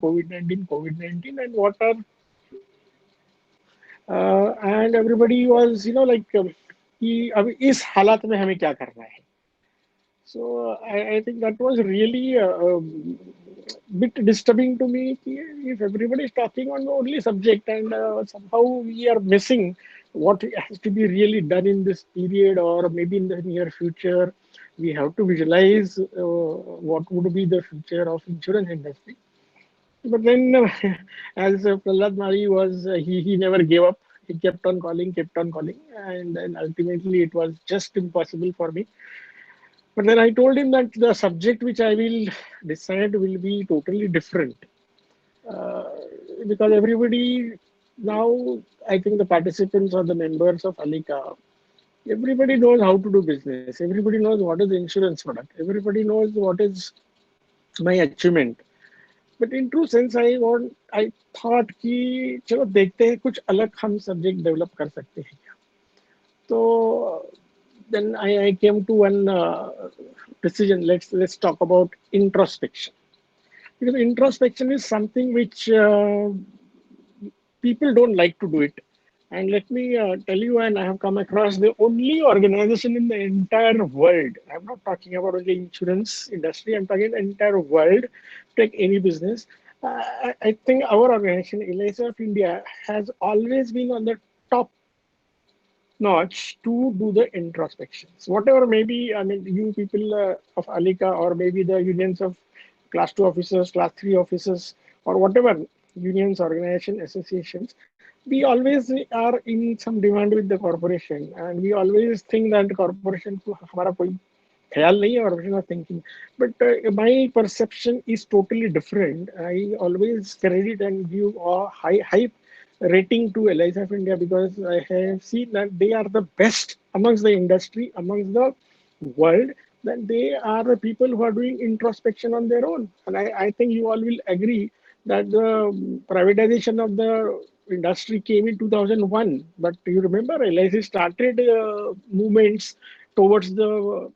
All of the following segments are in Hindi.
COVID-19, and what are and everybody was, like, कि अभी इस हालात में हमें क्या करना है. So I think that was really bit disturbing to me. If everybody is talking on the only subject and somehow we are missing what has to be really done in this period or maybe in the near future, we have to visualize what would be the future of insurance industry. But then, as Prahlad Mari was, he never gave up. He kept on calling, and then ultimately it was just impossible for me. But then I told him that the subject which I will decide will be totally different. Uh, because everybody now, I think the participants or the members of Alika, everybody knows how to do business. Everybody knows what is the insurance product. Everybody knows what is my achievement. But in true sense, I thought कि चलो देखते हैं कुछ अलग हम subject develop कर सकते हैं क्या. तो then I came to one decision. Let's talk about introspection, because introspection is something which people don't like to do it. And let me tell you, and I have come across the only organization in the entire world. I'm not talking about only insurance industry. I'm talking the entire world. Take any business. I think our organization, LIC of India, has always been on the top notch to do the introspections. Whatever maybe, I mean, you people of Alika or maybe the unions of class 2 officers, class 3 officers, or whatever unions, organization, associations, we always are in some demand with the corporation, and we always think that corporation को हमारा कोई ख्याल नहीं है, corporation are thinking. But my perception is totally different. I always credit and give a high rating to LIC of India because I have seen that they are the best amongst the industry, amongst the world. That they are the people who are doing introspection on their own. And I think you all will agree that the privatization of the industry came in 2001. But you remember, LIC started movements towards the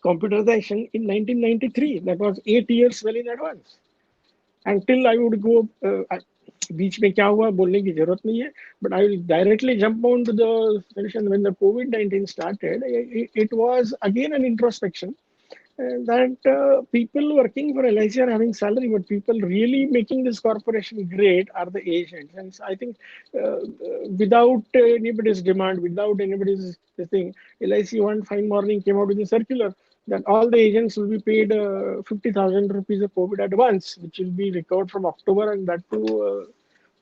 computerization in 1993. That was 8 years well in advance. Until I would go, बीच में क्या हुआ बोलने की जरूरत नहीं है, but I will directly jump on to the solution. When the COVID-19 started, it was again an introspection that people working for LIC are having salary, but people really making this corporation great are the agents. And I think without anybody's demand, without anybody's thing, LIC one fine morning came out with a circular that all the agents will be paid 50,000 rupees of COVID advance, which will be recovered from October, and that too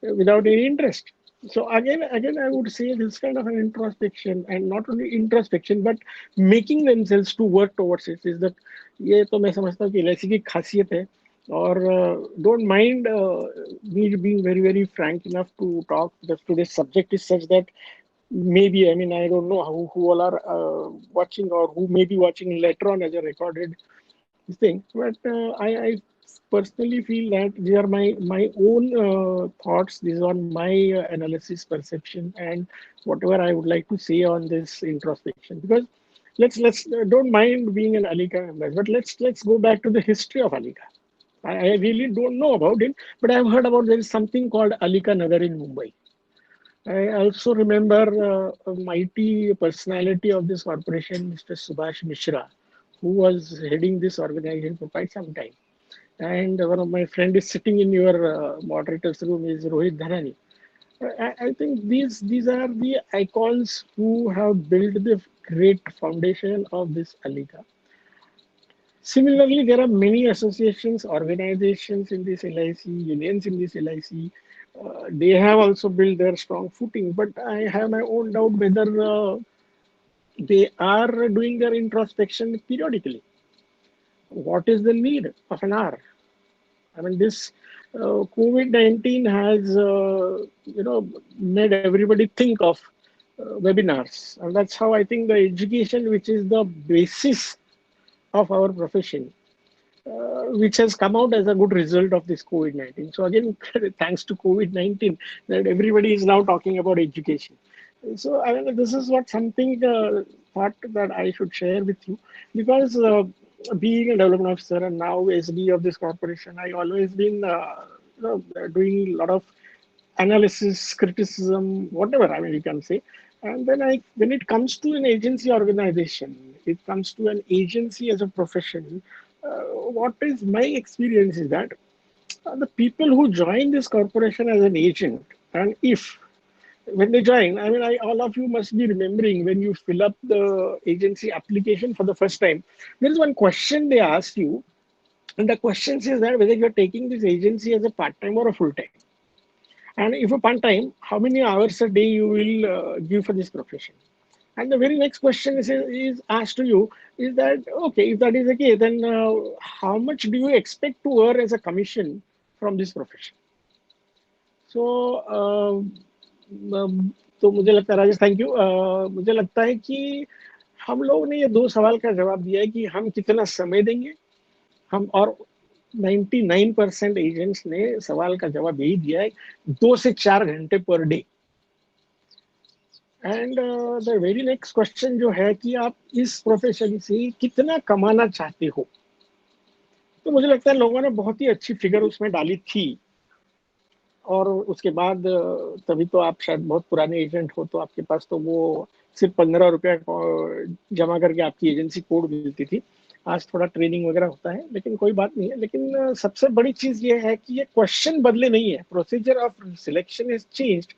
without any interest. So again, I would say this kind of an introspection, and not only introspection, but making themselves to work towards it, is that ये तो मैं समझता हूँ कि LIC की खासियत है. Or don't mind me being very frank enough to talk. That today's subject is such that maybe, I mean, I don't know who all are watching or who may be watching later on as a recorded thing. But I personally feel that these are my own thoughts. These are my analysis, perception, and whatever I would like to say on this introspection. Because let's don't mind being an Alika member, but let's go back to the history of Alika. I really don't know about it, but I've heard about there is something called Alika Nagar in Mumbai. I also remember a mighty personality of this corporation, Mr. Subhash Mishra, who was heading this organization for quite some time. And one of my friend is sitting in your moderator's room is Rohit Dhanani. I think these are the icons who have built the great foundation of this Alika. Similarly, there are many associations, organizations in this LIC, unions in this LIC. They have also built their strong footing, but I have my own doubt whether they are doing their introspection periodically. What is the need of an hour? I mean, this COVID-19 has, made everybody think of webinars, and that's how I think the education, which is the basis of our profession, which has come out as a good result of this COVID-19. So again, thanks to COVID-19, that everybody is now talking about education. So I mean, this is what something thought that I should share with you, because being a development officer and now SD of this corporation, I always been doing a lot of analysis, criticism, whatever I mean you can say. And then when it comes to an agency organization, it comes to an agency as a profession. What is my experience is that the people who join this corporation as an agent, and if when they join, I mean, all of you must be remembering when you fill up the agency application for the first time, there is one question they ask you, and the question says that whether you're taking this agency as a part time or a full time. And if a part time, how many hours a day you will give for this profession? And the very next question is asked to you is that, okay, if that is the case, then how much do you expect to earn as a commission from this profession? So तो मुझे लगता है राजेश, थैंक यू। मुझे लगता है कि हम लोग ने ये दो सवाल का जवाब दिया है कि हम कितना समय देंगे, हम और 99% एजेंट्स ने सवाल का जवाब यही दिया है, 2 से 4 घंटे per day. And the very next question जो है कि आप इस प्रोफेशन से कितना कमाना चाहते हो, तो मुझे लगता है लोगों ने बहुत ही अच्छी फिगर उसमें डाली थी। और उसके बाद तभी तो आप शायद बहुत पुराने एजेंट हो, तो आपके पास तो वो सिर्फ 15 रुपया जमा करके आपकी एजेंसी कोड मिलती थी। आज थोड़ा ट्रेनिंग वगैरह होता है, लेकिन कोई बात नहीं है। लेकिन सबसे बड़ी चीज ये है कि ये क्वेश्चन बदले नहीं है, procedure of selection is changed,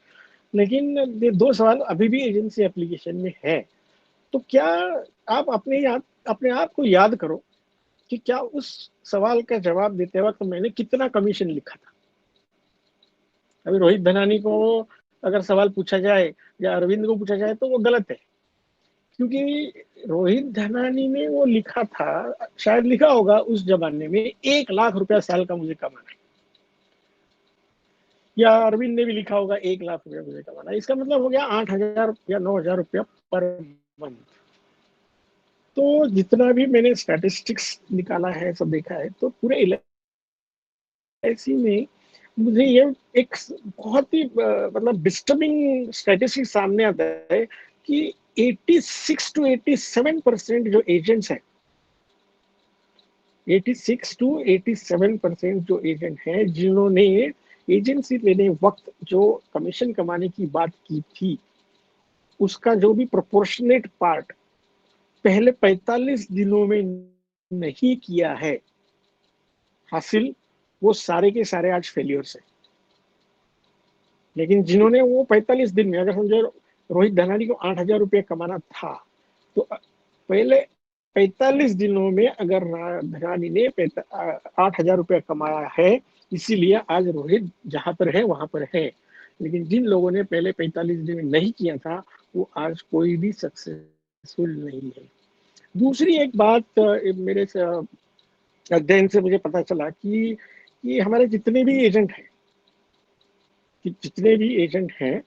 लेकिन ये दो सवाल अभी भी एजेंसी एप्लीकेशन में है। तो क्या आप अपने आप को याद करो कि क्या उस सवाल का जवाब देते वक्त मैंने कितना कमीशन लिखा था। अभी रोहित धनानी को अगर सवाल पूछा जाए या अरविंद को पूछा जाए तो वो गलत है, क्योंकि रोहित धनानी ने वो लिखा था, शायद लिखा होगा उस जमाने में 1 लाख रुपया साल का मुझे कमाना है, या अरविंद ने भी लिखा होगा 1 लाख रुपया मुझे कमाना है। इसका मतलब हो गया 8,000 या 9,000 रुपया पर मंथ। तो जितना भी मैंने स्टैटिस्टिक्स निकाला है, सब देखा है, तो पूरे एलआईसी में मुझे ये एक बहुत ही मतलब डिस्टर्बिंग स्टैटिस्टिक्स सामने आता है कि 86 to 87% जो एजेंट्स हैं, 86 to 87% जो एजेंट हैं जिन्होंने एजेंसी लेने वक्त जो कमीशन कमाने की बात की थी, उसका जो भी प्रोपोर्शनेट पार्ट पहले 45 दिनों में नहीं किया है हासिल, वो सारे के सारे आज फेलियर्स है। लेकिन जिन्होंने वो 45 दिन में, अगर समझो रोहित धनानी को 8,000 रुपये कमाना था, तो पहले 45 दिनों में अगर धनानी ने 8,000 रुपये कमाया है, इसीलिए आज रोहित जहां पर है वहां पर है। लेकिन जिन लोगों ने पहले 45 दिन में नहीं किया था, वो आज कोई भी सक्सेसफुल नहीं है। दूसरी एक बात मेरे अध्ययन से मुझे पता चला कि हमारे जितने भी एजेंट हैं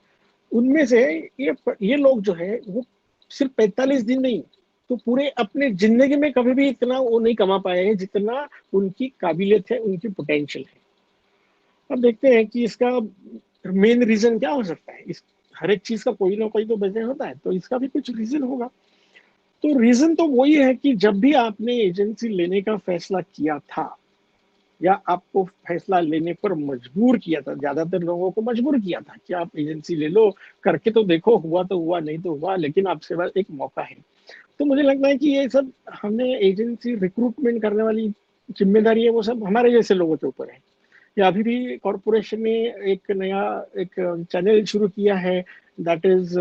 उनमें से ये लोग जो है वो सिर्फ 45 दिन नहीं, तो पूरे अपने जिंदगी में कभी भी इतना वो नहीं कमा पाए हैं जितना उनकी काबिलियत है, उनकी पोटेंशियल है। अब देखते हैं कि इसका मेन रीजन क्या हो सकता है। इस हर एक चीज का कोई ना कोई तो वजह होता है, तो इसका भी कुछ रीजन होगा। तो रीजन तो वही है कि जब भी आपने एजेंसी लेने का फैसला किया था या आपको फैसला लेने पर मजबूर किया था, ज्यादातर लोगों को मजबूर किया था कि आप एजेंसी ले लो, करके तो देखो, हुआ तो हुआ, नहीं तो हुआ, लेकिन आपके पास एक मौका है। तो मुझे लगता है कि ये सब हमें एजेंसी रिक्रूटमेंट करने वाली जिम्मेदारी है, वो सब हमारे जैसे लोगों के ऊपर है। या अभी भी कॉरपोरेशन ने एक नया एक चैनल शुरू किया है, दैट इज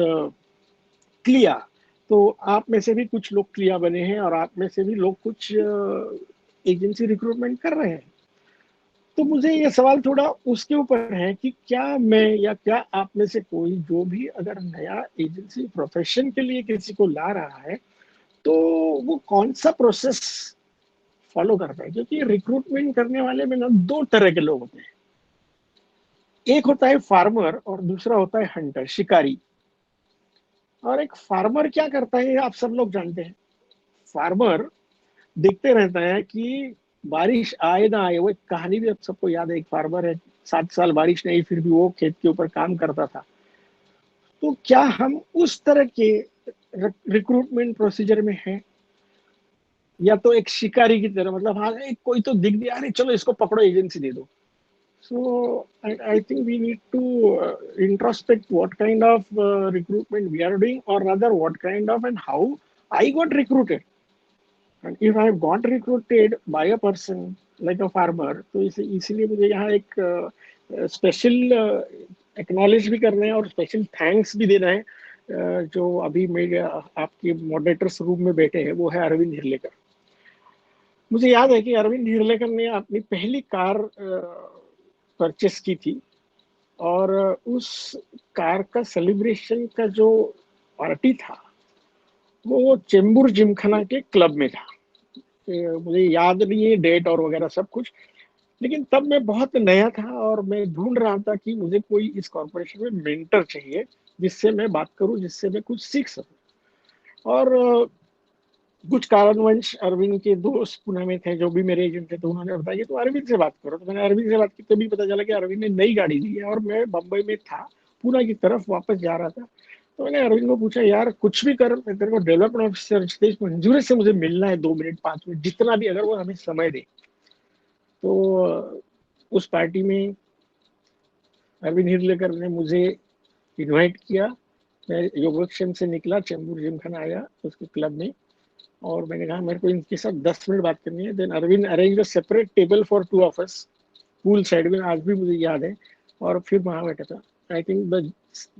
क्लिया। तो आप में से भी कुछ लोग क्लिया बने हैं और आप में से भी लोग कुछ एजेंसी रिक्रूटमेंट कर रहे हैं। तो मुझे ये सवाल थोड़ा उसके ऊपर है कि क्या मैं या क्या आप में से कोई जो भी अगर नया एजेंसी प्रोफेशन के लिए किसी को ला रहा है, तो वो कौन सा प्रोसेस फॉलो करता है। क्योंकि रिक्रूटमेंट करने वाले में ना दो तरह के लोग होते हैं, एक होता है फार्मर और दूसरा होता है हंटर, शिकारी। और एक फार्मर क्या करता है आप सब लोग जानते हैं। फार्मर देखते रहता है कि बारिश आए ना आए। वो एक कहानी भी अब सबको याद है, एक फार्मर है, 7 साल बारिश नहीं, फिर भी वो खेत के ऊपर काम करता था। तो क्या हम उस तरह के रिक्रूटमेंट प्रोसीजर में हैं? या तो एक शिकारी की तरह, मतलब हाँ एक कोई तो दिख गया, अरे चलो इसको पकड़ो, एजेंसी दे दो. So I think we need to introspect what kind of recruitment we are doing, or rather what kind of and how I got recruited. And if I got recruited by a person like a farmer, तो इसीलिए मुझे यहाँ एक स्पेशल एक्नॉलेज भी करना है और स्पेशल थैंक्स भी देना है. जो अभी मेरे आपके मॉडरेटर्स रूम में बैठे हैं वो है अरविंद हिरलेकर. मुझे याद है कि अरविंद हिरलेकर ने अपनी पहली कार परचेस की थी, और उस कार का सेलिब्रेशन का जो पार्टी था वो चेंबूर जिमखाना के क्लब में था. मुझे याद नहीं है डेट और वगैरह सब कुछ, लेकिन तब मैं बहुत नया था और मैं ढूंढ रहा था कि मुझे कोई इस कॉर्पोरेशन में मेंटर चाहिए जिससे मैं बात करूं, जिससे मैं कुछ सीख सकूं. और कुछ कारणवश अरविंद के दोस्त पुणे में थे जो भी मेरे एजेंट थे, तो उन्होंने बताया कि तो अरविंद से बात करो. तो मैंने अरविंद से बात की, तभी पता चला कि अरविंद ने नई गाड़ी ली है और मैं बम्बई में था, पुणे की तरफ वापस जा रहा था. तो मैंने अरविंद को पूछा, यार कुछ भी कर, मैं तेरे को डेवलपमेंट ऑफिसर मंजूरी से मुझे मिलना है, 2 मिनट 5 मिनट जितना भी, अगर वो हमें समय दे. तो उस पार्टी में अरविंद हिरलेकर ने मुझे इनवाइट किया. मैं योगक्षेम से निकला, चेंबूर जिमखाना आया उसके क्लब में, और मैंने कहा मेरे को इनके साथ 10 मिनट बात करनी है. Then Arvind arrange a separate table for two of us, pool side में, आज भी मुझे याद है. और फिर वहां बैठा था. I think the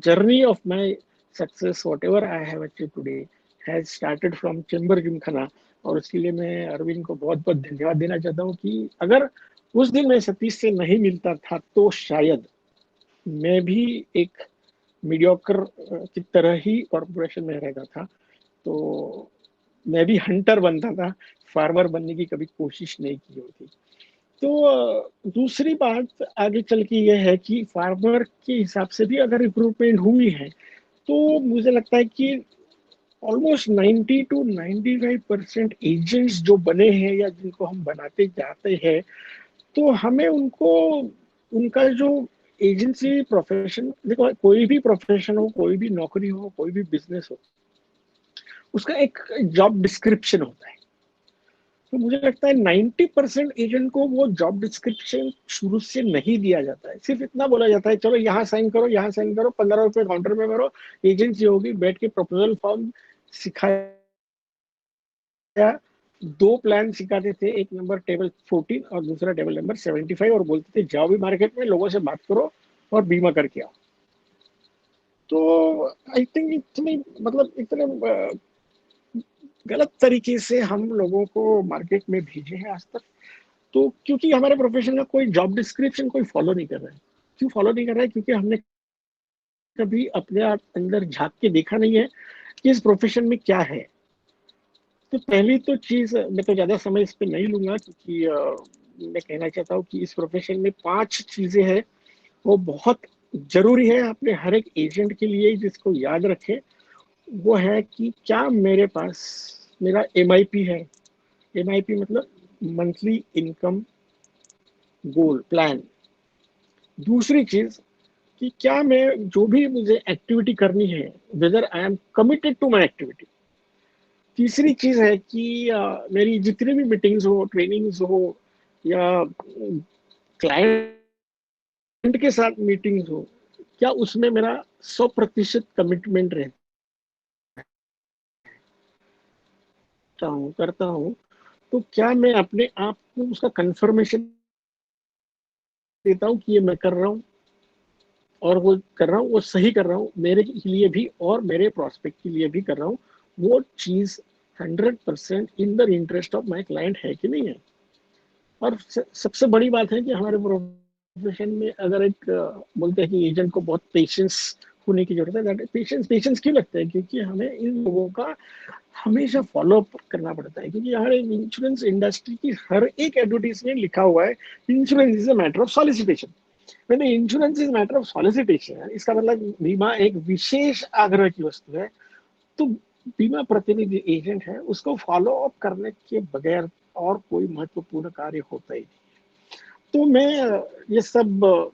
journey of my success what ever I have achieve today has started from chamber Gymkhana. और उसके लिए मैं अरविंद को बहुत बहुत धन्यवाद देना चाहता हूँ कि अगर उस दिन मैं सतीश से नहीं मिलता था तो शायद मैं भी एक मीडियोकर की तरह ही कॉर्पोरेशन में रहता था. तो मैं भी हंटर बनता था, फार्मर बनने की कभी कोशिश नहीं की होती. तो दूसरी बात आगे चल के ये है कि फार्मर के हिसाब से भी अगर रिक्रूटमेंट हुई है, तो मुझे लगता है कि ऑलमोस्ट 90 to 95% एजेंट्स जो बने हैं या जिनको हम बनाते जाते हैं, तो हमें उनको, उनका जो एजेंसी प्रोफेशन, देखो कोई भी प्रोफेशन हो, कोई भी नौकरी हो, कोई भी बिजनेस हो, उसका एक जॉब डिस्क्रिप्शन होता है. तो मुझे लगता है 90% एजेंट को वो जॉब डिस्क्रिप्शन शुरू से नहीं दिया जाता है. सिर्फ इतना बोला जाता है, चलो यहाँ साइन करो, यहाँ साइन करो, 15 रुपए काउंटर में भरो, एजेंसी होगी, बैठ के प्रपोजल फॉर्म सिखाया. 2 प्लान सिखाते थे, एक नंबर टेबल 14 और दूसरा टेबल नंबर 75, और बोलते थे जाओ भी मार्केट में लोगों से बात करो और बीमा करके आओ. तो आई थिंक इतनी, मतलब इतने गलत तरीके से हम लोगों को मार्केट में भेजे हैं आज तक. तो क्योंकि हमारे प्रोफेशन में कोई जॉब डिस्क्रिप्शन कोई फॉलो नहीं कर रहा है. क्यों फॉलो नहीं कर रहा है? क्योंकि हमने कभी अपने आप अंदर झांक के देखा नहीं है कि इस प्रोफेशन में क्या है. तो पहली तो चीज, मैं तो ज्यादा समय इस पे नहीं लूंगा, क्योंकि मैं कहना चाहता हूँ कि इस प्रोफेशन में 5 चीजें हैं वो बहुत जरूरी है अपने हर एक एजेंट के लिए, जिसको याद रखे. वो है कि क्या मेरे पास मेरा MIP है. MIP मतलब मंथली इनकम गोल प्लान. दूसरी चीज कि क्या मैं जो भी मुझे एक्टिविटी करनी है, whether I am committed to my activity. तीसरी चीज है कि मेरी जितनी भी मीटिंग्स हो, ट्रेनिंग्स हो, या क्लाइंट के साथ मीटिंग्स हो, क्या उसमें मेरा 100% कमिटमेंट रहता हूँ, करता हूँ. तो क्या मैं अपने आप को उसका कंफर्मेशन देता हूँ कि ये मैं कर रहा हूँ, और वो कर रहा हूँ, वो सही कर रहा हूँ, मेरे लिए भी और मेरे प्रोस्पेक्ट के लिए भी कर रहा हूँ. वो चीज 100% in the interest of my client है कि नहीं है. और सबसे बड़ी बात है कि हमारे प्रोफेशन में अगर एक बोलते हैं कि एजेंट को बहुत पेशेंस होने की जरूरत है. पेशेंस पेशेंस क्यों लगता है? क्योंकि हमें इन लोगों का हमेशा फॉलो अप करना पड़ता है. क्योंकि हमारे इंश्योरेंस इंडस्ट्री की हर एक एडवर्टीज में लिखा हुआ है, insurance is a matter of solicitation. मैंने insurance is matter of solicitation, इसका मतलब बीमा एक विशेष आग्रह की वस्तु है. तो बीमा प्रतिनिधि एजेंट है, उसको फॉलो अप करने के बगैर और कोई महत्वपूर्ण कार्य होता ही नहीं. तो मैं ये सब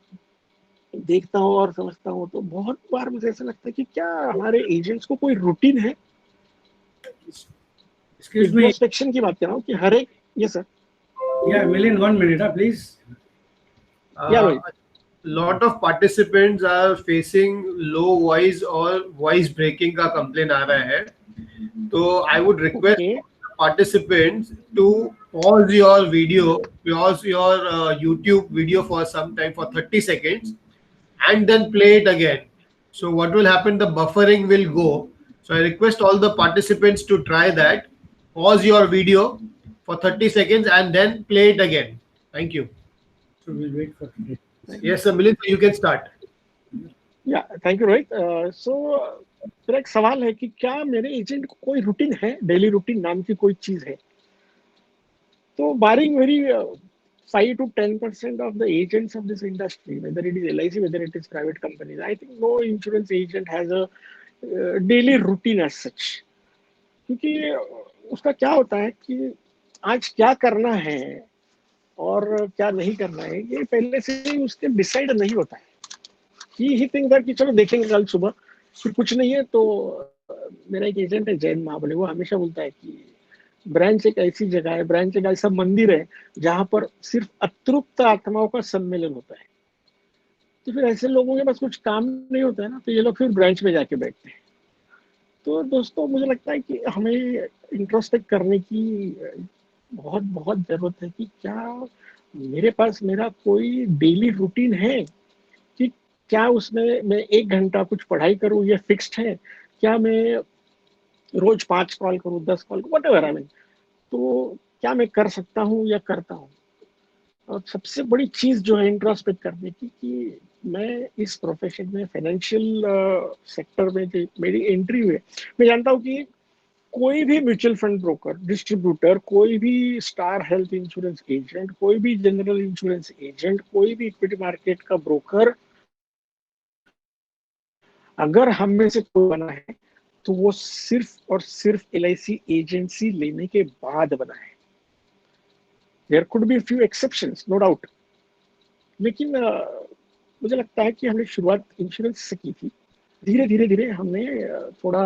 देखता हूँ और समझता हूँ, तो बहुत बार मुझे ऐसा लगता है कि क्या हमारे एजेंट्स को कोई रूटीन है. Excuse me. इंट्रोस्पेक्शन की बात कर रहा हूँ कि हर एक, ये sir, Yeah, Milind, 1 minute, please. या Uh, भाई, lot of participants are facing low voice or voice breaking का complaint आ रहा है. So I would request okay, participants to pause your video, pause your YouTube video for some time, for 30 seconds, and then play it again. So what will happen? The buffering will go. So I request all the participants to try that. Pause your video for 30 seconds and then play it again. Thank you. So we'll wait for. Yes, sir, Milind, you can start. या थैंक यू रोहित। सो मेरा एक सवाल है कि क्या मेरे एजेंट को कोई रूटीन है, डेली रूटीन नाम की कोई चीज है? तो बारिंग very 5 to 10% of the agents of this industry, whether it is LIC, whether it is private companies, I think no insurance agent has a daily routine as such. क्योंकि उसका क्या होता है कि आज क्या करना है और क्या नहीं करना है, ये पहले से ही उसके डिसाइड नहीं होता है। ही थिंक दैट कि चलो देखेंगे कल सुबह, फिर कुछ नहीं है तो मेरा एक एजेंट है जैन महाबली, वो हमेशा बोलता है कि ब्रांच एक ऐसी जगह है, ब्रांच एक ऐसा मंदिर है जहां पर सिर्फ अतृप्त आत्माओं का सम्मेलन होता है। तो फिर ऐसे लोगों के पास कुछ काम नहीं होता है ना, तो ये लोग फिर ब्रांच में जाके बैठते हैं। तो दोस्तों मुझे लगता है कि हमें इंट्रोस्पेक्ट करने की बहुत बहुत जरूरत है कि क्या मेरे पास मेरा कोई डेली रूटीन है, कि क्या उसमें मैं 1 घंटा कुछ पढ़ाई करूँ, ये फिक्स्ड है? क्या मैं रोज 5 कॉल करूँ, 10 call, what ever, I mean, तो क्या मैं कर सकता हूँ या करता हूँ? और सबसे बड़ी चीज जो है इंट्रोस्पेक्ट करने की, कि मैं इस प्रोफेशन में, फाइनेंशियल सेक्टर में जो मेरी एंट्री हुई है, मैं जानता हूँ कि कोई भी म्यूचुअल फंड ब्रोकर, डिस्ट्रीब्यूटर, कोई भी स्टार हेल्थ इंश्योरेंस एजेंट, कोई भी जनरल इंश्योरेंस एजेंट, कोई भी इक्विटी मार्केट का ब्रोकर, अगर हम में से कोई बना है तो वो सिर्फ और सिर्फ LIC एजेंसी लेने के बाद बना है। There could be few exceptions, no doubt, लेकिन मुझे लगता है कि हमने शुरुआत इंश्योरेंस से की थी। धीरे धीरे धीरे हमने थोड़ा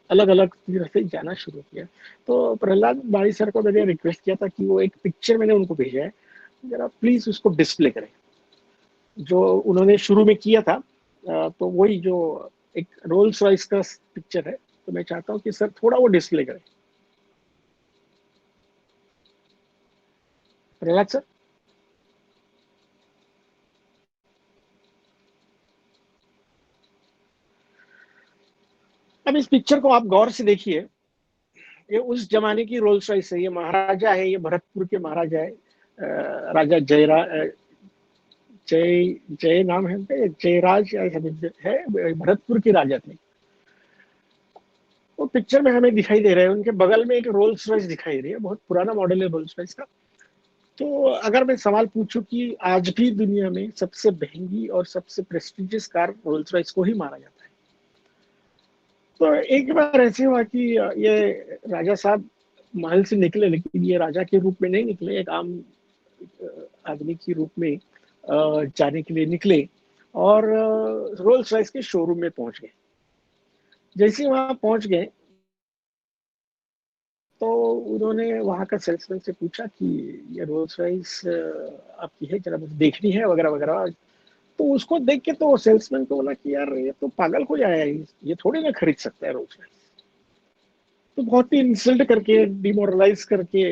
अलग अलग तरह से जाना शुरू किया। तो प्रहलाद बाड़ी सर को मैंने रिक्वेस्ट किया था कि वो एक पिक्चर मैंने उनको भेजा है, जरा प्लीज उसको डिस्प्ले करें, जो उन्होंने शुरू में किया था। तो वही जो एक रोल्स रॉयस का पिक्चर है, तो मैं चाहता हूँ कि सर थोड़ा वो डिस्प्ले करें। प्रहलाद सर, अब इस पिक्चर को आप गौर से देखिए। ये उस जमाने की रोल्स रॉयस है, ये महाराजा है, ये भरतपुर के महाराजा है, राजा जय जय नाम है उनका, जयराज ऐसा कुछ है, भरतपुर के राजा थे। वो पिक्चर में हमें दिखाई दे रहे हैं, उनके बगल में एक रोल्स रॉयस दिखाई दे रही है, बहुत पुराना मॉडल है रोल्स रॉयस का। तो अगर मैं सवाल पूछूं कि आज भी दुनिया में सबसे महंगी और सबसे प्रेस्टिजियस कार रोल्स रॉयस को ही माना जाता है। तो एक बार ऐसे हुआ कि ये राजा साहब महल से निकले, लेकिन ये राजा के रूप में नहीं निकले, एक आम आदमी के रूप में जाने के लिए निकले, और रोल्स रॉयस के शोरूम में पहुंच गए। जैसे वहां पहुंच गए तो उन्होंने वहां का सेल्समैन से पूछा कि ये रोल्स रॉयस आपकी है, जरा मुझे देखनी है, वगैरह वगैरह। तो उसको देख के तो सेल्समैन को बोला कि यार ये तो पागल हो जाएगा, ये थोड़ी ना खरीद सकता है रोल्स रॉयस। तो बहुत ही इंसल्ट करके, डिमोरलाइज करके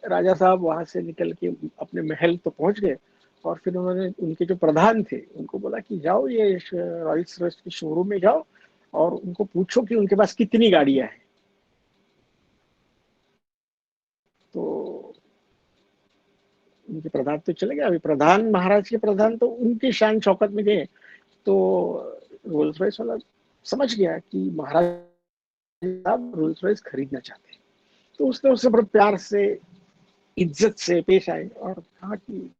राजा साहब वहां से निकल के अपने महल तो पहुंच गए। और फिर उन्होंने उनके जो प्रधान थे उनको बोला कि जाओ ये रॉयल्स रॉयस के शोरूम में जाओ और उनको पूछो कि उनके पास कितनी गाड़ियां हैं। तो उनके प्रधान तो चले गए, अभी प्रधान, महाराज के प्रधान तो उनकी शान शौकत में गए। तो रोल्स रॉयस वाला समझ गया कि महाराज साहब रोल्स रॉयस खरीदना चाहते हैं। तो उसने उससे बड़े प्यार से, इज्जत से पेश आए और कहा कि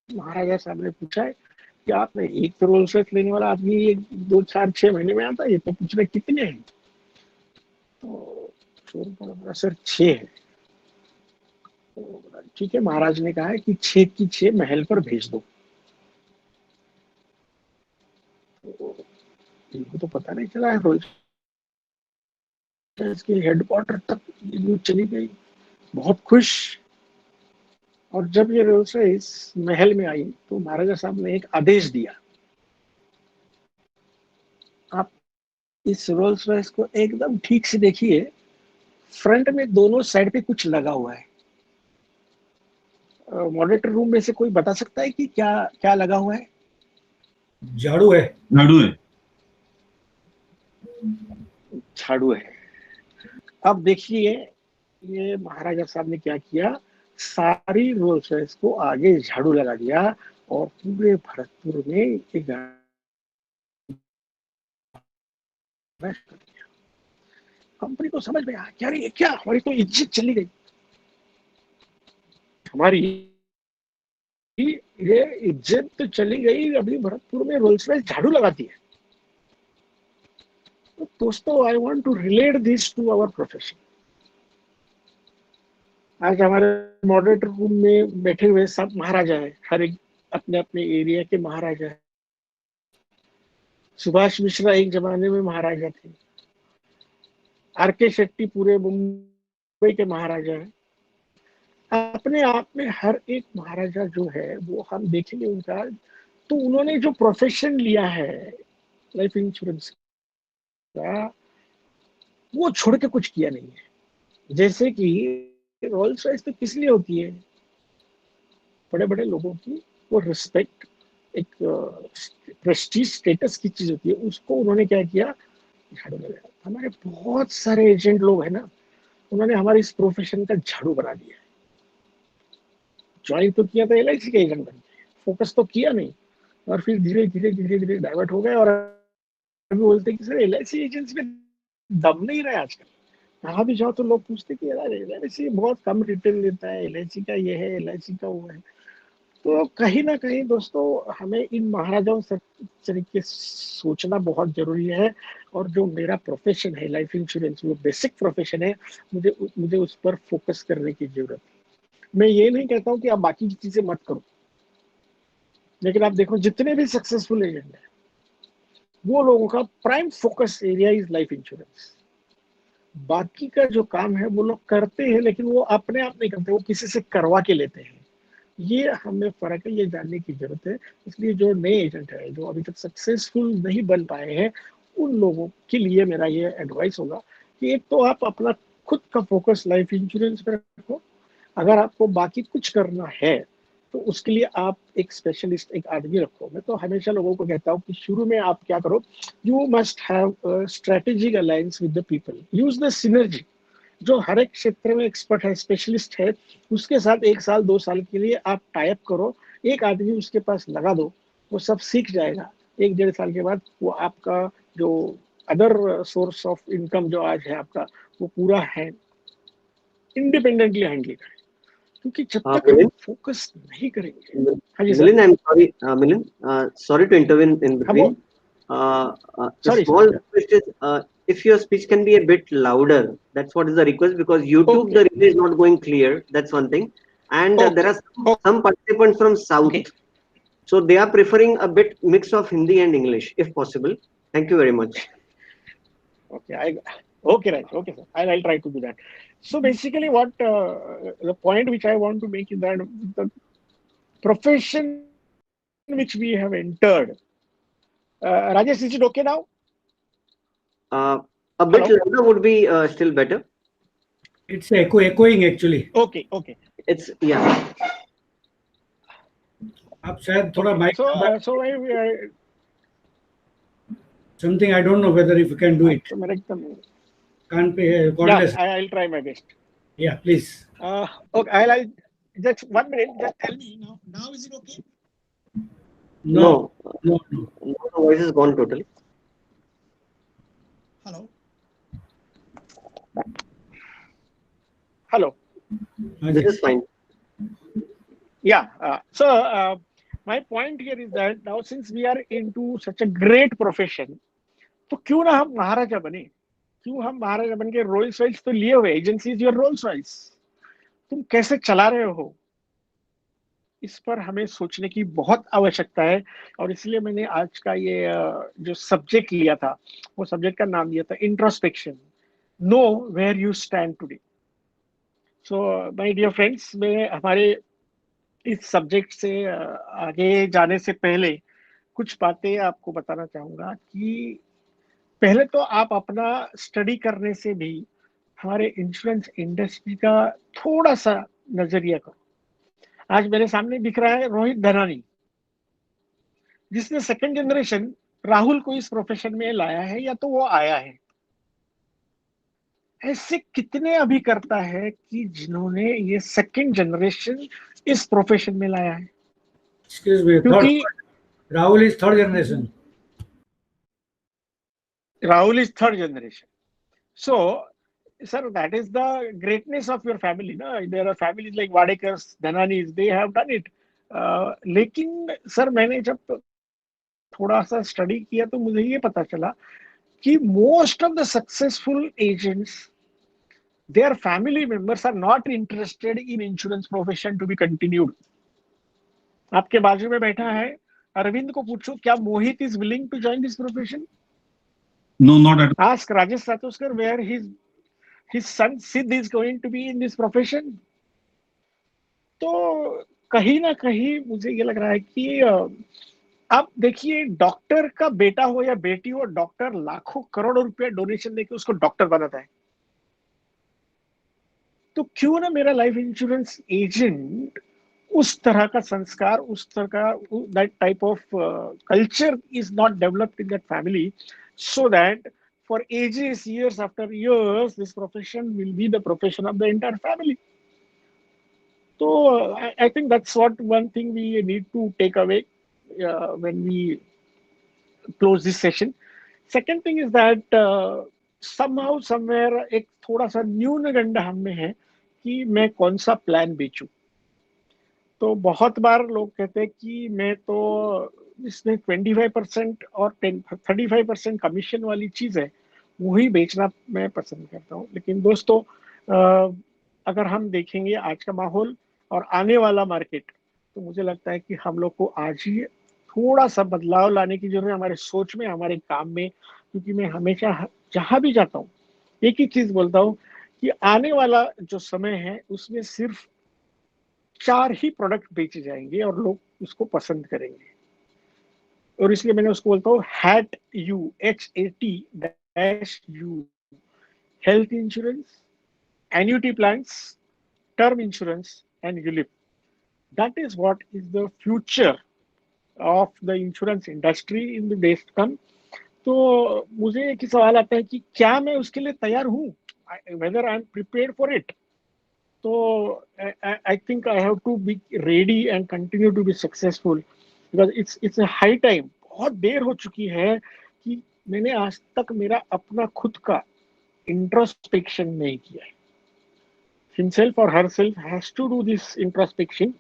महाराजा साहब ने पूछा है कि आपने एक तो रोल्स रॉयस लेने वाला आदमी एक 2 4 6 महीने में आता है, ये तो पूछ रहे कितने हैं। तो शोरूम वाला बोला सर 6 है। तो ठीक है, महाराज ने कहा है कि 6 की 6 महल पर भेज दो। तो इनको तो पता नहीं चला है रोल्स इसके हेडक्वार्टर तक ये न्यूज चली गई, बहुत खुश। और जब ये रोल्स रॉयस महल में आई तो महाराजा साहब ने एक आदेश दिया, आप इस रोल्स रॉयस को एकदम ठीक से देखिए, फ्रंट में दोनों साइड पे कुछ लगा हुआ है। मॉडरेटर रूम में से कोई बता सकता है कि क्या क्या लगा हुआ है? झाड़ू है। झाड़ू है। झाड़ू है। अब देखिए ये महाराजा साहब ने क्या किया, सारी रोल्स रॉयस को आगे झाड़ू लगा दिया और पूरे भरतपुर में एक कंपनी को समझ में आया क्या रे, क्या हमारी तो इज्जत चली गई, हमारी ये इज्जत तो चली गई, अभी भरतपुर में रोल्स रॉयस झाड़ू लगाती है। तो दोस्तों I want to relate this to our profession. आज हमारे मॉडरेटर रूम में बैठे हुए सब महाराजा है, हर एक अपने अपने एरिया के महाराजा है। सुभाष मिश्रा एक जमाने में महाराजा थे, आर.के. शेट्टी पूरे मुंबई के महाराजा है। अपने आप में हर एक महाराजा जो है वो हम देखेंगे उनका, तो उन्होंने जो प्रोफेशन लिया है लाइफ इंश्योरेंस का, वो छोड़ के कुछ किया नहीं है। जैसे कि रोल्स रॉयस तो किस लिए होती है, बड़े बड़े लोगों की वो रिस्पेक्ट, एक प्रेस्टीज स्टेटस की चीज होती है, उसको उन्होंने क्या किया, झाड़ू लगाया। हमारे बहुत सारे एजेंट लोग हैं ना, उन्होंने हमारे इस प्रोफेशन का झाड़ू बना दिया। ज्वाइन तो किया था एलआईसी के एजेंट बन के, फोकस तो किया नहीं, और फिर धीरे धीरे धीरे धीरे डाइवर्ट हो गए। और अभी बोलते कि सर एलआईसी एजेंट्स में दम नहीं रहा आजकल, कहाँ भी जाओ तो लोग पूछते कि यार एलआईसी बहुत कम रिटर्न देता है, एलआईसी का ये है, एलआईसी का वो है। तो कहीं ना कहीं दोस्तों हमें इन महाराजाओं से तरीके सोचना बहुत जरूरी है। और जो मेरा प्रोफेशन है लाइफ इंश्योरेंस, वो बेसिक प्रोफेशन है, मुझे मुझे उस पर फोकस करने की जरूरत है। मैं ये नहीं कहता हूँ कि आप बाकी की चीजें मत करो, लेकिन आप देखो जितने भी सक्सेसफुल एजेंट हैं वो लोगों का prime focus area is life insurance. बाकी का जो काम है वो लोग करते हैं, लेकिन वो अपने आप नहीं करते, वो किसी से करवा के लेते हैं। ये हमें फर्क है, ये जानने की जरूरत है। इसलिए जो नए एजेंट है जो अभी तक सक्सेसफुल नहीं बन पाए हैं, उन लोगों के लिए मेरा ये एडवाइस होगा कि एक तो आप अपना खुद का फोकस लाइफ इंश्योरेंस पे रखो। अगर आपको बाकी कुछ करना है तो उसके लिए आप एक स्पेशलिस्ट, एक आदमी रखो। मैं तो हमेशा लोगों को कहता हूँ कि शुरू में आप क्या करो, you must have strategic alliance with the people, use the synergy. जो हर एक क्षेत्र में एक्सपर्ट है, स्पेशलिस्ट है, उसके साथ 1 साल 2 साल के लिए आप टाइप करो, एक आदमी उसके पास लगा दो, वो सब सीख जाएगा। 1 1.5 साल के बाद वो आपका जो अदर सोर्स ऑफ इनकम जो आज है आपका, वो पूरा है इंडिपेंडेंटली हैंडल करें। क्योंकि जब तक हम फोकस नहीं करेंगे। हाँ जी sir. Milind, I'm sorry, Milind, sorry to intervene in between. The Sorry, small sir. request is, if your speech can be a bit louder, that's what is the request, because YouTube, Okay. the relay is not going clear. That's one thing. And Okay. there are some participants from South. Okay. So they are preferring a bit mix of Hindi and English, if possible. Thank you very much. Okay, okay, right. Okay, sir. I'll try to do that. So basically, what the point which I want to make is that the profession which we have entered. Rajesh, is it okay now? A bit louder would be still better. It's echoing actually. Okay, okay. It's yeah. आप शायद थोड़ा mic So something I don't know whether if you can do it. तो मेरा एकदम कान पे है cordless. Yeah, I'll try my best. Yeah, please. Okay, I'll just 1 minute. Just tell me now. Now is it okay? No. No. The voice is gone totally. Hello. Hello. This is fine. Yeah. So my point here is that now since we are into such a great profession, तो क्यों ना हम महाराजा बने? क्यों हम महाराजा बन के रोल्स रॉयस तो लिए हुए, agency is your Rolls Royce, तुम कैसे चला रहे हो, इस पर हमें सोचने की बहुत आवश्यकता है। और इसलिए मैंने आज का ये जो सब्जेक्ट लिया था, वो सब्जेक्ट का नाम दिया था introspection. know where you stand today. So, my dear friends, मैं हमारे इस सब्जेक्ट से आगे जाने से पहले कुछ बातें आपको बताना चाहूंगा कि पहले तो आप अपना स्टडी करने से भी हमारे इंश्योरेंस इंडस्ट्री का थोड़ा सा नजरिया करो। आज मेरे सामने दिख रहा है रोहित धनानी, जिसने सेकंड जनरेशन राहुल को इस प्रोफेशन में लाया है या तो वो आया है। ऐसे कितने अभिकर्ता है कि जिन्होंने ये सेकंड जनरेशन इस प्रोफेशन में लाया है? Excuse me, क्योंकि Rahul is third generation. Rahul is third generation. So, sir, that is the greatness of your family. No? There are families like Wadekars, Dhananis, they have done it. लेकिन सर मैंने जब थोड़ा सा स्टडी किया तो मुझे ये पता चला कि most of the successful agents, their family members are not interested in insurance profession to be continued. आपके बाजू में बैठा है अरविंद को पूछो, क्या मोहित is willing to join this profession? No, not at all. Ask Rajesh Satoskar where his son Sid is going to be in this profession. तो कहीं ना कहीं मुझे ये लग रहा है कि आप देखिए, डॉक्टर का बेटा हो या बेटी हो, डॉक्टर लाखों करोड़ों रुपया डोनेशन देके उसको डॉक्टर बनाता है। तो क्यों ना मेरा लाइफ इंश्योरेंस एजेंट उस तरह का संस्कार, उस तरह का that type of culture is not developed in that family, so that for ages, years after years, this profession will be the profession of the entire family. So I think that's what one thing we need to take away when we close this session. Second thing is that somehow somewhere एक थोड़ा सा न्यूनगंड हम में है कि मैं कौन सा प्लान बेचूं। तो बहुत बार लोग कहते हैं कि मैं तो इसमें 25% और 35% कमीशन वाली चीज है, वही बेचना मैं पसंद करता हूँ। लेकिन दोस्तों, अगर हम देखेंगे आज का माहौल और आने वाला मार्केट, तो मुझे लगता है कि हम लोग को आज ही थोड़ा सा बदलाव लाने की जरूरत है हमारे सोच में, हमारे काम में। क्योंकि मैं हमेशा जहां भी जाता हूँ एक ही चीज बोलता हूँ कि आने वाला जो समय है उसमें सिर्फ 4 ही प्रोडक्ट बेचे जाएंगे और लोग उसको पसंद करेंगे। और इसलिए मैंने उसको बोलता हूँ HAT, health insurance, annuity plans, term insurance and ULIP. That is what is the future of the insurance industry in the days to come. तो मुझे एक ही सवाल आता है कि क्या मैं उसके लिए तैयार हूँ, weather I M prepared for it. तो I think I have to be ready and continue to be successful because it's a high time। बहुत देर हो चुकी है कि मैंने आज तक मेरा अपना खुद का इंट्रोस्पेक्शन नहीं किया है। Himself or herself has to do this introspection।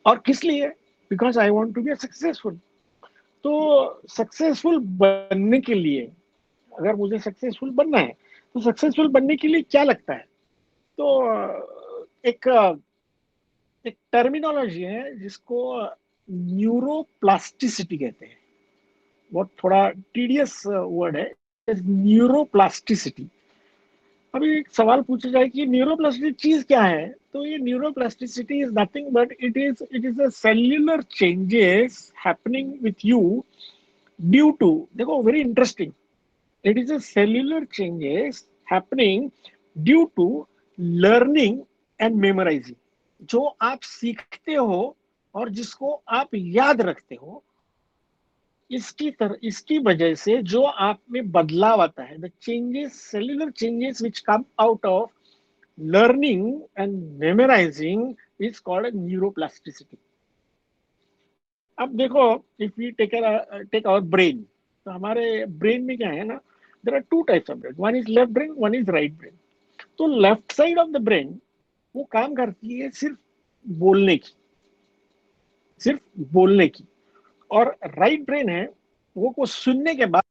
और किस लिए? Because I want to be successful। तो सक्सेसफुल बनने के लिए, अगर मुझे सक्सेसफुल बनना है, तो सक्सेसफुल बनने के लिए क्या लगता है? तो एक एक टर्मिनोलॉजी है जिसको न्यूरोप्लास्टिसिटी कहते हैं। बहुत थोड़ा टीडियस वर्ड है, न्यूरोप्लास्टिसिटी। अभी एक सवाल पूछा जाए कि न्यूरोप्लास्टिसिटी चीज क्या है, तो ये neuroplasticity is nothing but it is a cellular changes happening with you due to, देखो very interesting, it is a cellular changes happening due to learning and memorizing। जो आप सीखते हो और जिसको आप याद रखते हो, इसकी वजह से जो आप में बदलाव आता है, the changes, cellular changes which come out of learning and memorising is called neuroplasticity. अब देखो, if we take our brain, तो हमारे ब्रेन में क्या है ना, there are two types of brain, one is left brain, one is right brain। तो left side of the brain वो काम करती है सिर्फ बोलने की, सिर्फ बोलने की, और राइट ब्रेन है वो को सुनने के बाद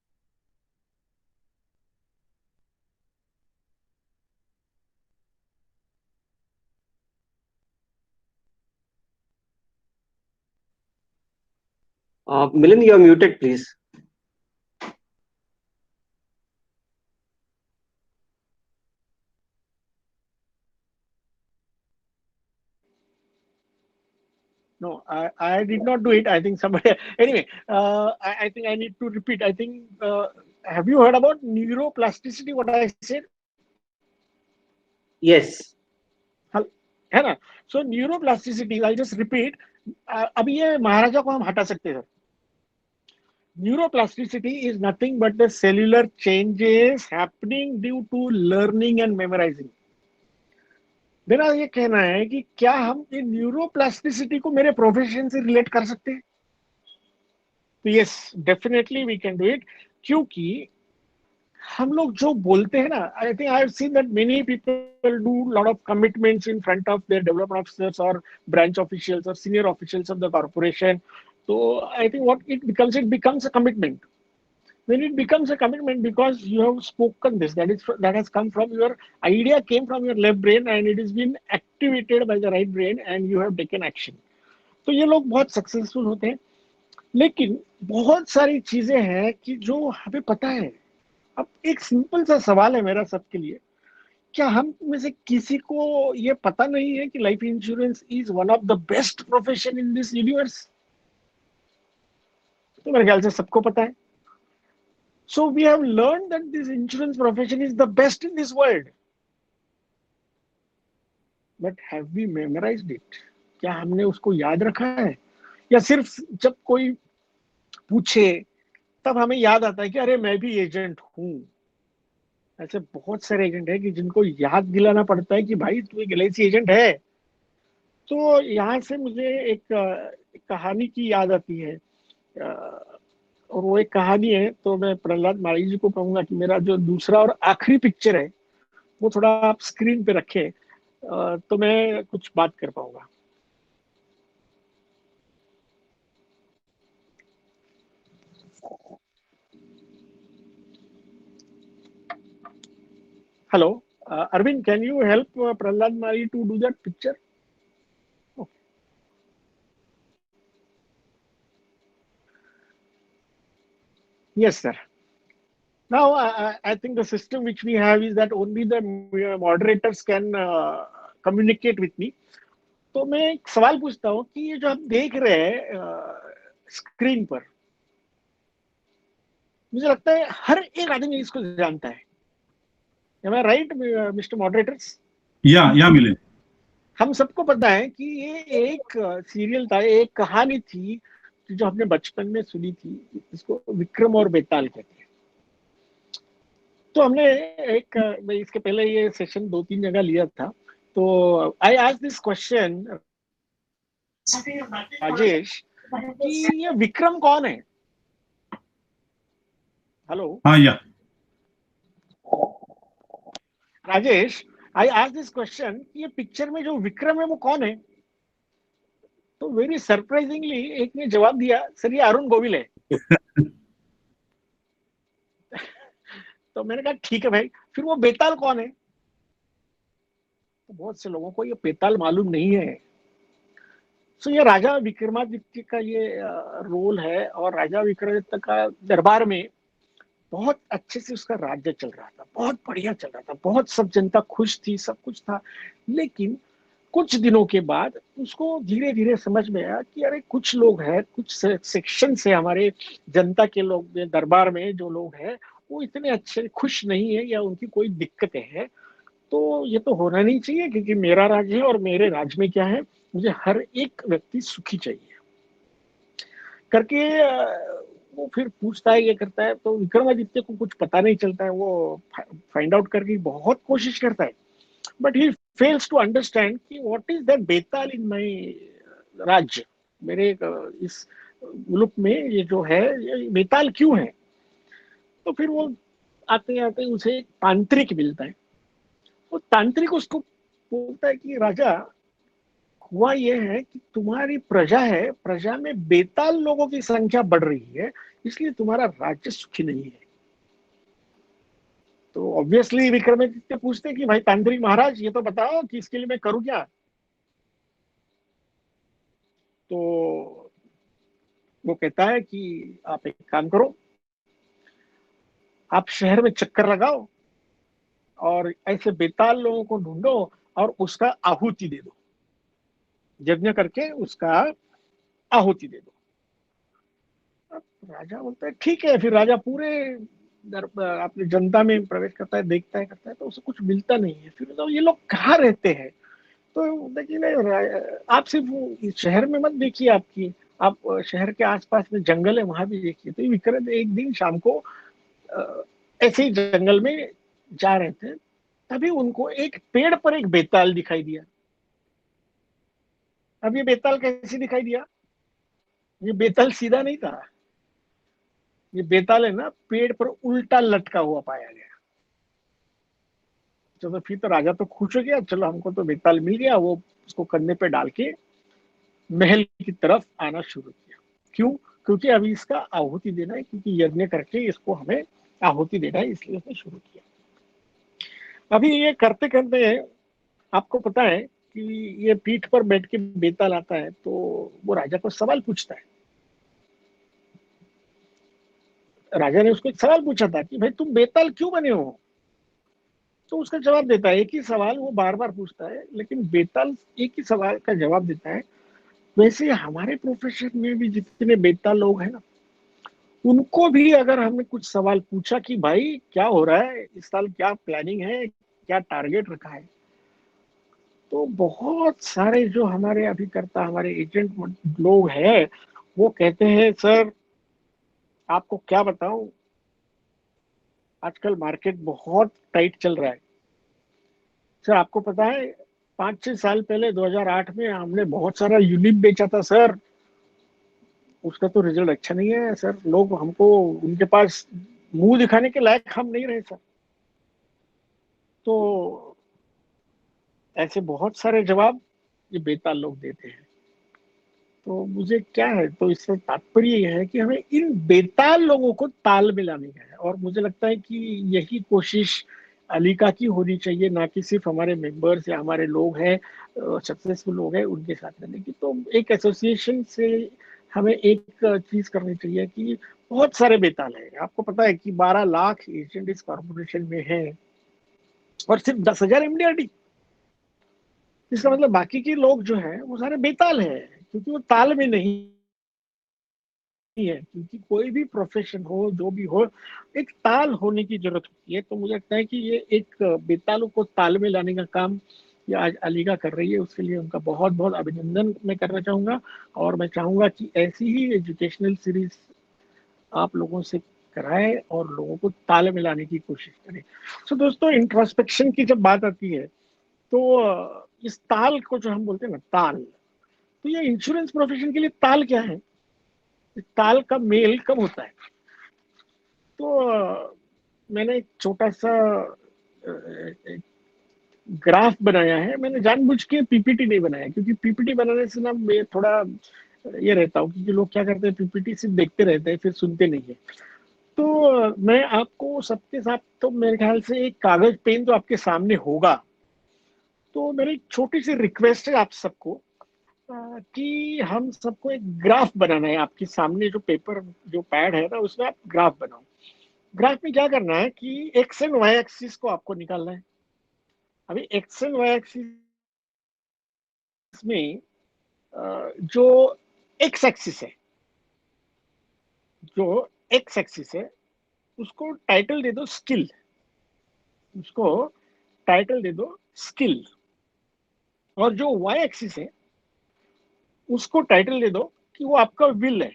Milind, you are muted, please. I did not do it. I think somebody. Anyway, I think I need to repeat. I think have you heard about neuroplasticity? What I said, Yes. है ना? So neuroplasticity. I just repeat. अभी ये महाराजा को हम हटा सकते हैं. Neuroplasticity is nothing but the cellular changes happening due to learning and memorizing. मेरा ये कहना है कि क्या हम ये न्यूरोप्लास्टिसिटी को मेरे प्रोफेशन से रिलेट कर सकते हैं? तो yes, definitely we can do it, क्योंकि हम लोग जो बोलते हैं ना, I think I have seen that many people do lot of commitments in front of their development officers और ब्रांच ऑफिशियल्स और senior officials of the corporation. तो I think what it becomes a commitment. When it becomes a commitment because you have spoken this, that has come from your idea, came from your left brain and it has been activated by the right brain and you have taken action. तो ये लोग बहुत सक्सेसफुल होते हैं. लेकिन बहुत सारी चीजें हैं कि जो हमें पता है. अब एक सिंपल सा सवाल है मेरा सबके लिए, क्या हम में से किसी को ये पता नहीं है कि life insurance is one of the best profession in this universe? तो मेरे ख्याल से सबको पता है. So we have learned that this insurance profession is the best in this world. But have we memorized it? क्या हमने उसको याद रखा है? या सिर्फ जब कोई पूछे तब हमें याद आता है कि अरे मैं भी एजेंट हूं. ऐसे बहुत सारे एजेंट है कि जिनको याद दिलाना पड़ता है कि भाई तू एक LIC एजेंट है. तो यहाँ से मुझे एक कहानी की याद आती है, और वो एक कहानी है. तो मैं प्रहलाद माड़ी जी को कहूंगा कि मेरा जो दूसरा और आखिरी पिक्चर है वो थोड़ा आप स्क्रीन पे रखें, तो मैं कुछ बात कर पाऊंगा. Hello Arvind, can you help Prahlad Madi to do that picture? Yes, sir. Now, I think the system which we have is that only the moderators can communicate with me. तो मैं एक सवाल पूछता हूँ कि ये जो आप देख रहे हैं स्क्रीन पर, मुझे लगता है हर एक आदमी इसको जानता है. Am I right, Mr. Moderators? या मिले. हम सबको पता है कि ये एक सीरियल था, एक कहानी थी जो हमने बचपन में सुनी थी. इसको विक्रम और बेताल कहते हैं. तो हमने इसके पहले ये सेशन 2-3 जगह लिया था. तो I asked this question Rajesh कि ये विक्रम कौन है? हेलो. हाँ, या Rajesh, I asked this question, ये पिक्चर में जो विक्रम है वो कौन है? तो वेरी सरप्राइजिंगली एक ने जवाब दिया, सर ये अरुण गोविल है. तो मैंने कहा ठीक है भाई, फिर वो बेताल कौन है? तो बहुत से लोगों को ये बेताल मालूम नहीं है. सो ये राजा विक्रमादित्य का ये रोल है, और राजा विक्रमादित्य का दरबार में बहुत अच्छे से उसका राज्य चल रहा था, बहुत बढ़िया चल रहा था, बहुत सब जनता खुश थी, सब कुछ था. लेकिन कुछ दिनों के बाद उसको धीरे धीरे समझ में आया कि अरे कुछ लोग हैं, कुछ सेक्शन से हमारे जनता के लोग दरबार में जो लोग हैं वो इतने अच्छे खुश नहीं है, या उनकी कोई दिक्कतें हैं. तो ये तो होना नहीं चाहिए, क्योंकि मेरा राज्य है और मेरे राज्य में क्या है, मुझे हर एक व्यक्ति सुखी चाहिए करके वो फिर पूछता है, ये करता है. तो विक्रमादित्य को कुछ पता नहीं चलता है. वो फाइंड आउट करके बहुत कोशिश करता है, but he fails to understand कि व्हाट इज दैट बेताल इन माय राज्य, मेरे इस मुल्क में ये जो है ये बेताल क्यों है. तो फिर वो आते आते उसे एक तांत्रिक मिलता है. वो तांत्रिक उसको बोलता है कि राजा, हुआ ये है कि तुम्हारी प्रजा है, प्रजा में बेताल लोगों की संख्या बढ़ रही है, इसलिए तुम्हारा राज्य सुखी नहीं है. तो ऑब्वियसली विक्रमादित्य पूछते कि भाई तांत्रिक महाराज, ये तो बताओ कि इसके लिए मैं करूं क्या. तो वो कहता है कि आप एक काम करो, आप शहर में चक्कर लगाओ और ऐसे बेताल लोगों को ढूंढो और उसका आहुति दे दो, यज्ञ करके उसका आहुति दे दो। अब राजा बोलता है ठीक है। फिर राजा पूरे अपने जनता में प्रवेश करता है, देखता है, करता है, तो उसे कुछ मिलता नहीं है। फिर तो ये लोग कहाँ रहते हैं? तो देखिए ना, आप सिर्फ वो शहर में मत देखिए, आप शहर के आसपास में जंगल है वहां भी देखिए। तो ये विक्रांत एक दिन शाम को ऐसे ही जंगल में जा रहे थे, तभी उनको एक पेड़ पर एक बेताल दिखाई दिया। अब ये बेताल कैसे दिखाई दिया? ये बेताल सीधा नहीं था, ये बेताल है ना पेड़ पर उल्टा लटका हुआ पाया गया। चलो फिर तो राजा तो खुश हो गया, चलो हमको तो बेताल मिल गया। वो उसको कंधे पे डाल के महल की तरफ आना शुरू किया। क्यों? क्योंकि अभी इसका आहुति देना है, क्योंकि यज्ञ करके इसको हमें आहुति देना है, इसलिए उसने शुरू किया। अभी ये करते करते आपको पता है कि ये पीठ पर बैठ के बेताल आता है, तो वो राजा को सवाल पूछता है। राजा ने उसको एक सवाल पूछा था कि भाई तुम बेताल क्यों बने हो? तो उसका जवाब देता है, एक ही सवाल वो बार बार पूछता है, लेकिन बेताल एक ही सवाल का जवाब देता है। वैसे हमारे प्रोफेशन में भी जितने बेताल लोग हैं ना, उनको भी अगर हमने कुछ सवाल पूछा कि भाई क्या हो रहा है इस साल, क्या प्लानिंग है, क्या टारगेट रखा है, तो बहुत सारे जो हमारे अभिकर्ता, हमारे एजेंट लोग हैं, वो कहते हैं सर आपको क्या बताऊं, आजकल मार्केट बहुत टाइट चल रहा है। सर आपको पता है 5-6 साल पहले 2008 में हमने बहुत सारा यूनिट बेचा था सर, उसका तो रिजल्ट अच्छा नहीं है सर। लोग हमको उनके पास मुंह दिखाने के लायक हम नहीं रहे सर। तो ऐसे बहुत सारे जवाब ये बेताल लोग देते हैं। तो मुझे क्या है, तो इससे तात्पर्य यह है कि हमें इन बेताल लोगों को ताल में लाने का है। और मुझे लगता है कि यही कोशिश अलीका की होनी चाहिए, ना कि सिर्फ हमारे मेंबर्स या हमारे लोग हैं सक्सेसफुल लोग हैं उनके साथ रहने की। तो एक एसोसिएशन से हमें एक चीज करनी चाहिए कि बहुत सारे बेताल हैं। आपको पता है कि 12 लाख एजेंट इस कॉर्पोरेशन में है और सिर्फ 10,000 एमडीआरटी। इसका मतलब बाकी के लोग जो हैं वो सारे बेताल हैं, क्योंकि वो ताल में नहीं है। क्योंकि कोई भी प्रोफेशन हो, जो भी हो, एक ताल होने की जरूरत होती है। तो मुझे लगता है कि ये एक बेतालों को ताल में लाने का काम ये आज अलीगा कर रही है, उसके लिए उनका बहुत बहुत अभिनंदन मैं करना चाहूंगा। और मैं चाहूंगा कि ऐसी ही एजुकेशनल सीरीज आप लोगों से कराएं और लोगों को ताल में लाने की कोशिश करें। तो दोस्तों, इंट्रोस्पेक्शन की जब बात आती है, तो इस ताल को जो हम बोलते हैं ना ताल, तो ये इंश्योरेंस प्रोफेशन के लिए ताल क्या है? ताल का मेल कब होता है? तो मैंने एक छोटा सा ग्राफ बनाया है। मैंने जानबूझ के पीपीटी नहीं बनाया, क्योंकि पीपीटी बनाने से ना मैं थोड़ा ये रहता हूँ, क्योंकि लोग क्या करते हैं पीपीटी सिर्फ देखते रहते हैं, फिर सुनते नहीं है। तो मैं आपको सबके साथ, तो मेरे ख्याल से एक कागज पेन तो आपके सामने होगा। तो मेरी एक छोटी सी रिक्वेस्ट है आप सबको, कि हम सबको एक ग्राफ बनाना है। आपके सामने जो पेपर, जो पैड है ना, उसमें आप ग्राफ बनाओ। ग्राफ में क्या करना है कि एक्स एंड वाई एक्सिस को आपको निकालना है। अभी एक्स एंड वाई एक्सिस में जो एक्स एक्सिस है, जो एक्स एक्सिस है उसको टाइटल दे दो स्किल, उसको टाइटल दे दो स्किल। और जो वाई एक्सिस है उसको टाइटल दे दो कि वो आपका विल है।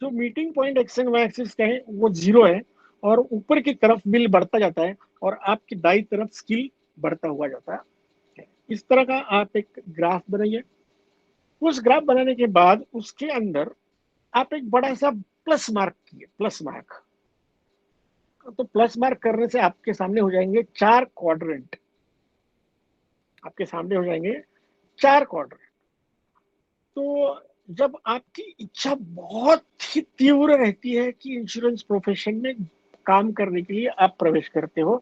जो meeting point X and Y axis का है वो 0 है, और ऊपर की तरफ विल बढ़ता जाता है और आपकी दाई तरफ स्किल बढ़ता हुआ जाता है। इस तरह का आप एक ग्राफ बनाइए। उस ग्राफ बनाने के बाद उसके अंदर आप एक बड़ा सा प्लस मार्क किए, प्लस मार्क। तो प्लस मार्क करने से आपके सामने हो जाएंगे 4 क्वाड्रेंट, आपके सामने हो जाएंगे 4 क्वाड्रेंट। तो जब आपकी इच्छा बहुत ही तीव्र रहती है कि इंश्योरेंस प्रोफेशन में काम करने के लिए आप प्रवेश करते हो,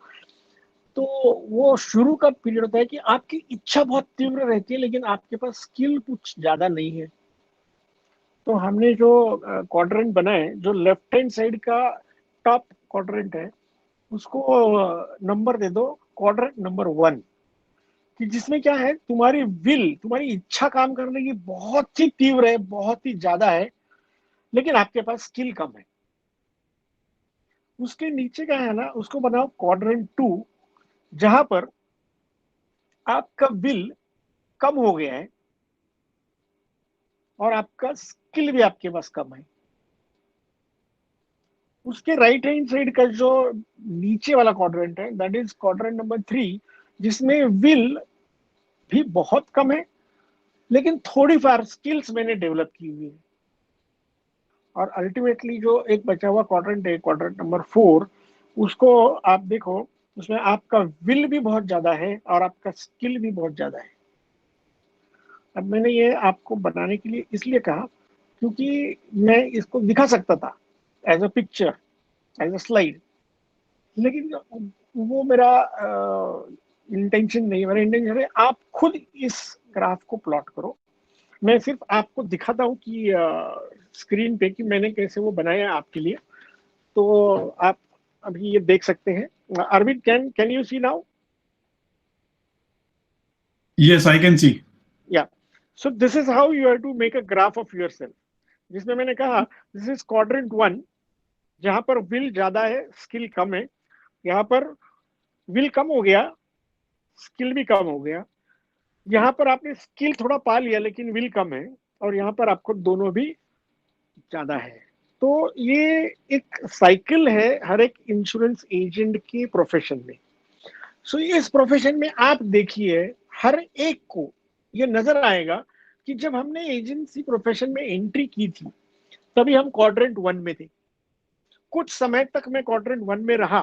तो वो शुरू का पीरियड होता है कि आपकी इच्छा बहुत तीव्र रहती है, लेकिन आपके पास स्किल कुछ ज्यादा नहीं है। तो हमने जो क्वाड्रेंट बनाए, जो लेफ्ट हैंड साइड का टॉप क्वाड्रेंट है, उसको नंबर दे दो क्वाड्रेंट नंबर 1। कि जिसमें क्या है, तुम्हारी विल, तुम्हारी इच्छा काम करने की बहुत ही तीव्र है, बहुत ही ज्यादा है, लेकिन आपके पास स्किल कम है। उसके नीचे क्या है ना, उसको बनाओ क्वाड्रेंट 2, जहां पर आपका विल कम हो गया है और आपका स्किल भी आपके पास कम है। उसके राइट हैंड साइड का जो नीचे वाला क्वाड्रेंट है, दैट इज क्वाड्रेंट नंबर 3, जिसमें विल भी बहुत कम है, लेकिन थोड़ी फार स्किल्स मैंने डेवलप की हुई है। और अल्टीमेटली जो एक बचा हुआ क्वाड्रेंट है, क्वाड्रेंट नंबर 4, उसको आप देखो, उसमें आपका विल भी बहुत ज्यादा है और आपका स्किल भी बहुत ज्यादा है। अब मैंने ये आपको बनाने के लिए इसलिए कहा क्योंकि मैं इसको दिखा सकता था as a picture, as a slide, लेकिन वो मेरा इंटेंशन नहीं। मेरा इंटेंशन है आप खुद इस ग्राफ को प्लॉट करो। मैं सिर्फ आपको दिखाता हूँ कि स्क्रीन पे कि मैंने कैसे वो बनाया आपके लिए। तो आप अभी ये देख सकते हैं। Arvind, can you see now? Yes, I can see. Yeah, so this is how you have to make a graph of yourself, जिसमें मैंने कहा दिस इज क्वाड्रेंट 1, जहां पर विल ज्यादा है, स्किल कम है। यहाँ पर विल कम हो गया, स्किल भी कम हो गया। यहाँ पर आपने स्किल थोड़ा पा लिया लेकिन विल कम है, और यहाँ पर आपको दोनों भी ज्यादा है। तो ये एक साइकिल है हर एक इंश्योरेंस एजेंट के प्रोफेशन में। सो इस प्रोफेशन में आप देखिए, हर एक को ये नजर आएगा कि जब हमने एजेंसी प्रोफेशन में एंट्री की थी, तभी हम क्वाड्रेंट 1 में थे। कुछ समय तक मैं क्वाड्रेंट 1 में रहा,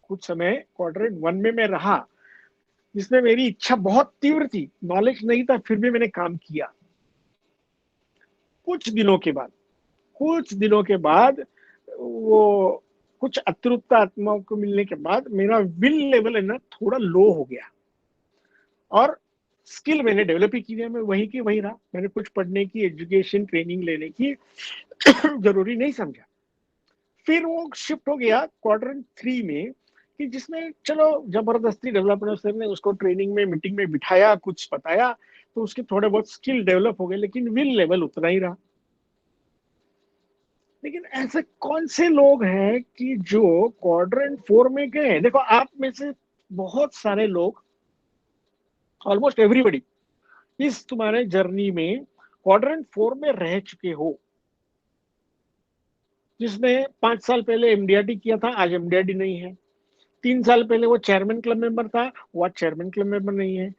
कुछ समय क्वाड्रेंट 1 में मैं रहा, जिसमें मेरी इच्छा बहुत तीव्र थी, नॉलेज नहीं था, फिर भी मैंने काम किया। कुछ दिनों के बाद, कुछ दिनों के बाद, वो कुछ अतृप्त आत्माओं को मिलने के बाद मेरा विल लेवल है ना थोड़ा लो हो गया, और स्किल मैंने डेवलप ही किया। मैं वहीं की वहीं रहा, मैंने कुछ पढ़ने की, एजुकेशन, ट्रेनिंग लेने की जरूरी नहीं समझा। फिर वो शिफ्ट हो गया क्वाड्रेंट 3 में, कि जिसमें चलो जबरदस्ती डेवलपर सर ने उसको ट्रेनिंग में, मीटिंग में बिठाया, कुछ बताया, तो उसके थोड़े बहुत स्किल डेवलप हो गए, लेकिन विल लेवल उतना ही रहा। लेकिन ऐसे कौन से लोग हैं कि जो क्वाड्रेंट 4 में गए? देखो, आप में से बहुत सारे लोग, ऑलमोस्ट एवरीबडी, इस तुम्हारे जर्नी में क्वाड्रेंट 4 में रह चुके हो। जिसने 5 साल पहले एमडीआरटी किया था, आज एमडीआरटी नहीं है। 3 साल पहले वो चेयरमैन क्लब मेंबर था, वो आज चेयरमैन क्लब मेंबर नहीं है।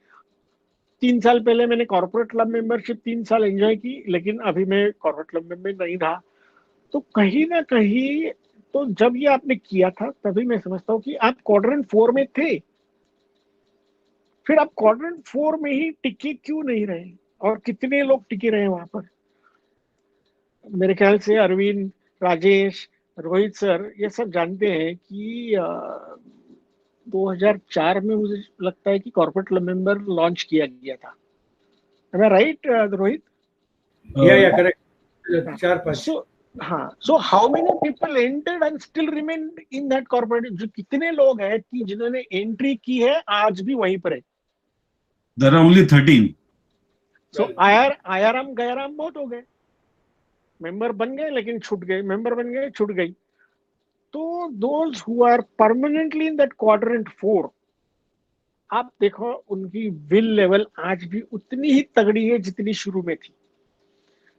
3 साल पहले मैंने कॉर्पोरेट क्लब मेंबरशिप 3 साल एंजॉय की, लेकिन अभी मैं कॉर्पोरेट क्लब मेंबर नहीं रहा। तो कहीं ना कहीं, तो जब ये आपने किया था तभी मैं समझता हूँ कि आप क्वाड्रेंट 4 में थे। फिर आप क्वाड्रेंट 4 में ही टिके क्यों नहीं रहे? और कितने लोग टिके रहे वहां पर? मेरे ख्याल से अरविंद, राजेश, रोहित सर ये सब जानते हैं कि 2004 में मुझे लगता है कि कॉर्पोरेट क्लब मेंबर लॉन्च किया गया था। Am I right, Rohit? Yeah, correct. 4-5. सो हाँ, so how many people entered and still remain in that corporate? जो कितने लोग हैं कि जिन्होंने एंट्री की है आज भी वहीं पर है? There are only 13. सो आयाराम गयाराम बहुत हो गए, मेंबर बन गए लेकिन छूट गए, मेंबर बन गए, छूट गई। तो those who are permanently in that quadrant 4, आप देखो उनकी विल लेवल आज भी उतनी ही तगड़ी है जितनी शुरू में थी।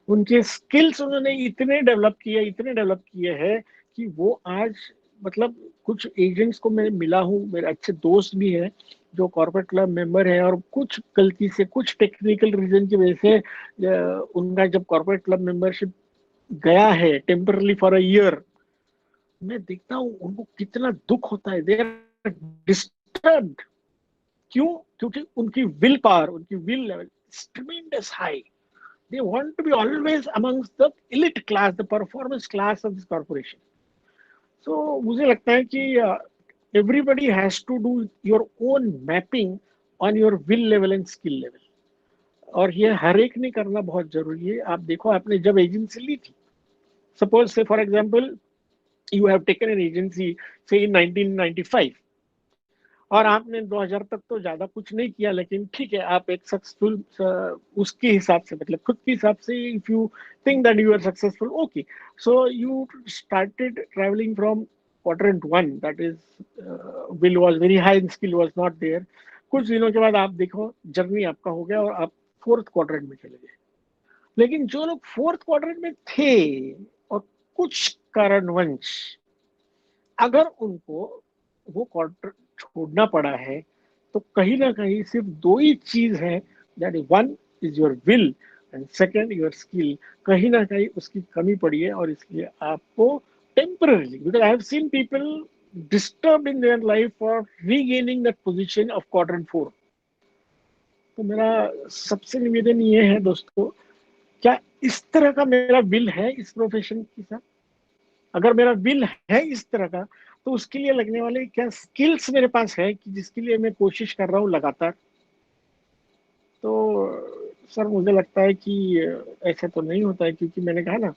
उनके स्किल्स उन्होंने इतने डेवलप किए हैं कि वो आज, मतलब कुछ एजेंट्स को मैं मिला हूँ, मेरे अच्छे दोस्त भी हैं जो कॉर्पोरेट क्लब मेंबर है, और कुछ गलती से, कुछ टेक्निकल रीजन की वजह से उनका जब कॉर्पोरेट क्लब मेंबरशिप गया है टेम्परली फॉर अ ईयर, मैं देखता हूँ उनको कितना दुख होता है। They are disturbed. क्यों? क्योंकि उनकी विल पावर, उनकी will level tremendous high. They want to be always amongst the elite class, the performance class of this corporation. So मुझे लगता है कि everybody has to do your own mapping on your will level and skill level. और ये हर एक ने करना बहुत जरूरी है। आप देखो, आपने जब एजेंसी ली थी, suppose say for example you have taken an agency say in 1995, और आपने 2000 तक तो ज्यादा कुछ नहीं किया, लेकिन ठीक है, आप एक सक्सेसफुल उसके हिसाब से, मतलब खुद के हिसाब से, if you think that you are successful, okay, so you started traveling from quadrant 1, that is will was very high and skill was not there. कुछ दिनों के बाद आप देखो जर्नी आपका हो गया और आप 4th क्वाड्रेंट में चले गए। लेकिन जो लोग 4th क्वाड्रेंट में थे और कुछ कारणवश अगर उनको वो क्वार्टर छोड़ना पड़ा है, तो कहीं ना कहीं सिर्फ दो ही चीज है, that is one is your will and second your skill. कहीं ना कहीं उसकी कमी पड़ी है, और इसलिए आपको temporarily, because I have seen people disturb in their life for regaining that position of quadrant 4। तो मेरा सबसे निवेदन ये है दोस्तों, क्या इस तरह का मेरा विल है इस प्रोफेशन के साथ? अगर मेरा विल है इस तरह का, तो उसके लिए लगने वाले क्या स्किल्स मेरे पास है कि जिसके लिए मैं कोशिश कर रहा हूँ लगातार? तो सर मुझे लगता है कि ऐसा तो नहीं होता है, क्योंकि मैंने कहा ना,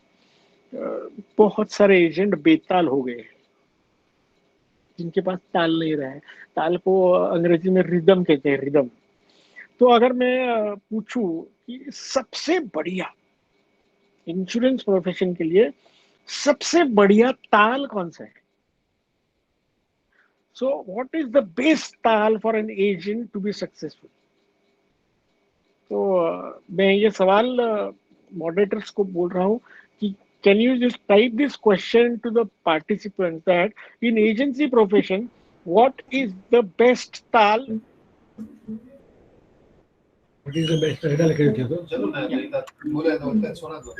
बहुत सारे एजेंट बेताल हो गए हैं जिनके पास ताल नहीं रहा है। ताल को अंग्रेजी में रिदम कहते हैं, रिदम। तो अगर मैं पूछूं कि सबसे बढ़िया इंश्योरेंस प्रोफेशन के लिए सबसे बढ़िया ताल कौन सा है? So what is the best ताल for an agent to be successful? तो मैं ये सवाल मॉडरेटर्स को बोल रहा हूँ कि can you just type this question to the participants that in agency profession what is the best ताल? What is the best? এটা লিখে দিতে তো चलो ना बोले तो बोलते सुना दो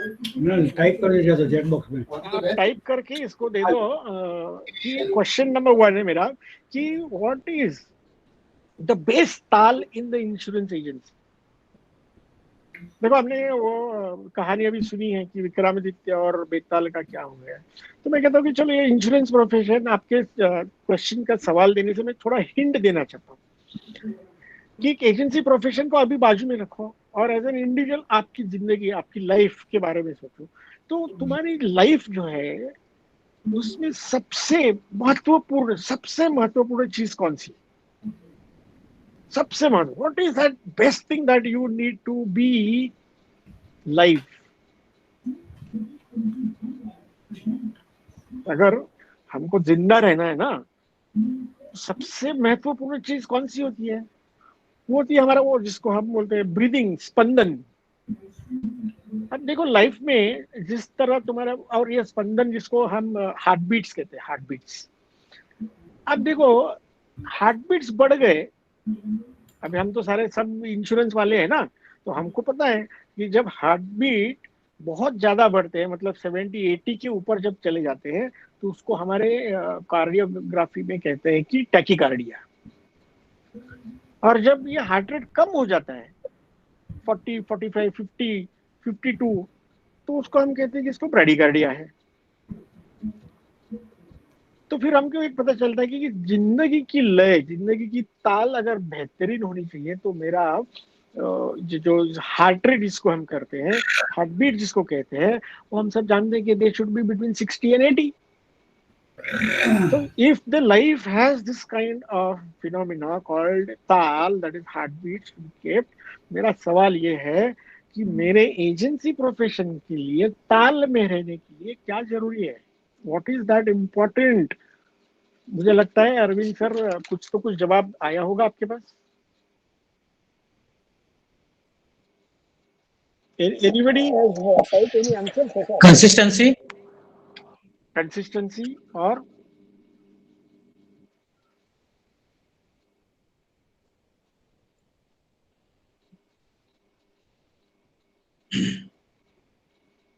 ना टाइप कर दीजिए तो चैट बॉक्स में। आप टाइप करके इसको दे दो कि क्वेश्चन नंबर 1 है मेरा कि व्हाट इज द बेस्ट ताल इन द इंश्योरेंस एजेंसी। देखो, आपने वो कहानी अभी सुनी है कि विक्रमादित्य और बेताल का क्या हो गया। तो मैं कहता हूँ कि चलो, ये इंश्योरेंस प्रोफेशन, आपके क्वेश्चन का सवाल देने से मैं थोड़ा हिंट देना चाहता हूँ कि एक एजेंसी प्रोफेशन को अभी बाजू में रखो और एज एन इंडिविजुअल आपकी जिंदगी, आपकी लाइफ के बारे में सोचो। तो तुम्हारी लाइफ जो है उसमें सबसे महत्वपूर्ण चीज कौन सी? सबसे महत्वपूर्ण, what is that best thing that you need to be life? अगर हमको जिंदा रहना है ना, सबसे महत्वपूर्ण चीज कौन सी होती है? वो होती है हमारा, वो जिसको हम बोलते हैं ब्रीदिंग, स्पंदन। अब देखो, लाइफ में जिस तरह तुम्हारा, और ये स्पंदन जिसको हम हार्ट बीट्स कहते हैं, हार्ट बीट्स। अब देखो, हार्ट बीट्स बढ़ गए। अभी हम तो सारे सब इंश्योरेंस वाले हैं ना, तो हमको पता है कि जब हार्ट बीट बहुत ज्यादा बढ़ते हैं, मतलब 70-80 के ऊपर जब चले जाते हैं, तो उसको हमारे कार्डियोग्राफी में कहते हैं कि टैकीकार्डिया। और जब ये हार्ट रेट कम हो जाता है 40, 45, 50, 52, तो उसको हम कहते हैं कि इसको ब्रैडीकार्डिया है। तो फिर हमको एक पता चलता है कि जिंदगी की लय, जिंदगी की ताल अगर बेहतरीन होनी चाहिए, तो मेरा जो हार्ट रेट जिसको हम करते हैं, हार्ट बीट जिसको कहते हैं, वो हम सब जानते हैं कि they should be between 60 and 80. So if the life has this kind of phenomena called ताल, that is heartbeats to be kept, मेरा सवाल ये है कि मेरे एजेंसी प्रोफेशन के लिए ताल में रहने के लिए क्या जरूरी है? What is that important? मुझे लगता है अरविंद सर कुछ जवाब आया होगा आपके पास। Anybody has typed any answer so far? Consistency और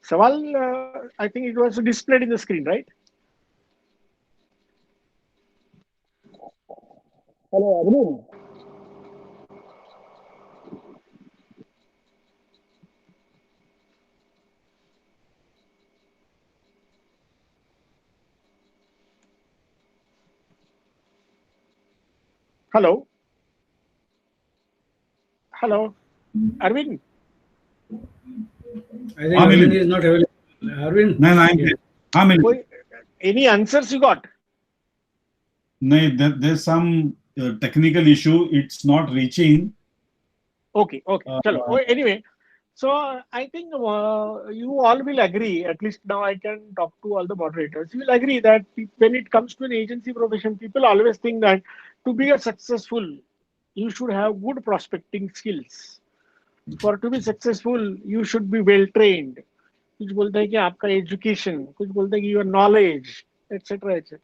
सवाल, I think it was displayed in the screen, right? Hello, Arvind. Hello. Hello, Arvind. I think Arvind is not available. Arvind? No, I'm in. Any answers you got? No, there's some technical issue. It's not reaching. Okay, okay. Chalo. Uh, Oh, anyway, so I think you all will agree, at least now I can talk to all the moderators. You will agree that when it comes to an agency profession, people always think that to be a successful, you should have good prospecting skills. For to be successful, you should be well trained. कुछ बोलते हैं कि आपका education, कुछ बोलते हैं कि your knowledge, etc., etc.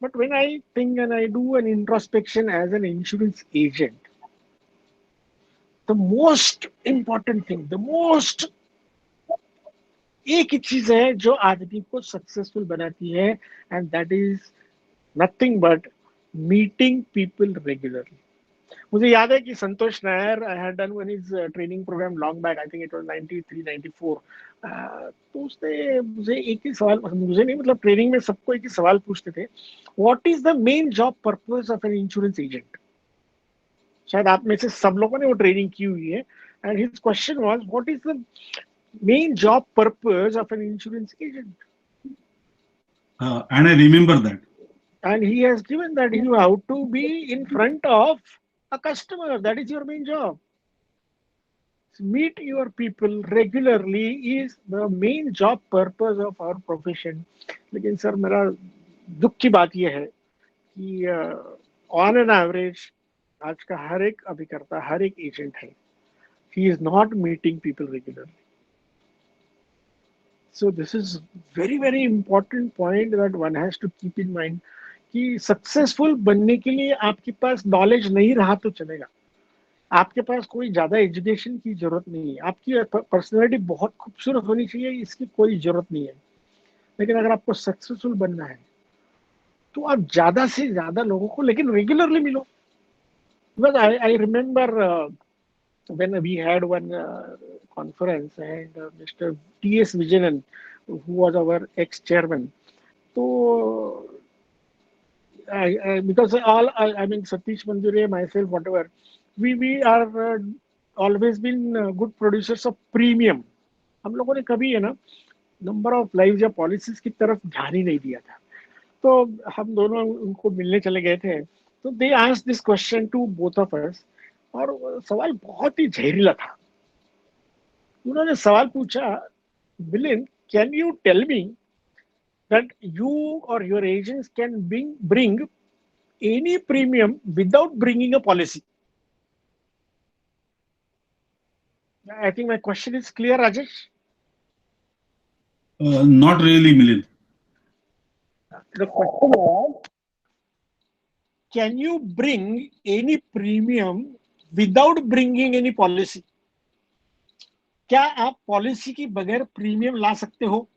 But when I think and I do an introspection as an insurance agent, the most important thing, the most एक ही चीज है जो आदमी को सक्सेसफुल बनाती है, and that is nothing but meeting people regularly. मुझे याद है कि Santosh Nair I had done one his training program long back, I think it was 93 94. तो उसने मुझे एक ही सवाल, मुझे नहीं मतलब ट्रेनिंग में सबको एक ही सवाल पूछते थे, what is the main job purpose of an insurance agent. शायद आप में से सब लोगों ने वो ट्रेनिंग की हुई है. And his question was what is the main job purpose of an insurance agent, and I remember that. and he has given that you have to be in front of a customer. That is your main job. Meet your people regularly is the main job purpose of our profession. लेकिन सर मेरा दुख की बात यह है कि ऑन एन एवरेज आज का हर एक अभिकर्ता, हर एक एजेंट है, he is not meeting people regularly. So this is very very important point that one has to keep in mind कि सक्सेसफुल बनने के लिए आपके पास नॉलेज नहीं रहा तो चलेगा, आपके पास कोई ज्यादा एजुकेशन की जरूरत नहीं है, आपकी पर्सनालिटी बहुत खूबसूरत होनी चाहिए, इसकी कोई जरूरत नहीं है. लेकिन अगर आपको सक्सेसफुल बनना है तो आप ज्यादा से ज्यादा लोगों को लेकिन रेगुलरली मिलो. Because I remember when we had one conference and Mr. T.S. Vijayan, who was our ex-chairman, so because I mean Satish Manjure, myself, whatever, we are always been good producers of premium. हम लोगों ने कभी है ना नंबर ऑफ लाइव या पॉलिसीज की तरफ ध्यान ही नहीं दिया था. तो हम दोनों उनको मिलने चले गए थे, तो they asked this question to both of us, और सवाल बहुत ही जहरीला था. उन्होंने सवाल पूछा, Milind, can you tell me that you और your agents can bring any premium without bringing a policy? I think my question is clear, Rajesh. Not really, Milind. The question was, can you bring any premium without bringing any policy? क्या आप पॉलिसी की बगैर प्रीमियम ला सकते हो?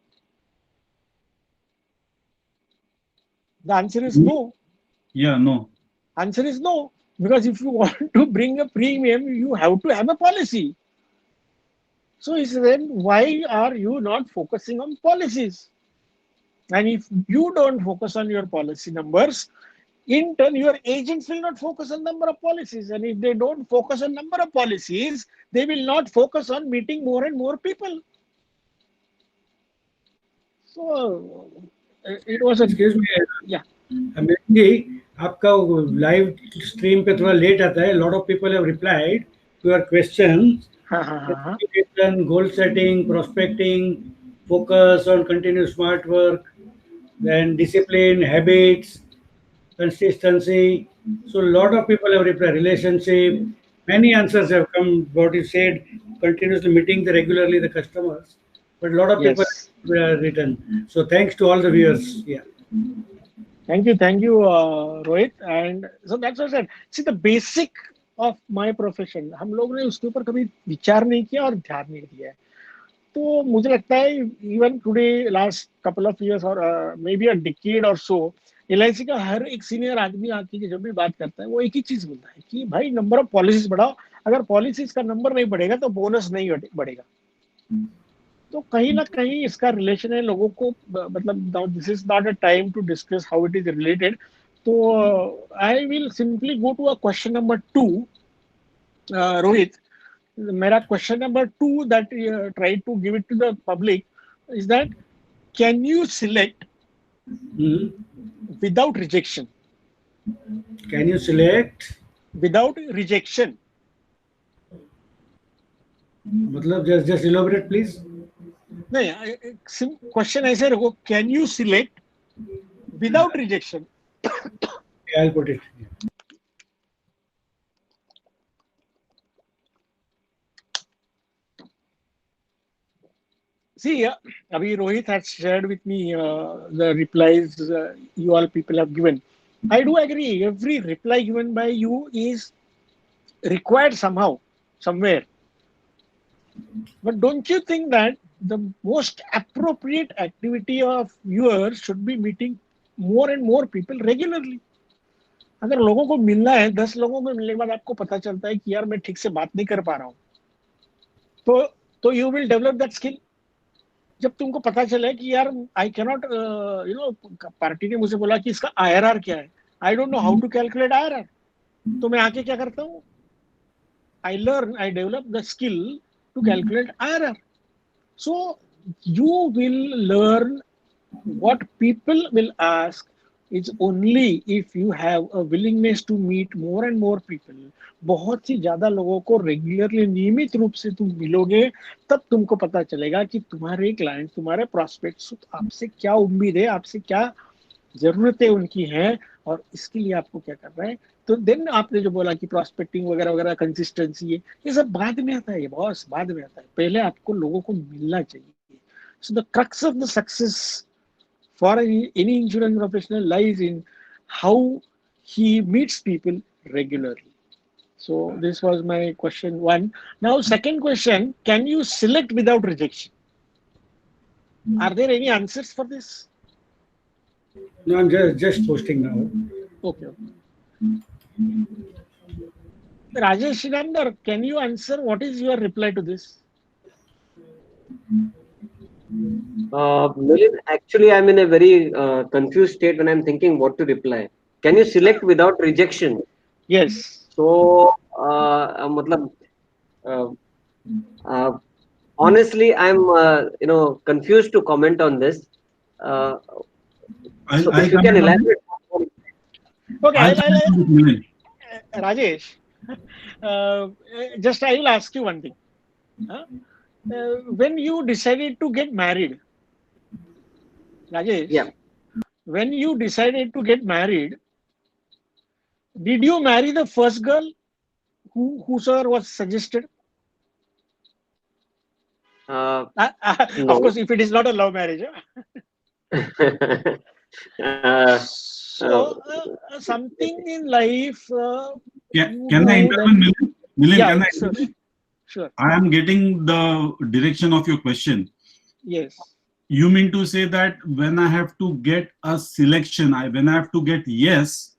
The answer is no. Yeah, no. Answer is no, because if you want to bring a premium, you have to have a policy. So then why are you not focusing on policies? And if you don't focus on your policy numbers, in turn, your agents will not focus on number of policies. And if they don't focus on number of policies, they will not focus on meeting more and more people. So it was a... Excuse me. Yeah. Amit ji, आपका लाइव स्ट्रीम पे थोड़ा लेट आता है. Lot of people have replied to your questions. Goal setting, prospecting, focus on continuous smart work, then discipline, habits, consistency. So a lot of people have replied. Relationship, many answers have come. What you said, continuously meeting regularly the customers, but a lot of people have written. So thanks to all the viewers. Yeah. Thank you, Rohit. And so that's what I said. See, the basic of my profession, हम लोग ने उसके ऊपर कभी विचार नहीं किया और ध्यान नहीं दिया है. तो मुझे लगता है even today, last couple of years और मे बी अ डिकेड और सो, LIC का हर एक सीनियर आदमी आके जब भी बात करता है वो एक ही चीज बोलता है कि भाई नंबर ऑफ पॉलिसीज बढ़ाओ. अगर पॉलिसीज का नंबर नहीं बढ़ेगा तो बोनस नहीं बढ़ेगा. तो कहीं ना कहीं इसका रिलेशन है लोगों को, मतलब this is not a time to discuss how it is related. तो I will simply go to a question number 2. Rohit, मेरा question number 2 that try to give it to the public is that can you select without rejection Can you select? Without rejection. मतलब just elaborate please. नहीं, क्वेश्चन ऐसे रखो, can you select without rejection? I'll put it. See, Abhi Rohit had shared with me the replies you all people have given. I do agree. Every reply given by you is required somehow, somewhere. But don't you think that the most appropriate activity of yours should be meeting more and more people regularly? अगर लोगों को मिलना है, 10 लोगों को मिलने के बाद आपको पता चलता है कि यार मैं ठीक से बात नहीं कर पा रहा हूँ, तो you will develop that skill. जब तुमको पता चले कि यार आई कैनॉट, पार्टी ने मुझे बोला कि इसका IRR क्या है, I don't know how to calculate IRR, तो मैं आके क्या करता हूँ, I develop the skill to calculate IRR. So you will learn what people will ask. It's only if you have a willingness to meet more and more people. बहुत ही ज्यादा लोगों को रेगुलरली, नियमित रूप से तुम मिलोगे, तब तुमको पता चलेगा कि तुम्हारे क्लाइंट, तुम्हारे प्रॉस्पेक्ट्स आपसे क्या उम्मीद है, आपसे क्या जरूरतें उनकी हैं, और इसके लिए आपको क्या करना है. तो देन आपने जो बोला कि प्रॉस्पेक्टिंग वगैरह वगैरह, कंसिस्टेंसी है, ये सब बाद में आता है, ये बॉस बाद में आता है. पहले आपको लोगों को मिलना चाहिए. So the crux of the success for any insurance professional lies in how he meets people regularly. So this was my question 1. Now second question, can you select without rejection? Are there any answers for this? No, I'm just posting now. Okay. Rajesh Shinandar, can you answer what is your reply to this? Milind, actually, I'm in a very confused state when I'm thinking what to reply. Can you select without rejection? Yes. So, matlab, honestly, I'm confused to comment on this. So if you can elaborate. Okay, Rajesh, just I will ask you one thing. When you decided to get married, Rajesh, Yeah. When you decided to get married, did you marry the first girl whosoever was suggested? No. Of course, if it is not a love marriage. Something in life. Can I intervene, Milind? Yeah, Can I intervene? Sure. I am getting the direction of your question. Yes. You mean to say that when I have to get a selection, when I have to get yes,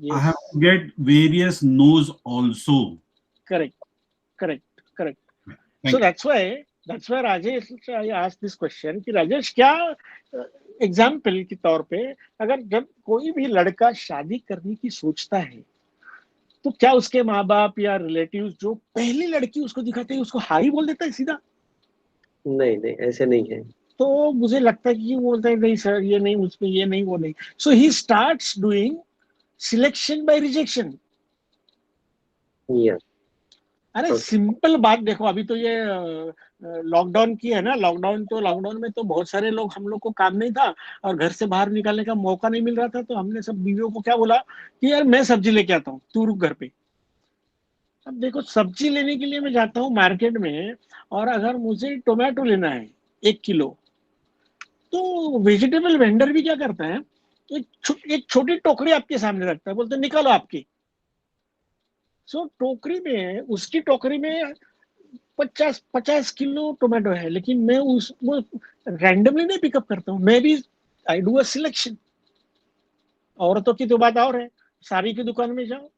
I have to get various no's also. Correct. So that's why Rajesh, I asked this question कि राजेश क्या एग्जाम्पल के तौर पे, अगर जब कोई भी लड़का शादी करने की सोचता है, तो क्या उसके माँ बाप या रिलेटिव्स जो पहली लड़की उसको दिखाते हैं उसको हाई बोल देता है सीधा? नहीं, ऐसे नहीं है. तो मुझे लगता है कि वो बोलता है नहीं सर, ये नहीं, मुझमें ये नहीं, वो नहीं. So he starts doing selection by rejection. अरे सिंपल बात देखो, अभी तो ये लॉकडाउन की है ना, लॉकडाउन में तो बहुत सारे लोग, हम लोग को काम नहीं था और घर से बाहर निकलने का मौका नहीं मिल रहा था, तो हमने सब बीवियों को क्या बोला कि यार मैं सब्जी लेके आता हूँ, तू रुक घर पे. अब देखो, सब्जी लेने के लिए मैं जाता हूँ मार्केट में, और अगर मुझे टोमेटो लेना है 1 किलो, तो वेजिटेबल वेंडर भी क्या करता है, एक छोटी टोकरी आपके सामने रखता है, बोलते निकालो आपकी. सो टोकरी में, उसकी टोकरी में 50 किलो टोमेटो है, लेकिन मैं वो रैंडमली नहीं पिकअप करता हूँ, मैं भी आई डू अ सिलेक्शन. औरतों की तो बात और है, साड़ी की दुकान में जाओ,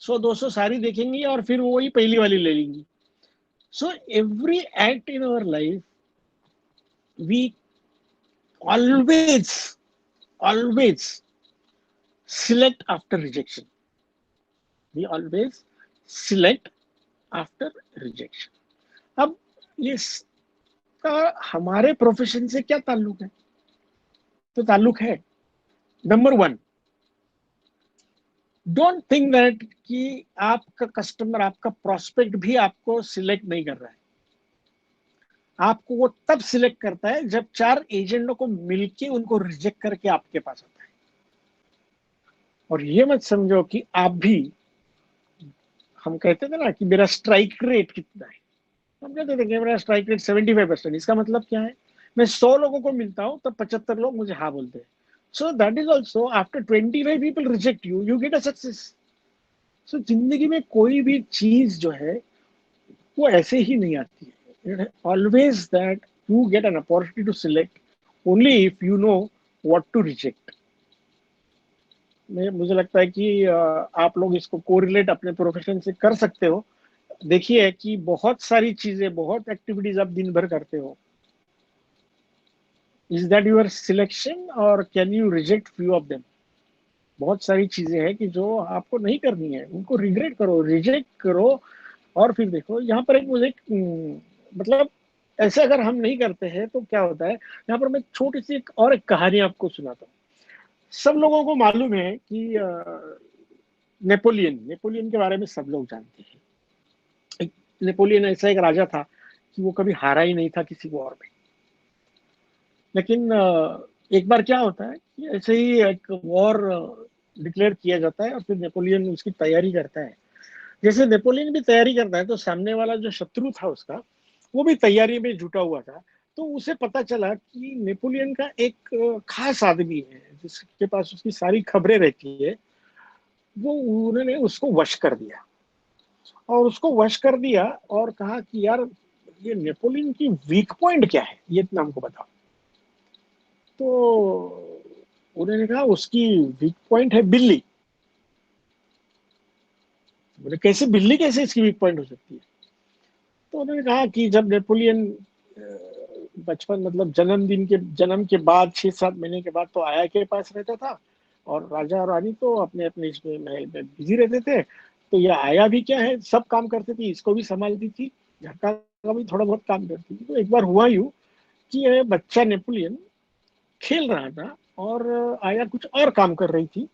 100-200 साड़ी देखेंगी और फिर वही पहली वाली ले लेंगी. So every act in our life we always select after rejection. We always select after rejection. अब ये हमारे प्रोफेशन से क्या ताल्लुक है? तो ताल्लुक है, नंबर 1, डोंट थिंक दैट कि आपका कस्टमर, आपका प्रोस्पेक्ट भी आपको सिलेक्ट नहीं कर रहा है। आपको वो तब सिलेक्ट करता है जब 4 एजेंटों को मिलके उनको रिजेक्ट करके आपके पास आता है। और ये मत समझो कि आप भी, हम कहते थे ना कि मेरा स्ट्राइक रेट कितना है, हम कहते थे कि मेरा स्ट्राइक रेट 75%। इसका मतलब क्या है? मैं 100 लोगों को मिलता हूं तब 75 लोग मुझे हाँ बोलते हैं। So that is also after 25 people reject you, you get a success. So जिंदगी में कोई भी चीज जो है वो ऐसे ही नहीं आती है। Always that you get an opportunity to select only if you know what to reject. मुझे लगता है कि आप लोग इसको कोरिलेट अपने प्रोफेशन से कर सकते हो। देखिए कि बहुत सारी चीजें, बहुत एक्टिविटीज आप दिन भर करते हो। इज दैट योर सिलेक्शन और can you reject few of them? बहुत सारी चीजें हैं कि जो आपको नहीं करनी है, उनको रिग्रेट करो, रिजेक्ट करो। और फिर देखो यहाँ पर एक मुझे मतलब ऐसे अगर हम नहीं करते हैं तो क्या होता है, यहाँ पर मैं छोटी सी एक कहानी आपको सुनाता हूँ। सब लोगों को मालूम है कि नेपोलियन नेपोलियन के बारे में सब लोग जानते हैं। नेपोलियन ऐसा एक राजा था कि वो कभी हारा ही नहीं था किसी वॉर में। लेकिन एक बार क्या होता है कि ऐसे ही एक वॉर डिक्लेयर किया जाता है और फिर नेपोलियन उसकी तैयारी करता है। जैसे नेपोलियन भी तैयारी करता है तो सामने वाला जो शत्रु था उसका, वो भी तैयारी में जुटा हुआ था। तो उसे पता चला कि नेपोलियन का एक खास आदमी है जिसके पास उसकी सारी खबरें रहती है। वो उन्होंने उसको वश कर दिया, और उसको वश कर दिया और कहा कि यार ये नेपोलियन की वीक पॉइंट क्या है, ये इतना हमको बताओ। तो उन्होंने कहा उसकी वीक पॉइंट है बिल्ली। बोले कैसे बिल्ली, कैसे इसकी वीक पॉइंट हो सकती है? तो उन्होंने कहा कि जब नेपोलियन बचपन मतलब जन्म के बाद 6-7 महीने के बाद तो आया के पास रहता था, और राजा और रानी तो अपने अपने इसमें महल में बिजी रहते थे। तो ये आया भी क्या है, सब काम करती थी, इसको भी संभालती थी, घर का भी थोड़ा बहुत काम करती थी। तो एक बार हुआ यूं कि ये बच्चा नेपोलियन खेल रहा था और आया कुछ और काम कर रही थी।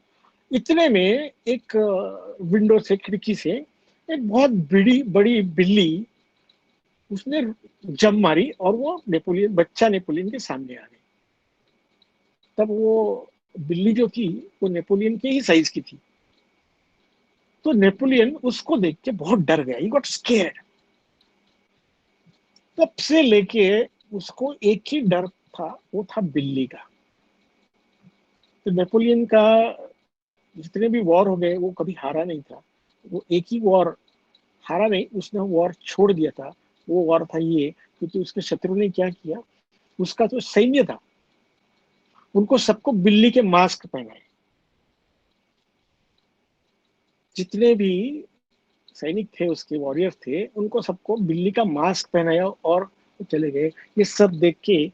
इतने में एक विंडो से, खिड़की से एक बहुत बड़ी बड़ी बिल्ली उसने जंप मारी और वो बच्चा नेपोलियन के सामने आ गई। तब वो बिल्ली जो थी वो नेपोलियन के ही साइज की थी। तो नेपोलियन उसको देख के बहुत डर गया, ही गॉट स्केयर्ड। तब से लेके उसको एक ही डर था, वो था बिल्ली का। तो नेपोलियन का जितने भी वॉर हो गए वो कभी हारा नहीं था। वो एक ही वॉर हारा नहीं, उसने वॉर छोड़ दिया था। वो वॉर था ये, क्योंकि उसके शत्रु ने क्या किया, उसका जो सैन्य था उनको सबको बिल्ली के मास्क पहनाए। जितने भी सैनिक थे, उसके वॉरियर थे, उनको सबको बिल्ली का मास्क पहनाया और चले गए। ये सब देख के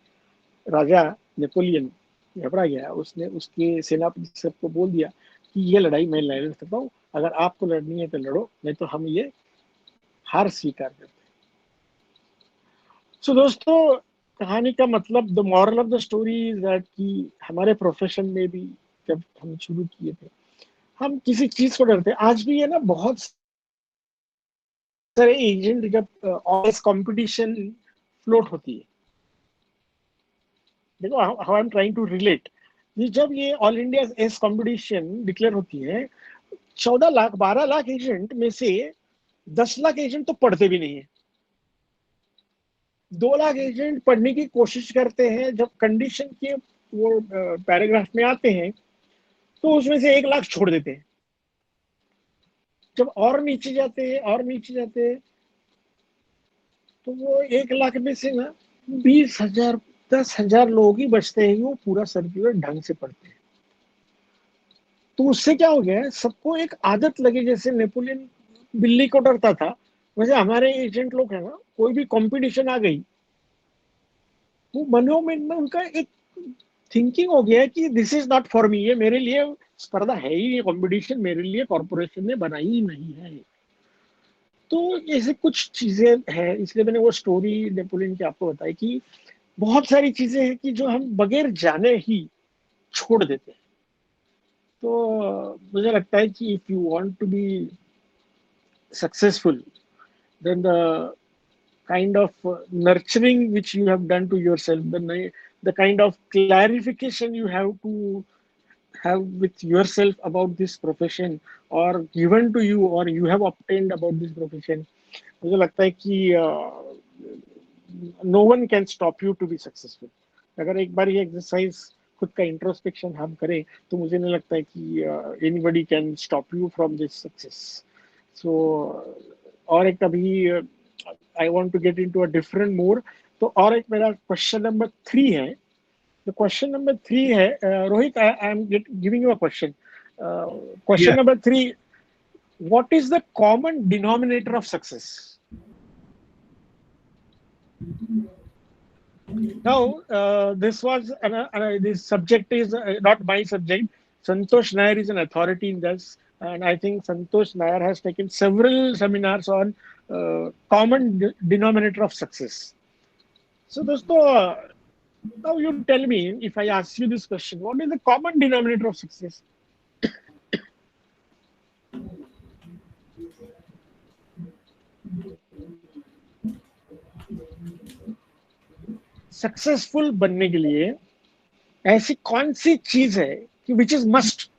राजा नेपोलियन घबरा गया। उसने उसके सेनापति सबको बोल दिया कि ये लड़ाई मैं लड़ सकता हूँ, अगर आपको लड़नी है तो लड़ो, नहीं तो हम ये हार स्वीकार करते हैं। सो दोस्तों, कहानी का मतलब, the moral of the story is that कि हमारे प्रोफेशन में भी जब हम शुरू किए थे, हम किसी चीज को डरते। आज भी है ना, बहुत सारे एजेंट जब ऑल कंपटीशन फ्लोट होती है, देखो how I am trying to relate, ये जब ये all India essay competition declare होती है, 14 लाख 12 लाख एजेंट में से 10 लाख एजेंट तो पढ़ते भी नहीं है। 2 लाख एजेंट पढ़ने की कोशिश करते हैं। जब कंडीशन के वो पैराग्राफ में आते हैं तो उसमें से 1 लाख छोड़ देते हैं। जब और नीचे जाते हैं और नीचे जाते हैं तो वो 1 लाख में से ना 20,000 10,000 लोग ही बचते हैं, वो पूरा सर्कुलर ढंग से पढ़ते हैं। तो उससे क्या हो गया है, सबको एक आदत लगी। जैसे नेपोलियन बिल्ली को डरता था, वैसे हमारे एजेंट लोग है ना, कोई भी कंपटीशन आ गई वो मनोमन में उनका एक थिंकिंग हो गया है कि this is not for me, ये मेरे लिए स्पर्धा है ही, ये कंपटीशन मेरे लिए कॉर्पोरेशन ने बनाई ही नहीं है। तो ऐसे कुछ चीजें हैं, इसलिए मैंने वो स्टोरी नेपोलियन की आपको बताई कि बहुत सारी चीजें हैं कि जो हम बगैर जाने ही छोड़ देते हैं। तो मुझे लगता है कि if you want to be successful, then the kind of nurturing which you have done to yourself, the kind of clarification you have to have with yourself about this profession or given to you or you have obtained about this profession, मुझे लगता है कि no one can stop you to be successful. अगर एक बार ये एक्सरसाइज खुद का इंट्रोस्पेक्शन हम करें तो मुझे नहीं लगता है कि anybody can stop you from this success. So और एक अभी I want to get into a different more. तो और एक मेरा क्वेश्चन नंबर 3 है. The question number 3 है, Rohit, I am giving you a question. Question Yeah. number 3, what is the common denominator of success? Now, this was this subject is not my subject. Santosh Nair is an authority in this, and I think Santosh Nair has taken several seminars on common denominator of success. So, दोस्तों, now you tell me, if I ask you this question, what is the common denominator of success? Successful बनने के लिए ऐसी कौन सी चीज है कि which is must?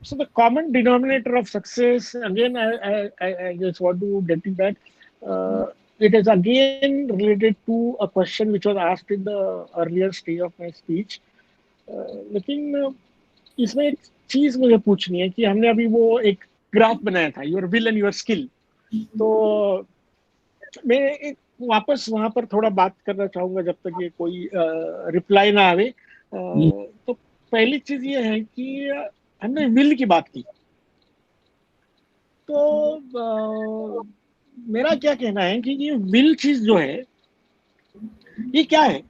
So the common denominator of success, again, I just want to get to that. It is again related to a question which was asked in the earlier stage of my speech. लेकिन इसमें एक चीज मुझे पूछनी है कि हमने अभी वो एक ग्राफ बनाया था, your will and your skill. तो मैं एक वापस वहां पर थोड़ा बात करना चाहूंगा जब तक ये कोई रिप्लाई ना आवे. तो पहली चीज ये है कि हमने विल की बात की. तो मेरा क्या कहना है कि ये विल चीज जो है ये क्या है?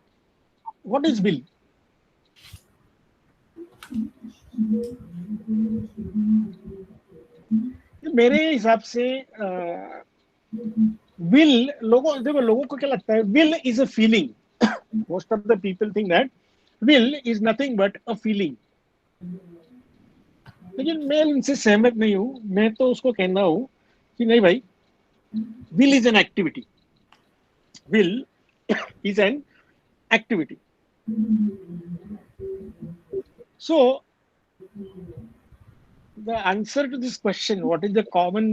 What is will? मेरे हिसाब से विल, लोगों को क्या लगता है? Will is a feeling. Most of the people think that will is nothing but a feeling. लेकिन मैं इनसे सहमत नहीं हूं. मैं तो उसको कहना हूं कि नहीं भाई, will is an activity. Will is an activity. So the answer to this question, what is the common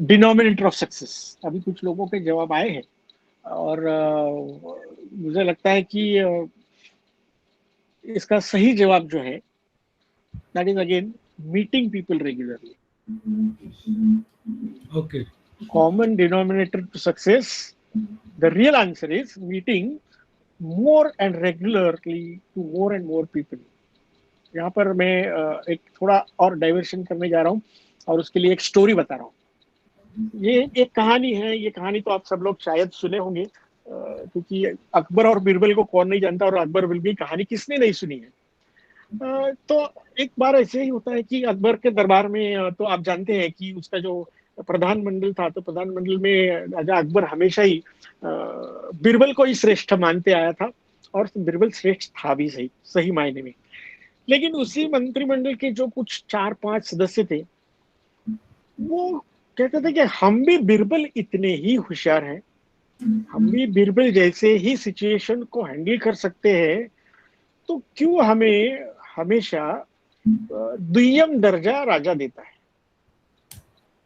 denominator of success? अभी कुछ लोगों के जवाब आए हैं और मुझे लगता है कि इसका सही जवाब जो है, that is again meeting people regularly. Okay. Common denominator to success, the real answer is meeting more and regularly to more and more people. यहाँ पर मैं एक थोड़ा और डाइवर्शन करने जा रहा हूँ और उसके लिए एक स्टोरी बता रहा हूँ. ये एक कहानी है. ये कहानी तो आप सब लोग शायद सुने होंगे, क्योंकि अकबर और बीरबल को कौन नहीं जानता, और अकबर बीरबल की कहानी किसने नहीं सुनी है. तो एक बार ऐसे ही होता है कि अकबर के दरबार में, तो आप जानते हैं कि उसका जो प्रधानमंडल था, तो प्रधानमंडल में राजा अकबर हमेशा ही बीरबल को ही श्रेष्ठ मानते आया था, और बीरबल श्रेष्ठ था भी सही मायने में. लेकिन उसी मंत्रिमंडल के जो कुछ 4-5 सदस्य थे, वो कहते थे कि हम भी बीरबल इतने ही होशियार हैं, हम भी बीरबल जैसे ही सिचुएशन को हैंडल कर सकते हैं, तो क्यों हमें हमेशा द्वितीय दर्जा राजा देता है.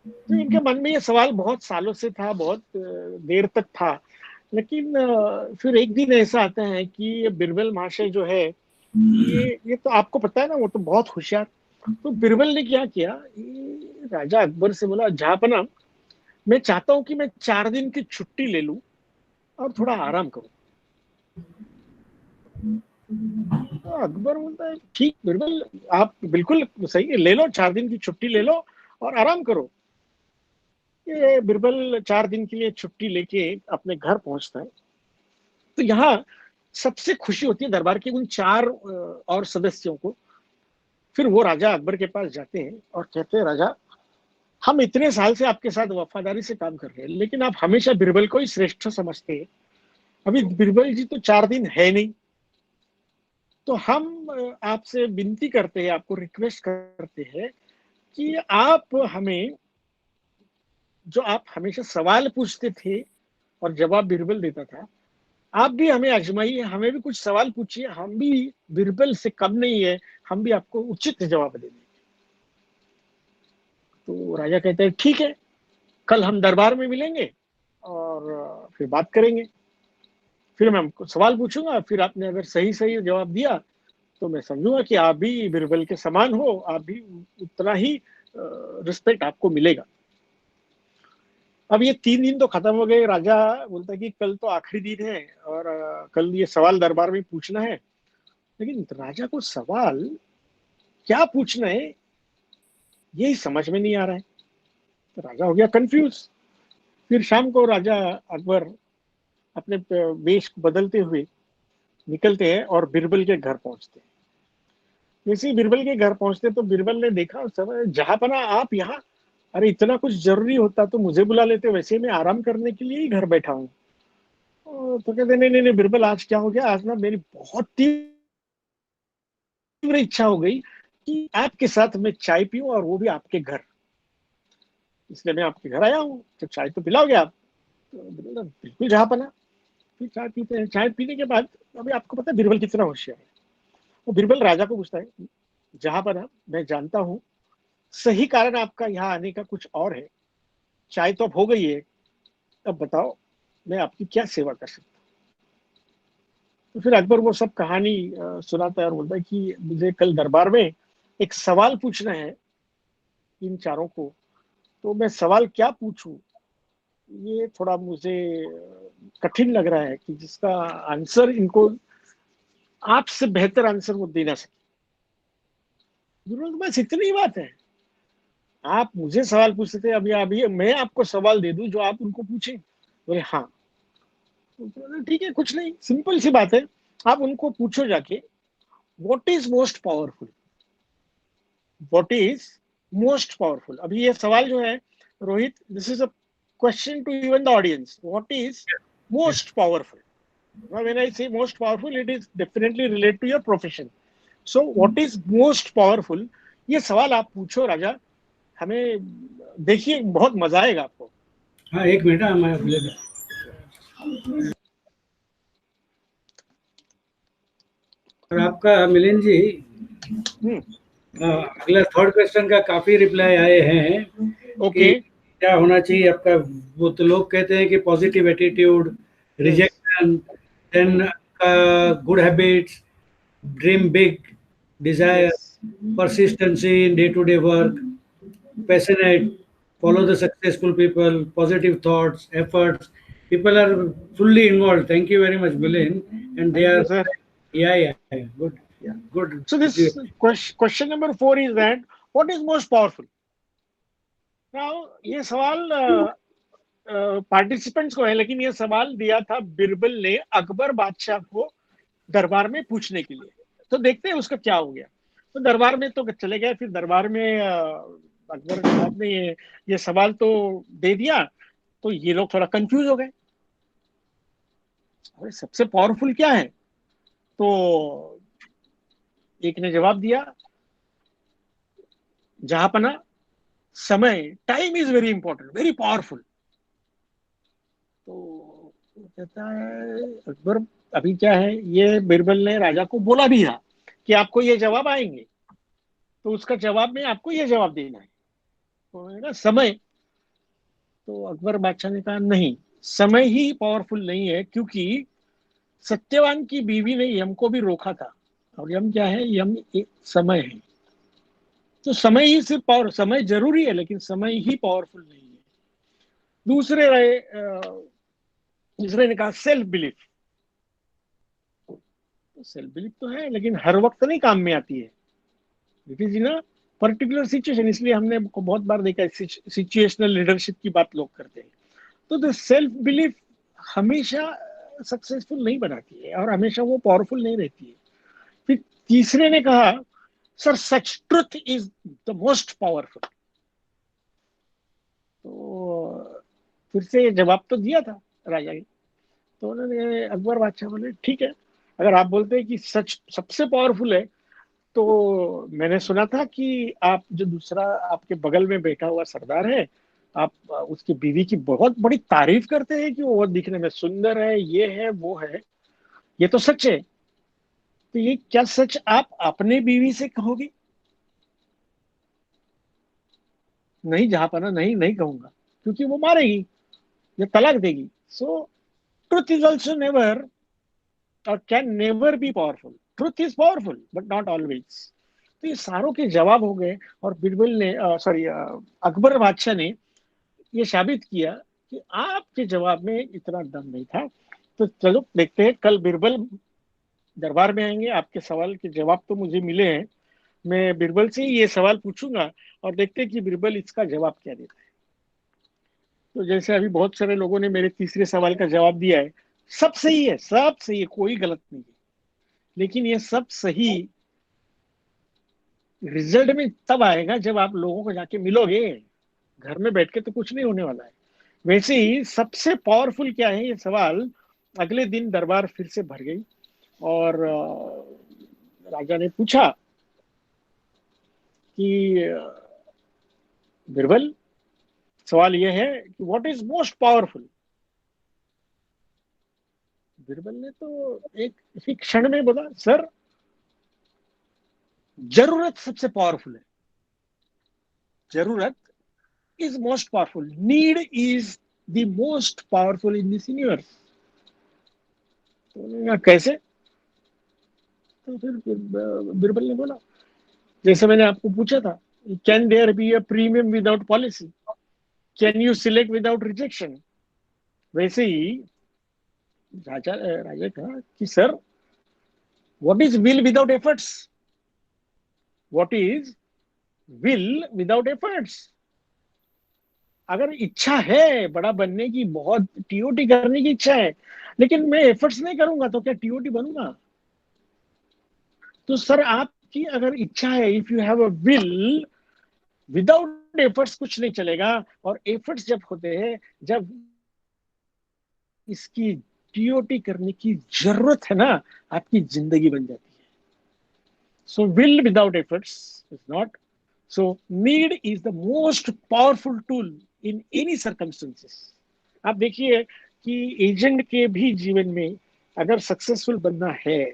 तो इनके मन में ये सवाल बहुत सालों से था, बहुत देर तक था. लेकिन फिर एक दिन ऐसा आता है कि बीरबल महाशय जो है, ये तो आपको पता है ना, वो तो बहुत होशियार. तो बीरबल ने क्या किया, राजा अकबर से बोला, जहापना, मैं चाहता हूं कि मैं 4 दिन की छुट्टी ले लूं और थोड़ा आराम करूं. तो अकबर बोलता है, ठीक बीरबल, आप बिल्कुल सही है, ले लो, 4 दिन की छुट्टी ले लो और आराम करो. कि बिरबल 4 दिन के लिए छुट्टी लेके अपने घर पहुंचता है। तो यहाँ सबसे खुशी होती है दरबार के उन 4 और सदस्यों को। फिर वो राजा अकबर के पास जाते हैं और कहते हैं, राजा, हम इतने साल से आपके साथ वफादारी से काम कर रहे हैं, लेकिन आप हमेशा बिरबल को ही श्रेष्ठ समझते हैं। अभी बिरबल जी तो 4 दिन है नहीं, तो हम आपसे विनती करते हैं, आपको रिक्वेस्ट करते हैं कि आप हमें, जो आप हमेशा सवाल पूछते थे और जवाब बिरबल देता था, आप भी हमें आजमाइए, हमें भी कुछ सवाल पूछिए, हम भी बिरबल से कम नहीं है, हम भी आपको उचित जवाब देंगे। तो राजा कहते हैं, ठीक है, कल हम दरबार में मिलेंगे और फिर बात करेंगे। फिर मैं आपको सवाल पूछूंगा, फिर आपने अगर सही सही जवाब दिया तो मैं समझूंगा कि आप भी बिरबल के समान हो, आप भी उतना ही रिस्पेक्ट आपको मिलेगा। अब ये 3 दिन तो खत्म हो गए। राजा बोलता है कि कल तो आखिरी दिन है और कल ये सवाल दरबार में पूछना है, लेकिन राजा को सवाल क्या पूछना है यही समझ में नहीं आ रहा है। तो राजा हो गया कंफ्यूज। फिर शाम को राजा अकबर अपने वेश को बदलते हुए निकलते हैं और बिरबल के घर पहुंचते हैं। जैसे ही बिरबल के घर पहुंचते तो बिरबल ने देखा, सब जहांपना आप यहाँ, अरे इतना कुछ जरूरी होता तो मुझे बुला लेते, वैसे मैं आराम करने के लिए ही घर बैठा हूँ। तो कहते, नहीं नहीं नहीं बिरबल, आज क्या हो गया, आज ना मेरी बहुत तीव्र इच्छा हो गई कि आपके साथ मैं चाय पीऊं और वो भी आपके घर, इसलिए मैं आपके घर आया हूँ, तो चाय तो पिलाओगे आप? तो बिल्कुल जहांपना। फिर चाय पीते हैं। चाय पीने के बाद अभी आपको पता है बिरबल कितना होशियार है। वो बिरबल राजा को पूछता है, जहांपना, मैं जानता हूँ सही कारण आपका यहाँ आने का कुछ और है, चाय तो अब हो गई है, अब बताओ मैं आपकी क्या सेवा कर सकता हूँ? तो फिर अकबर वो सब कहानी सुनाता है और बोलता है कि मुझे कल दरबार में एक सवाल पूछना है इन चारों को, तो मैं सवाल क्या पूछूं, ये थोड़ा मुझे कठिन लग रहा है कि जिसका आंसर इनको आपसे बेहतर आंसर वो दे ना सके। बस इतनी ही बात है। आप मुझे सवाल पूछते थे, अभी अभी मैं आपको सवाल दे दूं जो आप उनको पूछें? बोले हाँ। ठीक है, कुछ नहीं, सिंपल सी बात है, आप उनको पूछो जाके, what is most powerful, what is most powerful. अभी ये सवाल जो है Rohit, this is a question to even the audience, what is most powerful. When I say most powerful, it is definitely related to your profession. So what is most powerful, ये सवाल आप पूछो राजा, हमें देखिए बहुत मजा आएगा आपको। हाँ, एक मिनट, मैं और आपका मिलिंद जी, अगला 3rd क्वेश्चन का काफी रिप्लाई आए हैं ओके। कि क्या होना चाहिए आपका। वो तो लोग कहते हैं कि positive attitude, rejection, then good habits, dream big, desire, persistency in day-to-day work, passionate, follow the successful people, positive thoughts, efforts. People are fully involved. Thank you very much, Bilin. And they are, sir. yeah, good, Yeah. good. So this question number 4 is that what is most powerful? Now ये सवाल पार्टिसिपेंट्स को है, लेकिन ये सवाल दिया था बिरबल ने अकबर बादशाह को दरबार में पूछने के लिए। तो देखते हैं उसका क्या हो गया। तो दरबार में तो चले गए। फिर दरबार में अकबर साहब ने ये सवाल तो दे दिया, तो ये लोग थोड़ा कंफ्यूज हो गए, अरे सबसे पावरफुल क्या है? तो एक ने जवाब दिया, जहांपना, समय, time is very important, very powerful. तो कहता है अकबर, अभी क्या है, ये बिरबल ने राजा को बोला भी था कि आपको ये जवाब आएंगे, तो उसका जवाब में आपको ये जवाब देना है, तो है ना समय। तो अकबर बादशाह ने कहा, नहीं, समय ही पावरफुल नहीं है, क्योंकि सत्यवान की बीवी ने यम को भी रोका था, और यम क्या है, यम एक समय है। तो समय ही सिर्फ पावर, समय जरूरी है लेकिन समय ही पावरफुल नहीं है। दूसरे दूसरे ने कहा सेल्फ बिलीफ। तो सेल्फ बिलीफ तो है लेकिन हर वक्त नहीं काम में आती है, जी ना। पर्टिकुलर सिचुएशन, इसलिए हमने बहुत बार देखा है सिचुएशनल लीडरशिप की बात लोग करते हैं। तो द सेल्फ बिलीफ हमेशा सक्सेसफुल नहीं बनाती है और हमेशा वो पावरफुल नहीं रहती है। फिर तीसरे ने कहा, sir such, truth is the most powerful. तो फिर से जवाब तो दिया था राजा ने। तो उन्होंने, अकबर बादशाह बोले, ठीक है, अगर आप बोलते हैं कि सच सबसे पावरफुल है, तो मैंने सुना था कि आप जो दूसरा आपके बगल में बैठा हुआ सरदार है, आप उसकी बीवी की बहुत बड़ी तारीफ करते हैं कि वो दिखने में सुंदर है, ये है वो है, ये तो सच है। तो ये क्या सच आप अपने बीवी से कहोगे? नहीं जहांपना, नहीं, नहीं कहूंगा, क्योंकि वो मारेगी या तलाक देगी। सो ट्रुथ इज ऑल्सो नेवर और can never be powerful. Truth is powerful but not always. तो ये सारों के जवाब हो गए और बिरबल ने, सॉरी, अकबर बादशाह ने ये साबित किया कि आपके जवाब में इतना दम नहीं था। तो चलो देखते हैं, कल बिरबल दरबार में आएंगे, आपके सवाल के जवाब तो मुझे मिले हैं, मैं बिरबल से ही ये सवाल पूछूंगा और देखते हैं कि बिरबल इसका जवाब क्या देता है। तो जैसे अभी बहुत सारे लोगों ने मेरे तीसरे सवाल का जवाब दिया है, सब सही है, सब सही है, कोई गलत नहीं है, लेकिन ये सब सही रिजल्ट में तब आएगा जब आप लोगों को जाके मिलोगे। घर में बैठ के तो कुछ नहीं होने वाला है। वैसे ही सबसे पावरफुल क्या है, ये सवाल अगले दिन दरबार फिर से भर गई और राजा ने पूछा कि बिरबल, सवाल ये है कि what is most powerful. Birbal ने तो एक ही क्षण में बोला, सर जरूरत सबसे पावरफुल है। जरूरत is most powerful. Need is the most powerful in this universe. तो उन्होंने कहा कैसे? तो फिर बिरबल ने बोला, जैसे मैंने आपको पूछा था, can there be a premium without policy, can you select without rejection. वैसे ही राजा कहा कि sir, what is will without efforts, what is will without efforts. अगर इच्छा है बड़ा बनने की, बहुत टीओटी करने की इच्छा है, लेकिन मैं एफर्ट्स नहीं करूंगा तो क्या टीओटी बनूंगा? तो सर आपकी अगर इच्छा है, if you have a will, without efforts कुछ नहीं चलेगा। और एफर्ट्स जब होते हैं, जब इसकी टीओटी करने की जरूरत है ना, आपकी जिंदगी बन जाती है। So will without efforts is not. So need is the most powerful tool in any circumstances. आप देखिए कि एजेंट के भी जीवन में अगर सक्सेसफुल बनना है,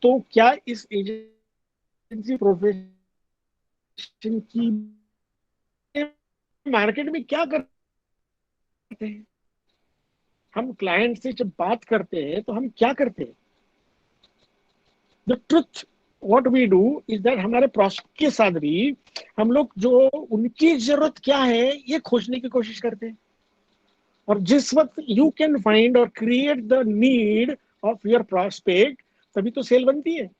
तो क्या इस एजेंसी प्रोफेशन की मार्केट में क्या करते हैं? हम क्लाइंट से जब बात करते हैं तो हम क्या करते हैं? The truth what we do is that हमारे प्रोस्पेक्ट के साथ भी हम लोग जो उनकी जरूरत क्या है ये खोजने की कोशिश करते हैं। और जिस वक्त यू कैन फाइंड और create the need of your prospect, तभी तो सेल बनती है।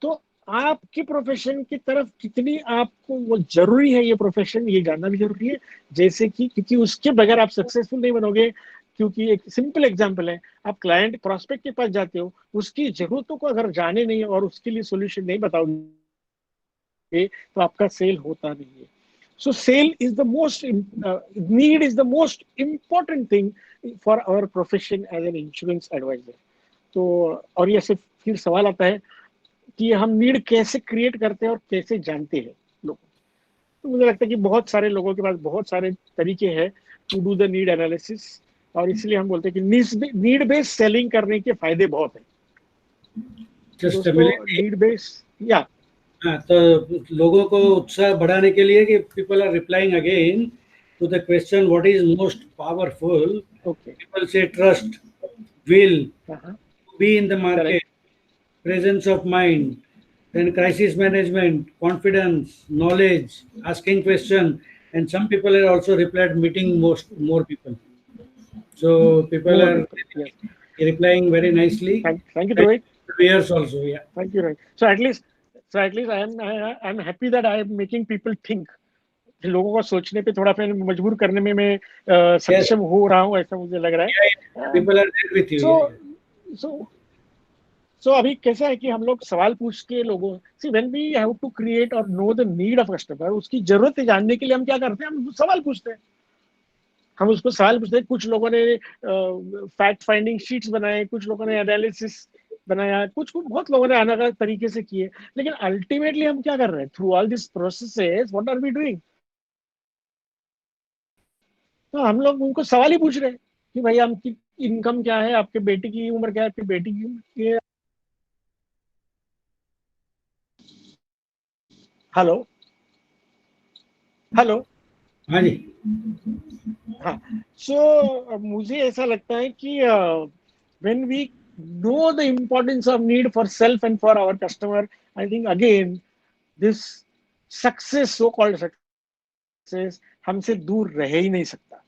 तो आपके प्रोफेशन की तरफ कितनी आपको वो जरूरी है, ये प्रोफेशन, ये जानना भी जरूरी है। जैसे कि क्योंकि उसके बगैर आप सक्सेसफुल नहीं बनोगे। क्योंकि एक सिंपल एग्जांपल है, आप क्लाइंट प्रोस्पेक्ट के पास जाते हो, उसकी जरूरतों को अगर जाने नहीं और उसके लिए सोल्यूशन नहीं बताओगे तो आपका सेल होता नहीं है। So sale is the most need is the most important thing for our profession as an insurance advisor. तो और ये सिर्फ फिर सवाल आता है कि हम नीड कैसे क्रिएट करते हैं और कैसे जानते हैं लोग। तो मुझे लगता है कि बहुत सारे लोगों के पास बहुत सारे तरीके हैं to do the need analysis, और इसलिए हम बोलते हैं कि नीड बेस्ड सेलिंग करने के फायदे बहुत हैं। नीड बेस्ड या तो लोगों को उत्साह बढ़ाने के लिए कि people are replying again to the question what is most powerful. People say trust, will, be in the market, presence of mind, then crisis management, confidence, knowledge, asking question, and some people have also replied meeting more people. So people are replying very nicely. Thank you, Rohit. Viewers also, yeah. Thank you, Rohit. So at least So at least I'm happy that I am making people think. लोगों को सोचने पे थोड़ा फिर मजबूर करने में मैं सक्षम हो रहा हूँ, ऐसा मुझे लग रहा है. People are there with you. So अभी कैसा है कि हम लोग सवाल पूछ के लोगों, see when we have to create or know the need of customer, उसकी जरूरत जानने के लिए हम क्या करते हैं, हम सवाल पूछते हैं. हम उसको सवाल पूछते हैं. कुछ लोगों ने फैक्ट फाइंडिंग शीट्स बनाए, कुछ लोगों ने एनालिसिस बनाया, कुछ बहुत लोगों ने अलग अलग तरीके से किए. लेकिन अल्टीमेटली हम क्या कर रहे हैं, through all this processes what are we doing? तो हम लोग उनको सवाल ही पूछ रहे हैं कि भाई आपकी इनकम क्या है, आपके बेटे की उम्र क्या है, आपकी बेटी की उम्र क्या है. Hello hello. हाँ जी. हाँ. सो मुझे ऐसा लगता है कि when we know the importance of need for self and for our customer, I think again this success, so called success, हमसे दूर रह ही नहीं सकता.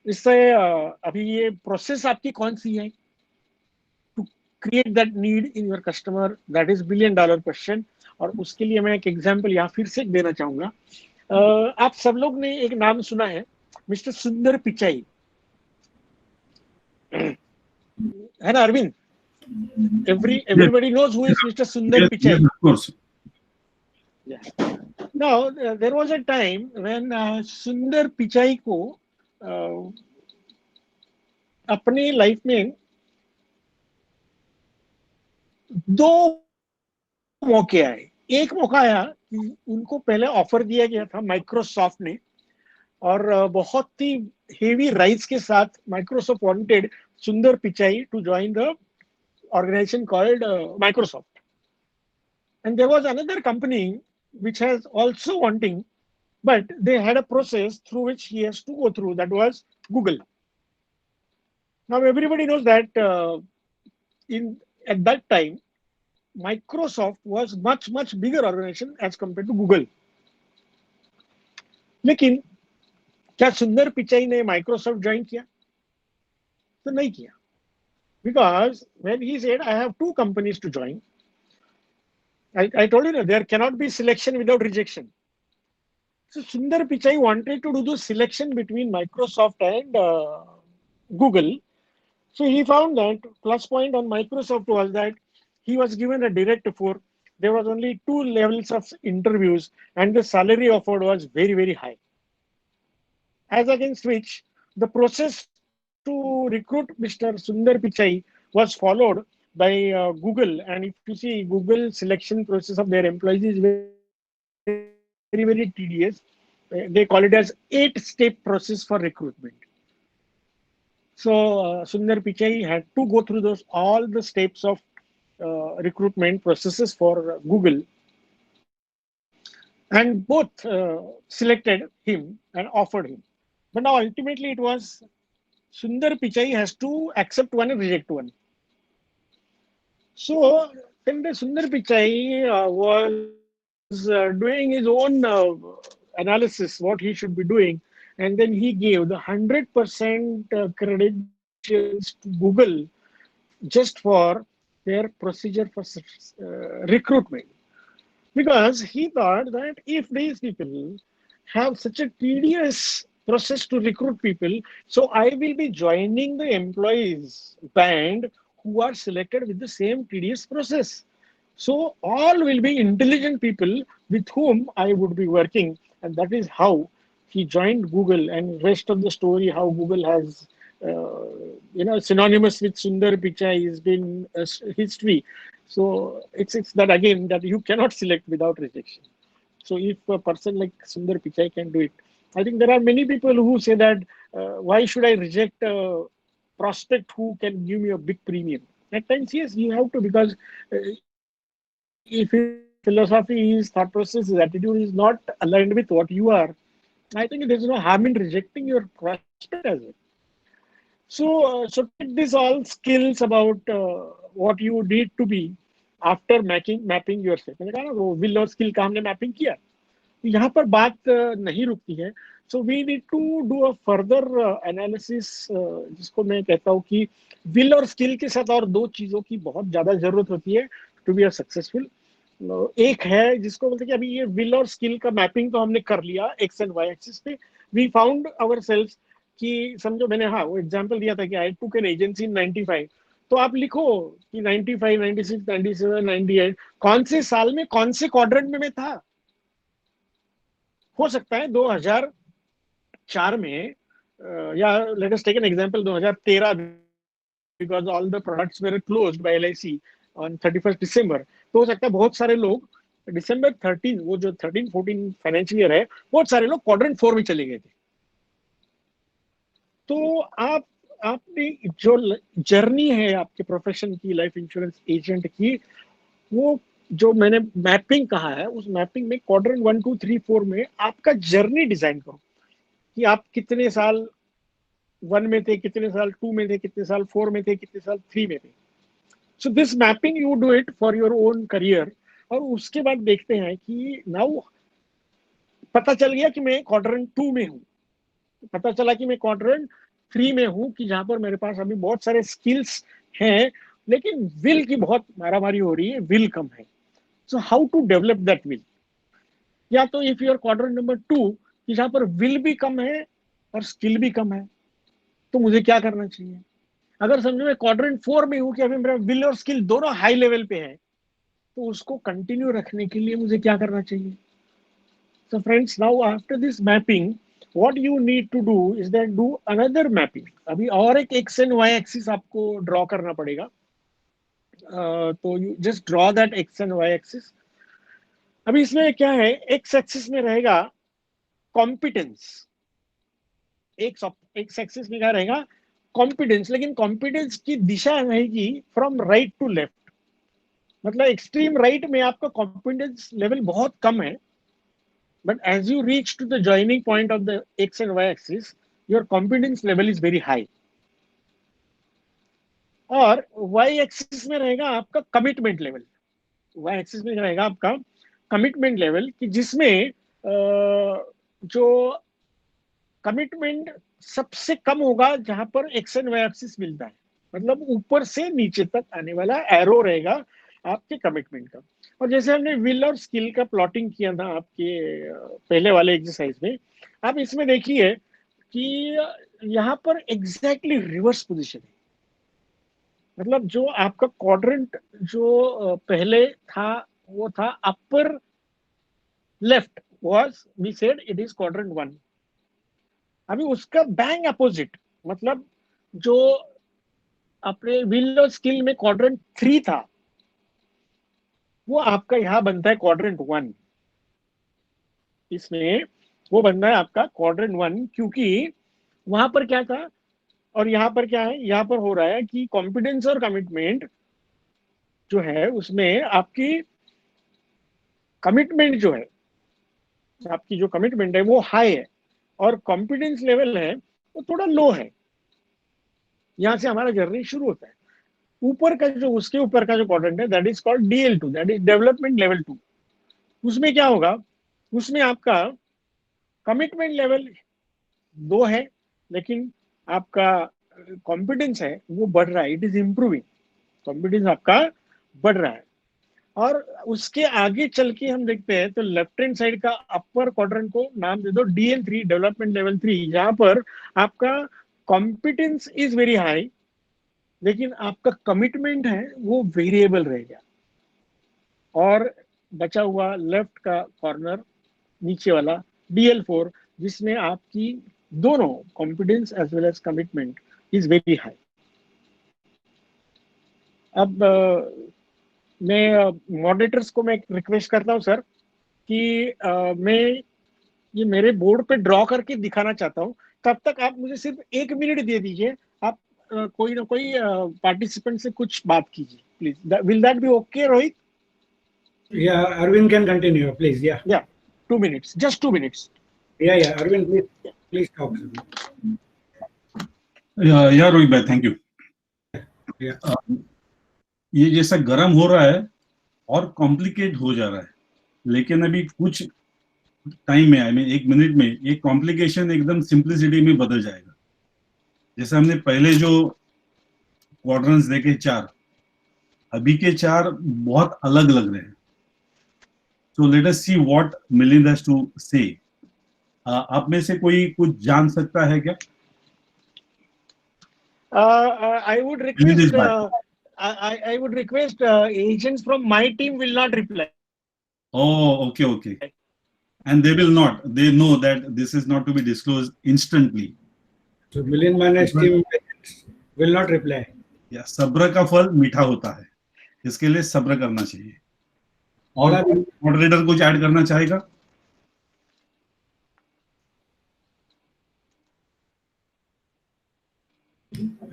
इससे अभी ये प्रोसेस आपकी कौन सी है to create that need in your customer, that is $1 billion question. और उसके लिए मैं एक एग्जांपल यहाँ फिर से देना चाहूंगा. आप सब लोग ने एक नाम सुना है, मिस्टर सुंदर पिचाई, है ना Arvind? Everybody knows who is Mr. Sundar Pichai. Yes, of course. Yeah. Now there was a time when Sundar Pichai को अपने लाइफ में 2 मौके आए. एक मौका आया कि उनको पहले ऑफर दिया गया था माइक्रोसॉफ्ट ने, और बहुत ही हेवी राइट्स के साथ Microsoft wanted Sundar Pichai to join the organization called Microsoft. And there was another company which has also wanting, but they had a process through which he has to go through, that was Google. Now everybody knows that at that time Microsoft was much bigger organization as compared to Google. लेकिन क्या सुंदर पिचाई ने माइक्रोसॉफ्ट ज्वाइन किया? तो नहीं किया. Because when he said, I have 2 companies to join, I told you there cannot be selection without rejection. So Sundar Pichai wanted to do the selection between Microsoft and Google. So he found that plus point on Microsoft was that he was given a direct 4. There was only 2 levels of interviews and the salary offered was very high. As against which the process to recruit Mr. Sundar Pichai was followed by Google, and if you see Google selection process of their employees is very tedious. They call it as 8-step process for recruitment. So Sundar Pichai had to go through all the steps of recruitment processes for Google, and both selected him and offered him. But now ultimately it was Sundar Pichai has to accept one and reject one. So then the Sundar Pichai was doing his own analysis, what he should be doing, and then he gave the 100% credentials to Google just for their procedure for recruitment. Because he thought that if these people have such a tedious process to recruit people, so I will be joining the employees band who are selected with the same tedious process. So all will be intelligent people with whom I would be working, and that is how he joined Google. And rest of the story, how Google has synonymous with Sundar Pichai has been history. So it's that again that you cannot select without rejection. So if a person like Sundar Pichai can do it, I think there are many people who say that why should I reject a prospect who can give me a big premium? At times, yes, you have to, because if his philosophy, his thought process, his attitude is not aligned with what you are, I think there is no harm in rejecting your prospect as well. So take these all skills about what you need to be after mapping yourself. मैंने कहा ना वो will और skill का हमने mapping किया. यहाँ पर बात नहीं रुकती है. So we need to do a further analysis, जिसको मैं कहता हूँ कि will और skill के साथ और 2 चीजों की बहुत ज्यादा जरूरत होती है to be a successful. एक है जिसको बोलते हैं कि अभी ये विल और स्किल का मैपिंग तो हमने कर लिया एक्स एंड वाई एक्सिस पे. वी फाउंड आवर सेल्फ कि समझो मैंने हाँ वो एग्जांपल दिया था कि आई टुक एन एजेंसी इन 95. तो आप लिखो कि 95, 96, 97, 98 कौन से साल में कौन से क्वाड्रेंट में मैं था. हो सकता है 2004 में या let us take an example 2013, because all the products were closed by LIC on 31 December. तो हो सकता है बहुत सारे लोग दिसंबर 13, वो जो 13-14 फाइनेंशियल ईयर है, बहुत सारे लोग क्वाड्रेंट 4 में चले गए थे. तो आपने जो जर्नी है आपके प्रोफेशन की, लाइफ इंश्योरेंस एजेंट की, वो जो मैंने मैपिंग कहा है, उस मैपिंग में क्वाड्रेंट 1, 2, 3, 4 में आपका जर्नी डिजाइन करो कि आप कितने साल 1 में थे, कितने साल 2 में थे, कितने साल 4 में थे, कितने साल 3 में थे. So this mapping you do it for your own career. और उसके बाद देखते हैं कि नाउ पता चल गया कि मैं क्वाड्रेंट 2 में हूँ, पता चला कि मैं क्वाड्रेंट 3 में हूँ कि जहां पर मेरे पास अभी बहुत सारे स्किल्स हैं लेकिन विल की बहुत मारामारी हो रही है, विल कम है. So how to develop that will. या तो इफ यूर क्वाड्रेंट नंबर 2 कि जहां पर विल भी कम है और स्किल भी कम है, तो मुझे क्या करना चाहिए. अगर समझो मैं क्वाड्रेंट 4 में हूँ कि अभी मेरा विल और स्किल दोनों हाई लेवल पे है, तो उसको कंटिन्यू रखने के लिए मुझे क्या करना चाहिए. So friends, now after this mapping, what you need to do is that do another mapping. अभी और एक x and y axis आपको ड्रॉ करना पड़ेगा. तो you just draw that x and y axis. अभी इसमें क्या है, x axis में रहेगा कॉम्पिटेंस. x axis में क्या रहेगा, कॉम्पिटेंस. लेकिन कॉम्पिटेंस की दिशा रहेगी फ्रॉम राइट टू लेफ्ट. मतलब एक्सट्रीम राइट में आपका कॉम्पिटेंस लेवल बहुत कम है, but as you reach to the joining point of the x and y axis, your competence level is very high. और y axis में रहेगा आपका कमिटमेंट लेवल. y axis में रहेगा आपका कमिटमेंट लेवल कि जिसमें जो कमिटमेंट सबसे कम होगा जहां पर x and y axis मिलता है. मतलब ऊपर से नीचे तक आने वाला एरो रहेगा आपके कमिटमेंट का. और जैसे हमने विल और स्किल का प्लॉटिंग किया था आपके पहले वाले एक्सरसाइज में, आप इसमें देखिए कि यहाँ पर एग्जैक्टली रिवर्स पोजीशन है. मतलब जो आपका क्वाड्रेंट जो पहले था वो था upper left, was we said it is quadrant 1. अभी उसका बैंग अपोजिट, मतलब जो अपने विल और स्किल में क्वाड्रेंट 3 था, वो आपका यहाँ बनता है क्वाड्रेंट 1. इसमें वो बनता है आपका क्वाड्रेंट 1 क्योंकि वहां पर क्या था और यहाँ पर क्या है. यहाँ पर हो रहा है कि कॉन्फिडेंस और कमिटमेंट जो है उसमें आपकी कमिटमेंट जो है, आपकी जो कमिटमेंट है वो हाई है और कॉन्फिडेंस लेवल है वो थोड़ा लो है. यहाँ से हमारा जर्नी शुरू होता है. ऊपर का जो उसके ऊपर का जो क्वाड्रेंट है that is called DL2, that is development level 2. उसमें क्या होगा, उसमें आपका कमिटमेंट लेवल 2 है लेकिन आपका कॉन्फिडेंस है वो बढ़ रहा है, इट इज इम्प्रूविंग. कॉन्फिडेंस आपका बढ़ रहा है. और उसके आगे चल के हम देखते हैं तो लेफ्ट हैंड साइड का अपर क्वाड्रेंट को नाम दे दो DL3, डेवलपमेंट लेवल 3, जहां पर आपका कॉम्पिटेंस इज वेरी हाई लेकिन आपका कमिटमेंट है वो वेरिएबल रहेगा. और बचा हुआ लेफ्ट का कॉर्नर नीचे वाला DL4 जिसमें आपकी दोनों confidence as well as commitment is very high. अब मैं मॉडरेटर्स को मैं रिक्वेस्ट करता हूं सर कि मैं ये मेरे बोर्ड पे ड्रॉ करके दिखाना चाहता हूं. तब तक आप मुझे सिर्फ 1 मिनट दे दीजिए. आप कोई ना कोई पार्टिसिपेंट से कुछ बात कीजिए please. Will that be okay Rohit? Yeah, Arvind can continue, please. Yeah. Yeah, 2 minutes, just 2 minutes. Yeah. Arvind, please talk. या रोहित भाई, थैंक यू. Yeah. ये जैसा गर्म हो रहा है और कॉम्प्लिकेट हो जा रहा है, लेकिन अभी कुछ टाइम में, आई मीन 1 मिनट में ये कॉम्प्लिकेशन एकदम सिंप्लिसिटी में बदल जाएगा. जैसे हमने पहले जो क्वाड्रेंट्स देखे 4, अभी के 4 बहुत अलग लग रहे हैं. So let us see what Milind has to say. आप में से कोई कुछ जान सकता है क्या? I would Milind is request. back. I would request agents from my team will not reply. Oh, okay. And they will not. They know that this is not to be disclosed instantly. So Milind Manage team will not reply. या सब्र का फल मीठा होता है, इसके लिए सब्र करना चाहिए. और मॉडरेटर कुछ ऐड करना चाहेगा?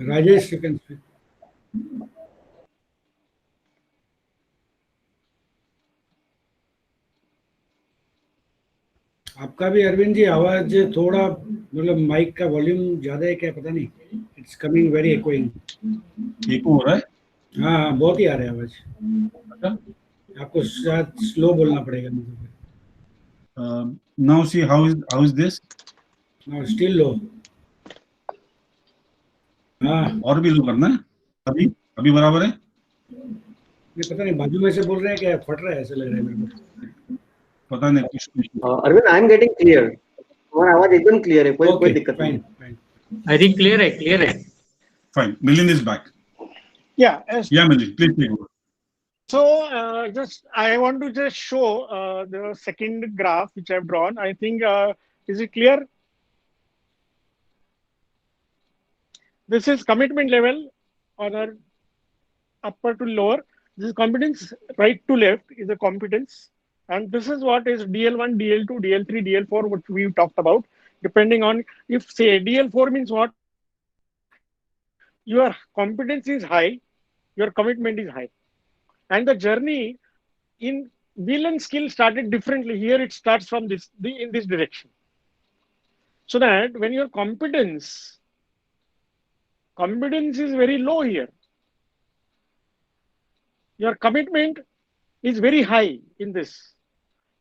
Rajesh, you can speak. आपका भी अरविंद जी आवाज थोड़ा मतलब माइक का वॉल्यूम ज्यादा है क्या पता नहीं. It's coming very echoing. Echo हो रहा है? हाँ बहुत ही आ रहा है आवाज. आपको शायद स्लो बोलना पड़ेगा. Now see how is this? Now still low. हाँ और भी लो करना है. अभी बराबर है? नहीं पता नहीं बाजू में से बोल रहे हैं क्या फट रहा है ऐसा लग रहा है मेरे को. पता नहीं कुछ. Arvind I am getting clear. तुम्हारा आवाज एकदम क्लियर है. कोई दिक्कत नहीं. फाइन. I think clear है. Fine. Milind is back. Yeah. Yeah, Milind, please take over. So I want to just show the second graph which I've drawn. I think is it clear? This is commitment level on our upper to lower. This is competence. Right to left is a competence, and this is what is DL1, DL2, DL3, DL4, which we talked about. Depending on if say DL4 means what, your competence is high, your commitment is high. And the journey in will and skill started differently. Here it starts from in this direction. So that when your competence is very low here, your commitment is very high in this.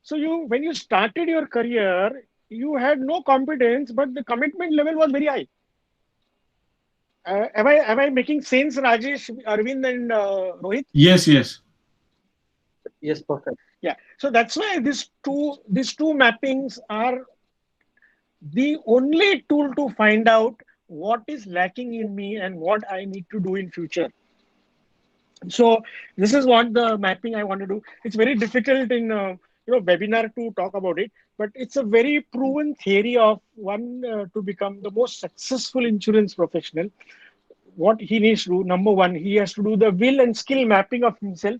So when you started your career, you had no competence, but the commitment level was very high. Am I making sense, Rajesh, Arvind, and Rohit? Yes. Yes, perfect. Yeah. So that's why these two mappings are the only tool to find out what is lacking in me and what I need to do in future. So this is what the mapping I want to do. It's very difficult in webinar to talk about it, but it's a very proven theory of one to become the most successful insurance professional. What he needs to do, number one, he has to do the will and skill mapping of himself.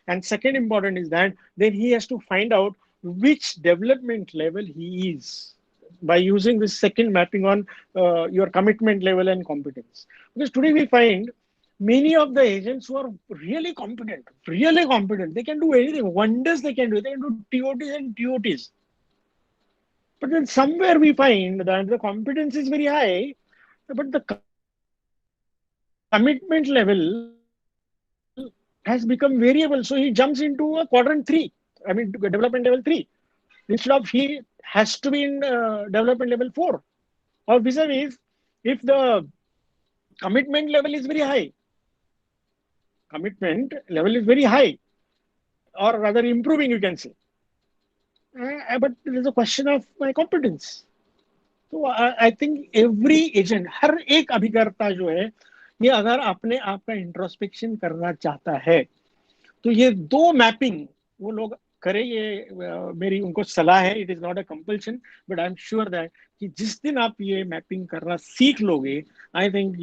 And second important is that then he has to find out which development level he is by using this second mapping on your commitment level and competence. Because today we find many of the agents who are really competent, they can do anything, wonders they can do. They can do TOTs and TOTs. But then somewhere we find that the competence is very high, but the commitment level has become variable. So he jumps into a quadrant 3, development level 3. Instead of he has to be in development level 4. Or vis-a-vis, if the commitment level is very high, or rather improving, you can say. But there is a question of my competence. So I think every agent, हर एक अभिकर्ता जो है, ये अगर अपने आप का इंट्रोस्पेक्शन करना चाहता है, तो ये दो मैपिंग वो लोग करें. ये मेरी उनको सलाह है. It is not a compulsion, but I am sure that कि जिस दिन आप ये मैपिंग करना सीख लोगे, I think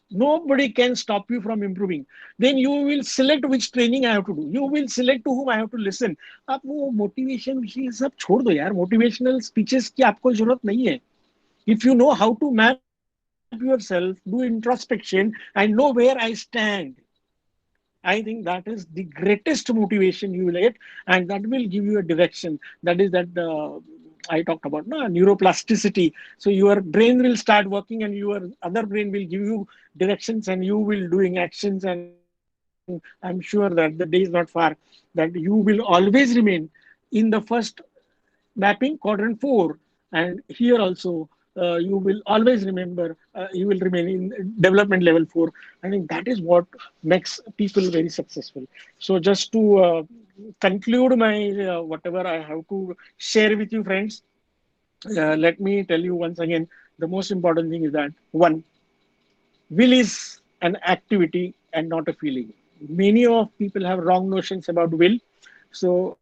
nobody can stop you from improving. Then you will select which training I have to do. You will select to whom I have to listen. आप वो मोटिवेशन ये सब छोड़ दो यार. मोटिवेशनल स्पीचेस की आपको जरूरत नहीं है. If you know how to map yourself, do introspection, and know where I stand, I think that is the greatest motivation you will get, and that will give you a direction. That is that I talked about neuroplasticity. So your brain will start working, and your other brain will give you directions, and you will doing actions. And I'm sure that the day is not far that you will always remain in the first mapping, quadrant 4, and here also you will always remember, you will remain in development level 4. I think that is what makes people very successful. So just to conclude my whatever I have to share with you, friends, let me tell you once again, the most important thing is that one, will is an activity and not a feeling. Many of people have wrong notions about will. So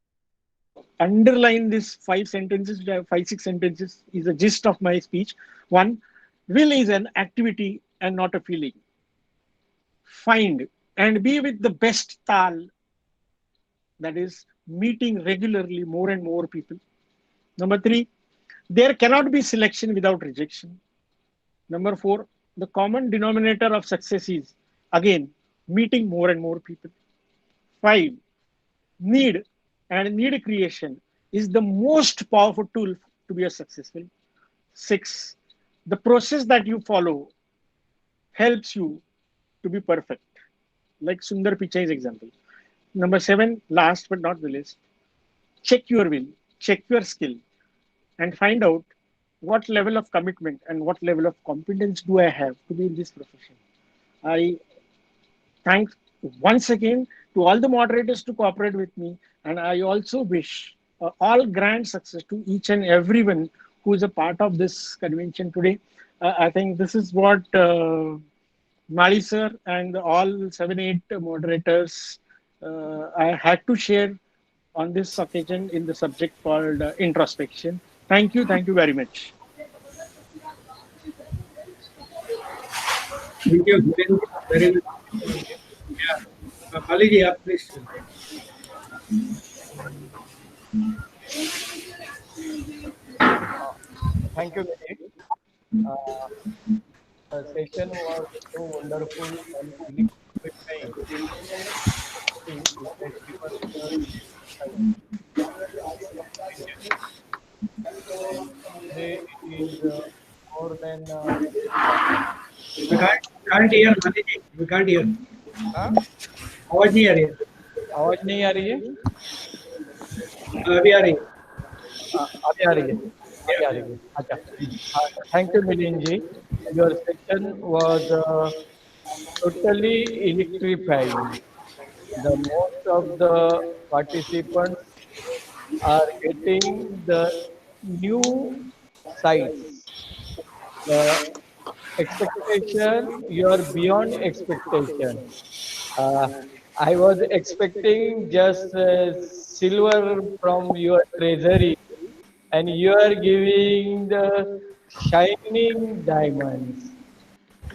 underline this 5 sentences, 5, 6 sentences is the gist of my speech. One, will is an activity and not a feeling. Find and be with the best tal, that is meeting regularly more and more people. Number three, there cannot be selection without rejection. Number four, the common denominator of success is, again, meeting more and more people. Five, need and need creation is the most powerful tool to be a successful. Six, the process that you follow helps you to be perfect, like Sundar Pichai's example. Number seven, last but not the least, check your will, check your skill, and find out what level of commitment and what level of competence do I have to be in this profession. I thank once again to all the moderators to cooperate with me, and I also wish all grand success to each and everyone who is a part of this convention today. I think this is what Mali sir and all 7, 8 moderators I had to share on this occasion in the subject called introspection. Thank you very much. Thank you very much. Yeah. Kali ji, aap please. Thank you, Vivek. The session was so wonderful and electrifying. Today is more than. We can't hear, Mali ji. We can't hear. आवाज नहीं आ रही है. आवाज नहीं आ रही है. अभी आ रही है. अभी आ रही है. अभी आ रही है. अच्छा. Thank you, Milind ji. Your session was totally electrifying. The most of the participants are getting the new sights. The expectation, you are beyond expectation. I was expecting just silver from your treasury, and you are giving the shining diamonds.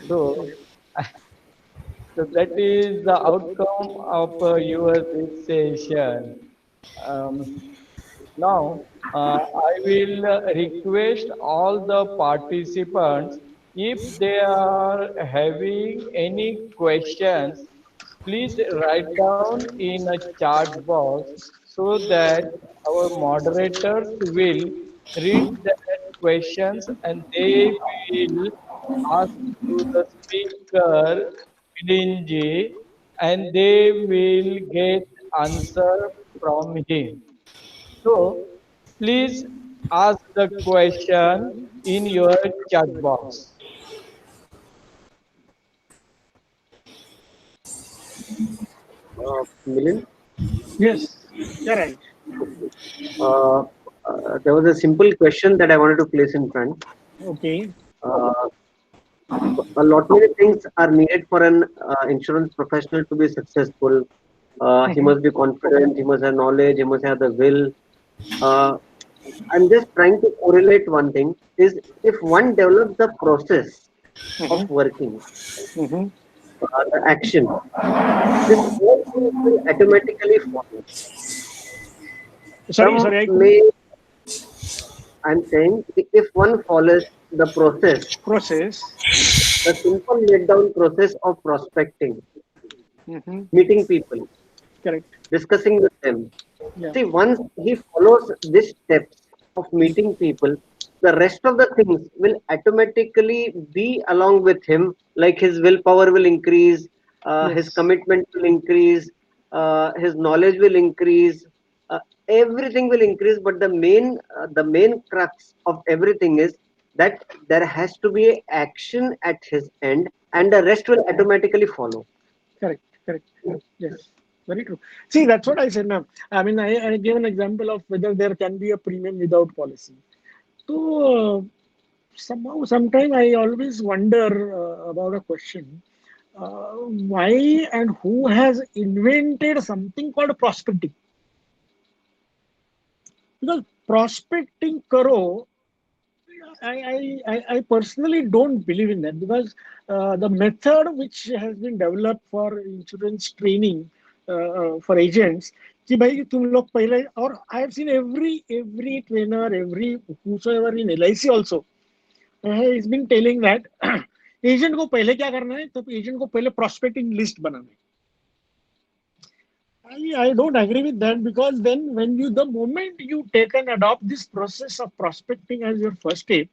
So, so that is the outcome of your this session. Now, I will request all the participants, if they are having any questions, please write down in a chat box so that our moderators will read the questions and they will ask to the speaker, Milinji, and they will get answer from him. So, please ask the question in your chat box. Milind? Yes, you're right. There was a simple question that I wanted to place in front. Okay. A lot many things are needed for an insurance professional to be successful. He must be confident, he must have knowledge, he must have the will. I'm just trying to correlate one thing is if one develops the process of working, the action, this whole thing will automatically follow. Sorry. I'm saying if one follows the process, the simple laid down process of prospecting, meeting people, correct, discussing with them. Yeah. See, once he follows these steps of meeting people, the rest of the things will automatically be along with him. Like his willpower will increase, his commitment will increase, his knowledge will increase, everything will increase. But the main crux of everything is that there has to be action at his end, and the rest will automatically follow. Correct, correct. Yes, very true. See, that's what I said now. I mean, I gave an example of whether there can be a premium without policy. So somehow, sometime I always wonder about a question: why and who has invented something called prospecting? Because prospecting karo, I personally don't believe in that, because the method which has been developed for insurance training for agents, कि भाई तुम लोग पहले, और I have seen every trainer, every whosoever in LIC also has been telling that agent को पहले क्या करना है, तो एजेंट को पहले prospecting list बनाना है. I don't agree with that, because then when you, the moment you take and adopt this process of prospecting as your first step,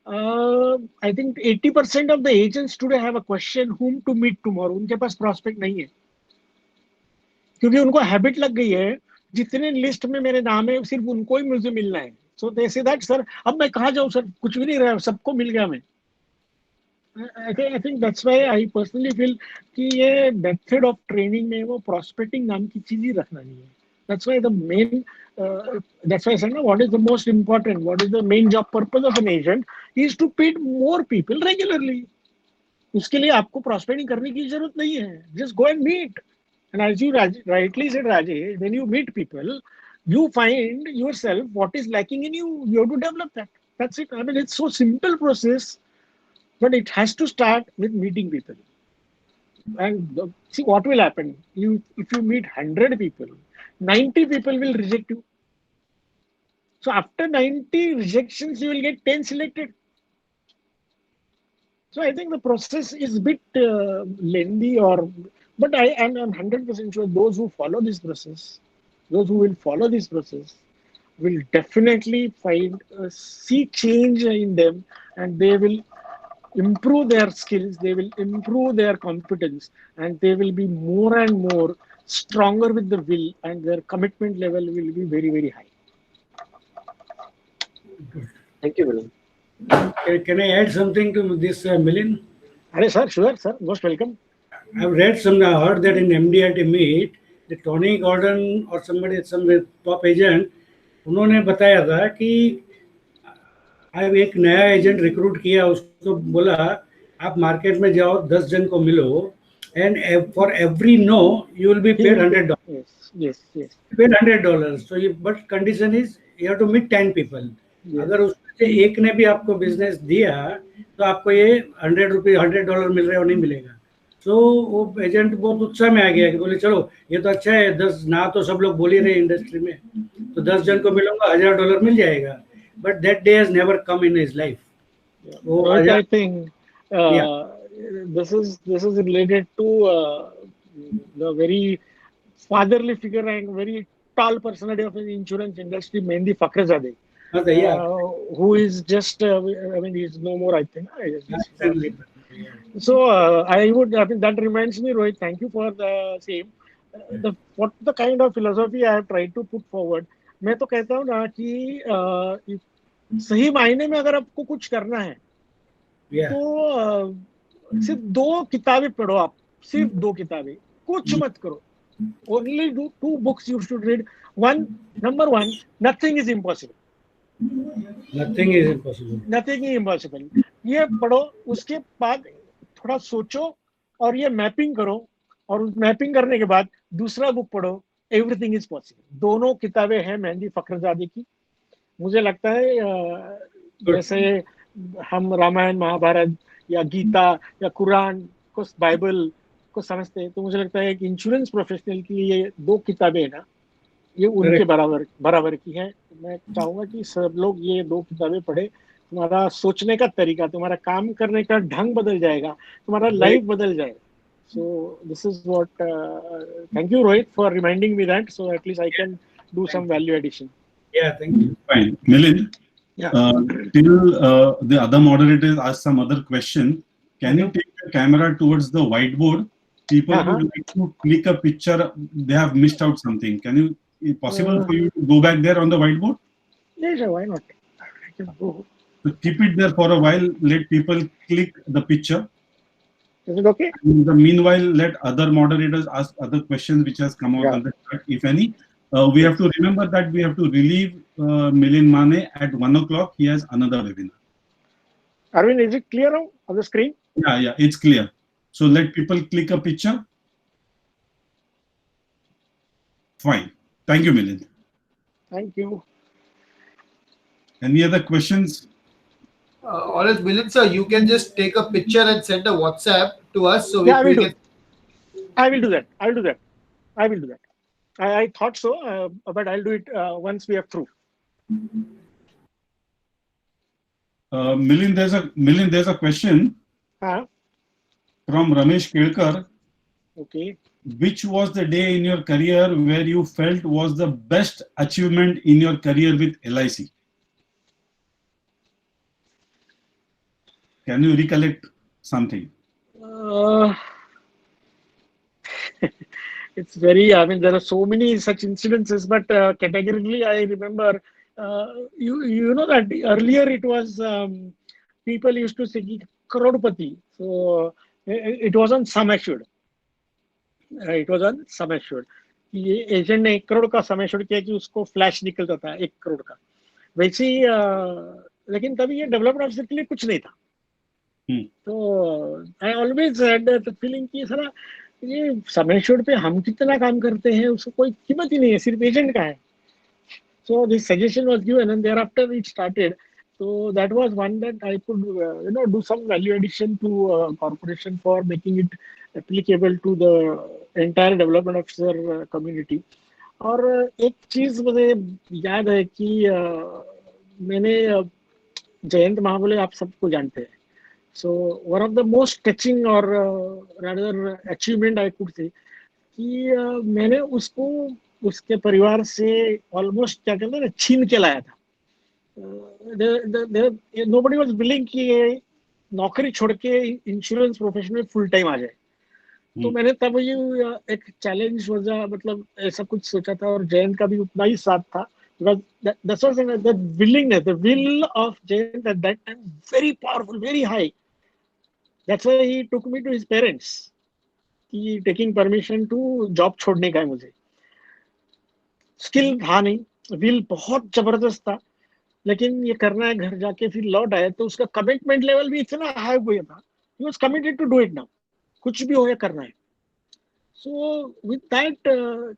I think 80% of the agents today have a question whom to meet tomorrow. उनके पास prospect नहीं है, क्योंकि उनको habit लग गई है जितने लिस्ट में मेरे नाम है सिर्फ उनको ही मुझे मिलना है. So they say that sir, अब मैं कहाँ जाऊँ सर, कुछ भी नहीं रहा, सबको मिल गया मैं. I think that's why I personally feel कि ये method of training में वो prospecting नाम की चीज ही रखना नहीं है. That's why the main, that's why I said, no, what is the most important, what is the main job purpose of an agent is to meet more people regularly. उसके लिए आपको prospecting करने की जरूरत नहीं है. Just go and meet. And as you rightly said, Rajesh, when you meet people, you find yourself what is lacking in you. You have to develop that. That's it. I mean, it's so simple process. But it has to start with meeting people. And see what will happen. If you meet 100 people, 90 people will reject you. So after 90 rejections, you will get 10 selected. So I think the process is a bit lengthy, but I am 100% sure those who follow this process, those who will follow this process, will definitely see change in them, and they will improve their skills, they will improve their competence, and they will be more and more stronger with the will, and their commitment level will be very, very high. Thank you, Milind. Can I add something to this, Milind? Sir, sure, sir. Most welcome. I've heard that in MD at a meet, the Tony Gordon or somebody, some top agent, उन्होंने बताया था कि अब एक नया एजेंट रिक्रूट किया, उसको बोला आप मार्केट में जाओ, 10 जन को मिलो, and for every no you will be paid $100. Yes. Paid $100. So but condition is you have to meet 10 people. Yes. अगर उसमें से एक ने भी आपको बिजनेस दिया तो आपको ये $100 मिल रहा है और नहीं मिलेगा. तो वो एजेंट बहुत उत्साह में आ गया कि बोले चलो ये तो अच्छा है, 10 ना तो सब लोग बोल ही रहे इंडस्ट्री में, तो 10 जन को मिलूंगा, $1000 मिल जाएगा. But that day has never come in his life. Right, I think this is related to the very fatherly figure and very tall personality of the insurance industry, Mehndi Fakhrizadeh, who is just, I mean, he's no more, I think. So I mean, that reminds me, Rohit, thank you for the same. What the kind of philosophy I have tried to put forward. मैं तो कहता हूँ ना कि सही मायने में अगर आपको कुछ करना है तो सिर्फ 2 किताबें पढ़ो. आप सिर्फ 2 किताबें, कुछ मत करो. Only do 2 books you should read. Number one, nothing is impossible. Nothing is impossible. Nothing is impossible. ये पढ़ो, उसके बाद थोड़ा सोचो और ये मैपिंग करो, और उस मैपिंग करने के बाद दूसरा बुक पढ़ो, एवरीथिंग इज पॉसिबल. दोनों किताबें हैं मेहंदी फखरजादे की. मुझे लगता है जैसे हम रामायण, महाभारत या गीता या कुरान को, बाइबल को समझते हैं, तो मुझे लगता है कि इंश्योरेंस प्रोफेशनल की ये 2 किताबें ना, ये उनके बराबर की है. मैं चाहूंगा कि सब लोग ये 2 किताबें पढ़े. तुम्हारा सोचने का तरीका, तुम्हारा काम करने का ढंग बदल जाएगा, तुम्हारा लाइफ बदल जाएगा. So this is what. Thank you, Rohit, for reminding me that. So at least I can do some value addition. Yeah, thank you. Fine, Milind. Yeah. Till the other moderators ask some other question, can you take the camera towards the whiteboard? People would like to click a picture, they have missed out something. Can you? Is it possible for you to go back there on the whiteboard? Yeah, sure, why not? I can go. keep it there for a while. Let people click the picture. Is it okay? In the meanwhile, let other moderators ask other questions which has come out on the chat, if any. We have to remember that we have to relieve Milind Mane at 1 o'clock. He has another webinar. Arvind, is it clear now on the screen? Yeah, it's clear. So let people click a picture. Fine. Thank you, Milind. Thank you. Any other questions? Or else, Milind sir, you can just take a picture and send a WhatsApp to us. So Yeah, we can. I will do that. I will do that. I thought so, but I'll do it once we are through. Milind, there's a question from Ramesh Kelkar. Okay. Which was the day in your career where you felt was the best achievement in your career with LIC? Can you recollect something? It's very, I mean, there are so many such incidences, but categorically, I remember, you know that earlier it was, people used to say Crorepati. So it was on sum assured. It was on sum assured. ये एजेंट ने 1 करोड़ का सम एश्योर्ड किया कि उसको फ्लैश निकलता था 1 करोड़ का, वैसे ही लेकिन तभी ये डेवलपमेंट ऑफिसर के लिए कुछ नहीं था. तो I always had that feeling कि साला ये सम एश्योर्ड पे हम कितना काम करते हैं उसको कोई कीमत ही नहीं है, सिर्फ एजेंट का है. So this suggestion was given and thereafter it started. So that was one that I could do some value addition to corporation for making it applicable to the entire development officer community. और एक चीज मुझे याद है कि मैंने जयंत महाबले आप सबको जानते हैं. So one of the most touching or rather achievement I could say कि मैंने उसको उसके परिवार से ऑलमोस्ट क्या कहते हैं ना छीन के लाया था. नोबडी वाज विलिंग कि ये नौकरी छोड़ के इंश्योरेंस प्रोफेशन में फुल टाइम आ जाए. तो मैंने तब ये एक चैलेंज वजह मतलब ऐसा कुछ सोचा था और जयंत का भी उतना ही साथ था. Because that was the willingness, the will of Jayant at that time very powerful, very high. That's why he took me to his parents. कि taking permission to job छोड़ने का है मुझे. स्किल था नहीं, विल बहुत जबरदस्त था, लेकिन ये करना है. घर जाके फिर लौट आया तो उसका कमिटमेंट लेवल भी इतना हाई हुआ था. He was committed to do it now. कुछ भी हो या करना है. So with that,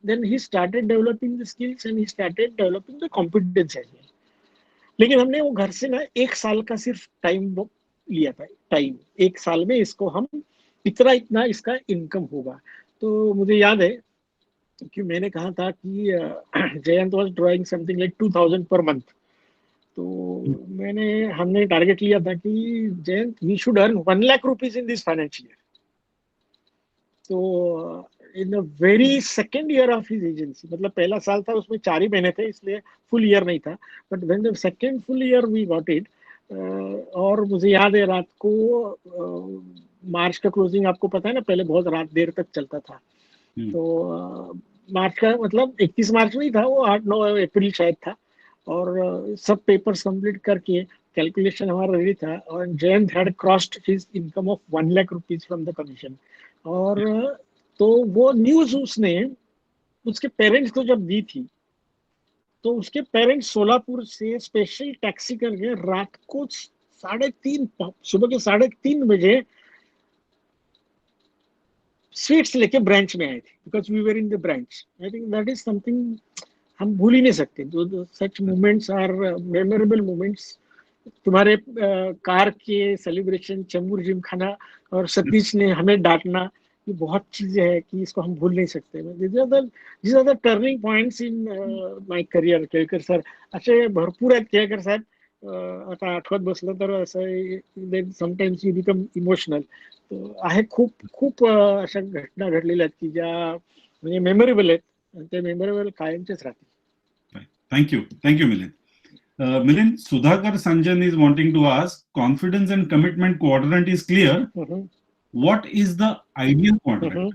then he started developing the skills and he started developing the competence as well. लेकिन हमने वो घर से ना 1 साल का सिर्फ टाइम लिया था. टाइम 1 साल में इसको हम इतना इसका इनकम होगा. तो मुझे याद है कि मैंने कहा था कि Jayant was drawing something like 2000 per month. तो हमने टारगेट लिया था कि Jayant we should earn 1 lakh rupees in this financial year. तो in the very second year of his agency, मतलब पहला साल था उसमें 4 ही महीने थे इसलिए फुल ईयर नहीं था, but when the second full year we got it. और मुझे याद है रात को मार्च का क्लोजिंग आपको पता है ना, पहले बहुत रात देर तक चलता था. तो मार्च का मतलब 31 मार्च नहीं था, वो 8-9 अप्रैल शायद था. और सब पेपर्स कंप्लीट करके कैलकुलेशन हमारा रेडी था और Jayant had crossed his income of 1 lakh rupees from the commission. और तो वो न्यूज उसने उसके पेरेंट्स को जब दी थी तो उसके पेरेंट्स सोलापुर से स्पेशल टैक्सी करके रात को 3:30 सुबह के 3:30 बजे स्वीट्स लेके ब्रांच में आए थे, because we were in the branch. I think that is something हम भूल ही नहीं सकते. Such moments are memorable moments. तुम्हारे कार के सेलिब्रेशन, चेंबूर जिम खाना और सतीश ने हमें डांटना, ये बहुत चीजें हैं कि इसको हम भूल नहीं सकते. these are the turning points in my career. Kelkar sir असे भरपूर आहेत. केळकर साहेब आता आठवत बसलं तर असं समटाइम्स यू बिकम इमोशनल. तो आहे खूप अशा घटना घडलेल्या आहेत की ज्या म्हणजे मेमोरेबल आहेत आणि ते मेमोरेबल कायमचेच राहतील. Thank you Milind. Milind, Sudhakar Sanjan is wanting to ask, confidence and commitment quadrant is clear. What is the ideal quadrant?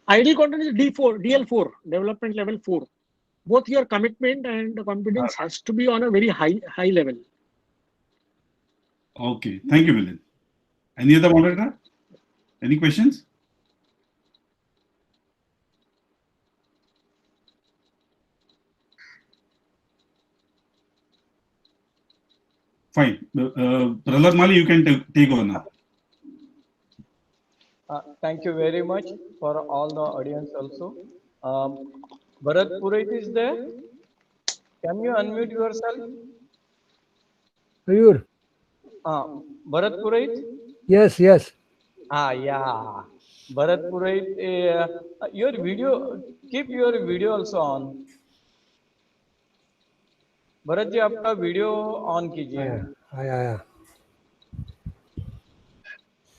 Ideal quadrant is DL4, development level 4. both your commitment and the confidence has to be on a very high level. Okay. Thank you, Milind. Any other moderator? Any questions? Fine. Prahlad Mali, you can take over now. Thank you very much for all the audience also. Bharat Purohit is there. Can you unmute yourself? Ayur. Bharat Purohit? Yes, yes. Yeah. Bharat Purohit, your video, keep your video also on. Bharat ji आपका वीडियो ऑन कीजिए. आया.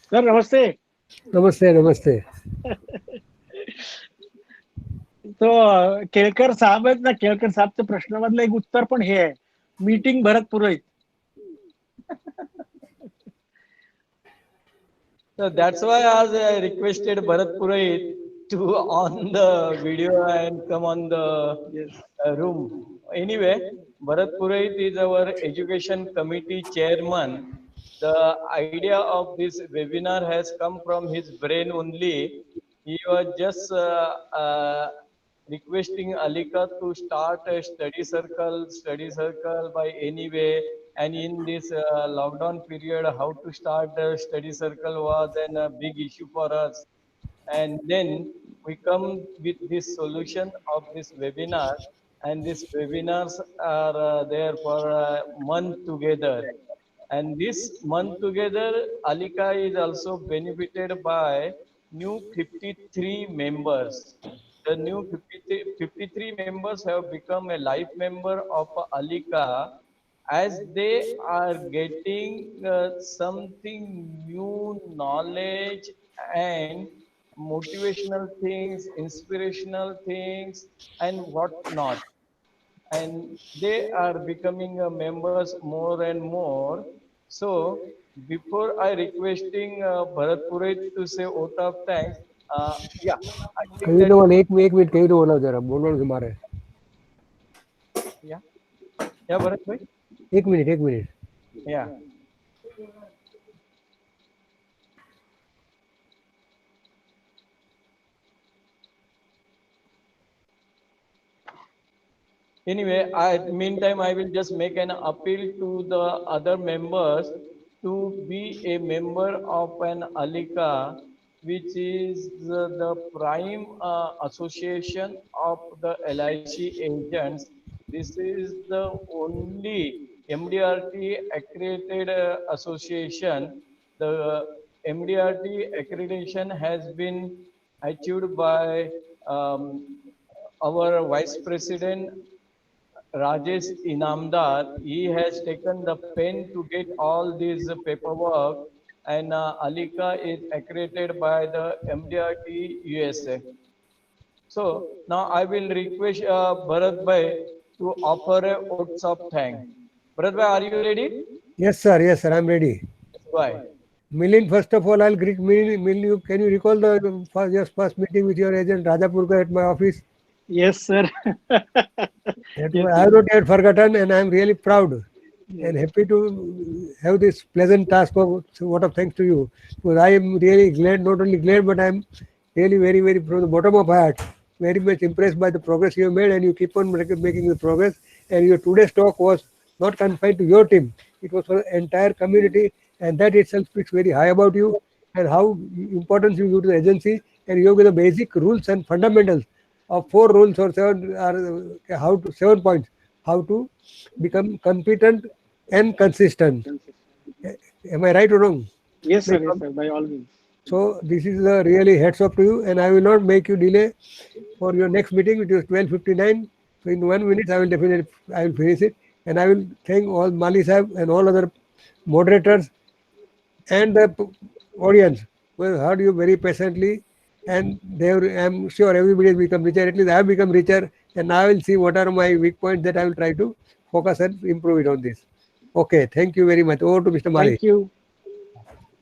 सर नमस्ते. नमस्ते. तो केळकर साहेब आहेत ना, केळकर साहेबच्या प्रश्नामधलं एक उत्तर पण हे आहे, meeting Bharat Purohit. So that's why I requested Bharat Purohit to on the video and come on the room. Anyway, Bharat Purohit is our education committee chairman. The idea of this webinar has come from his brain only. He was just requesting Alika to start a study circle by any way. And in this lockdown period, how to start the study circle was a big issue for us. And then we come with this solution of this webinar, and these webinars are there for a month together. And this month together, Alika is also benefited by new 53 members. The new 53 members have become a life member of Alika, as they are getting something new knowledge and motivational things, inspirational things, and whatnot. And they are becoming members more and more. So before I requesting Bharat Purohit to say vote of thanks, yeah, I think that एक मिनट कहीं तो बोला जरा बोलो तुम्हारे. Yeah, Bharat bhai. एक minute. Yeah. Anyway, meantime, I will just make an appeal to the other members to be a member of an Alika, which is the prime association of the LIC agents. This is the only MDRT accredited association. The MDRT accreditation has been achieved by our Vice President Rajesh Inamdar. He has taken the pen to get all these paperwork, and Alika is accredited by the MDRT USA. So now I will request Bharat Bhai to offer a votes of thanks. Bharat Bhai, are you ready? Yes, sir. I'm ready. Why? Milind, first of all, I'll greet Milind. Can you recall the first meeting with your agent Rajapurka at my office? Yes, sir. I have not yet forgotten, and I am really proud and happy to have this pleasant task of vote of thanks to you. Because I am really glad, not only glad, but I am really very, very, from the bottom of my heart, very much impressed by the progress you have made, and you keep on making the progress. And your today's talk was not confined to your team; it was for the entire community, and that itself speaks very high about you and how importance you give to the agency, and you give the basic rules and fundamentals of 4 rules or 7 points, how to become competent and consistent. Am I right or wrong? Yes, sir. By all means. So this is really hats off to you, and I will not make you delay for your next meeting, which is 12:59. So in 1 minute, I will finish it, and I will thank all Mali Sahib and all other moderators and the audience who have heard you very patiently. And I'm sure everybody has become richer. At least I have become richer, and now I will see what are my weak points that I will try to focus and improve it on this. Okay, thank you very much. Over to Mr. Mali. Thank you.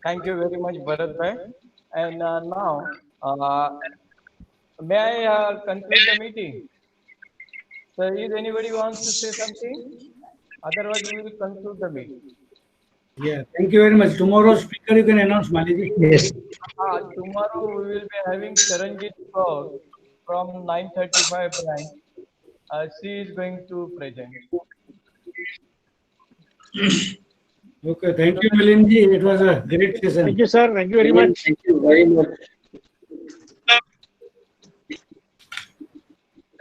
Thank you very much, Bharat Bhai. And now, may I conclude the meeting? So is anybody wants to say something? Otherwise, we will conclude the meeting. Yeah, thank you very much. Tomorrow's speaker you can announce, Maliji. Yes. Tomorrow we will be having Charanjit Kaur from 9:35 branch. She is going to present. Okay, thank you, Milinji. It was a great session. Thank you, sir. Thank you very much. Thank you very much.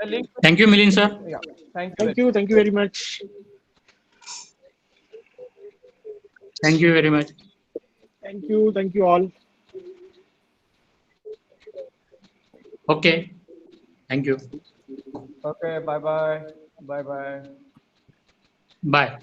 The link. Thank you, Milind sir. Yeah. Thank you. Thank you. Thank you very much. Thank you very much. Thank you. Thank you all. Okay. Thank you. Okay. Bye bye. Bye bye. Bye.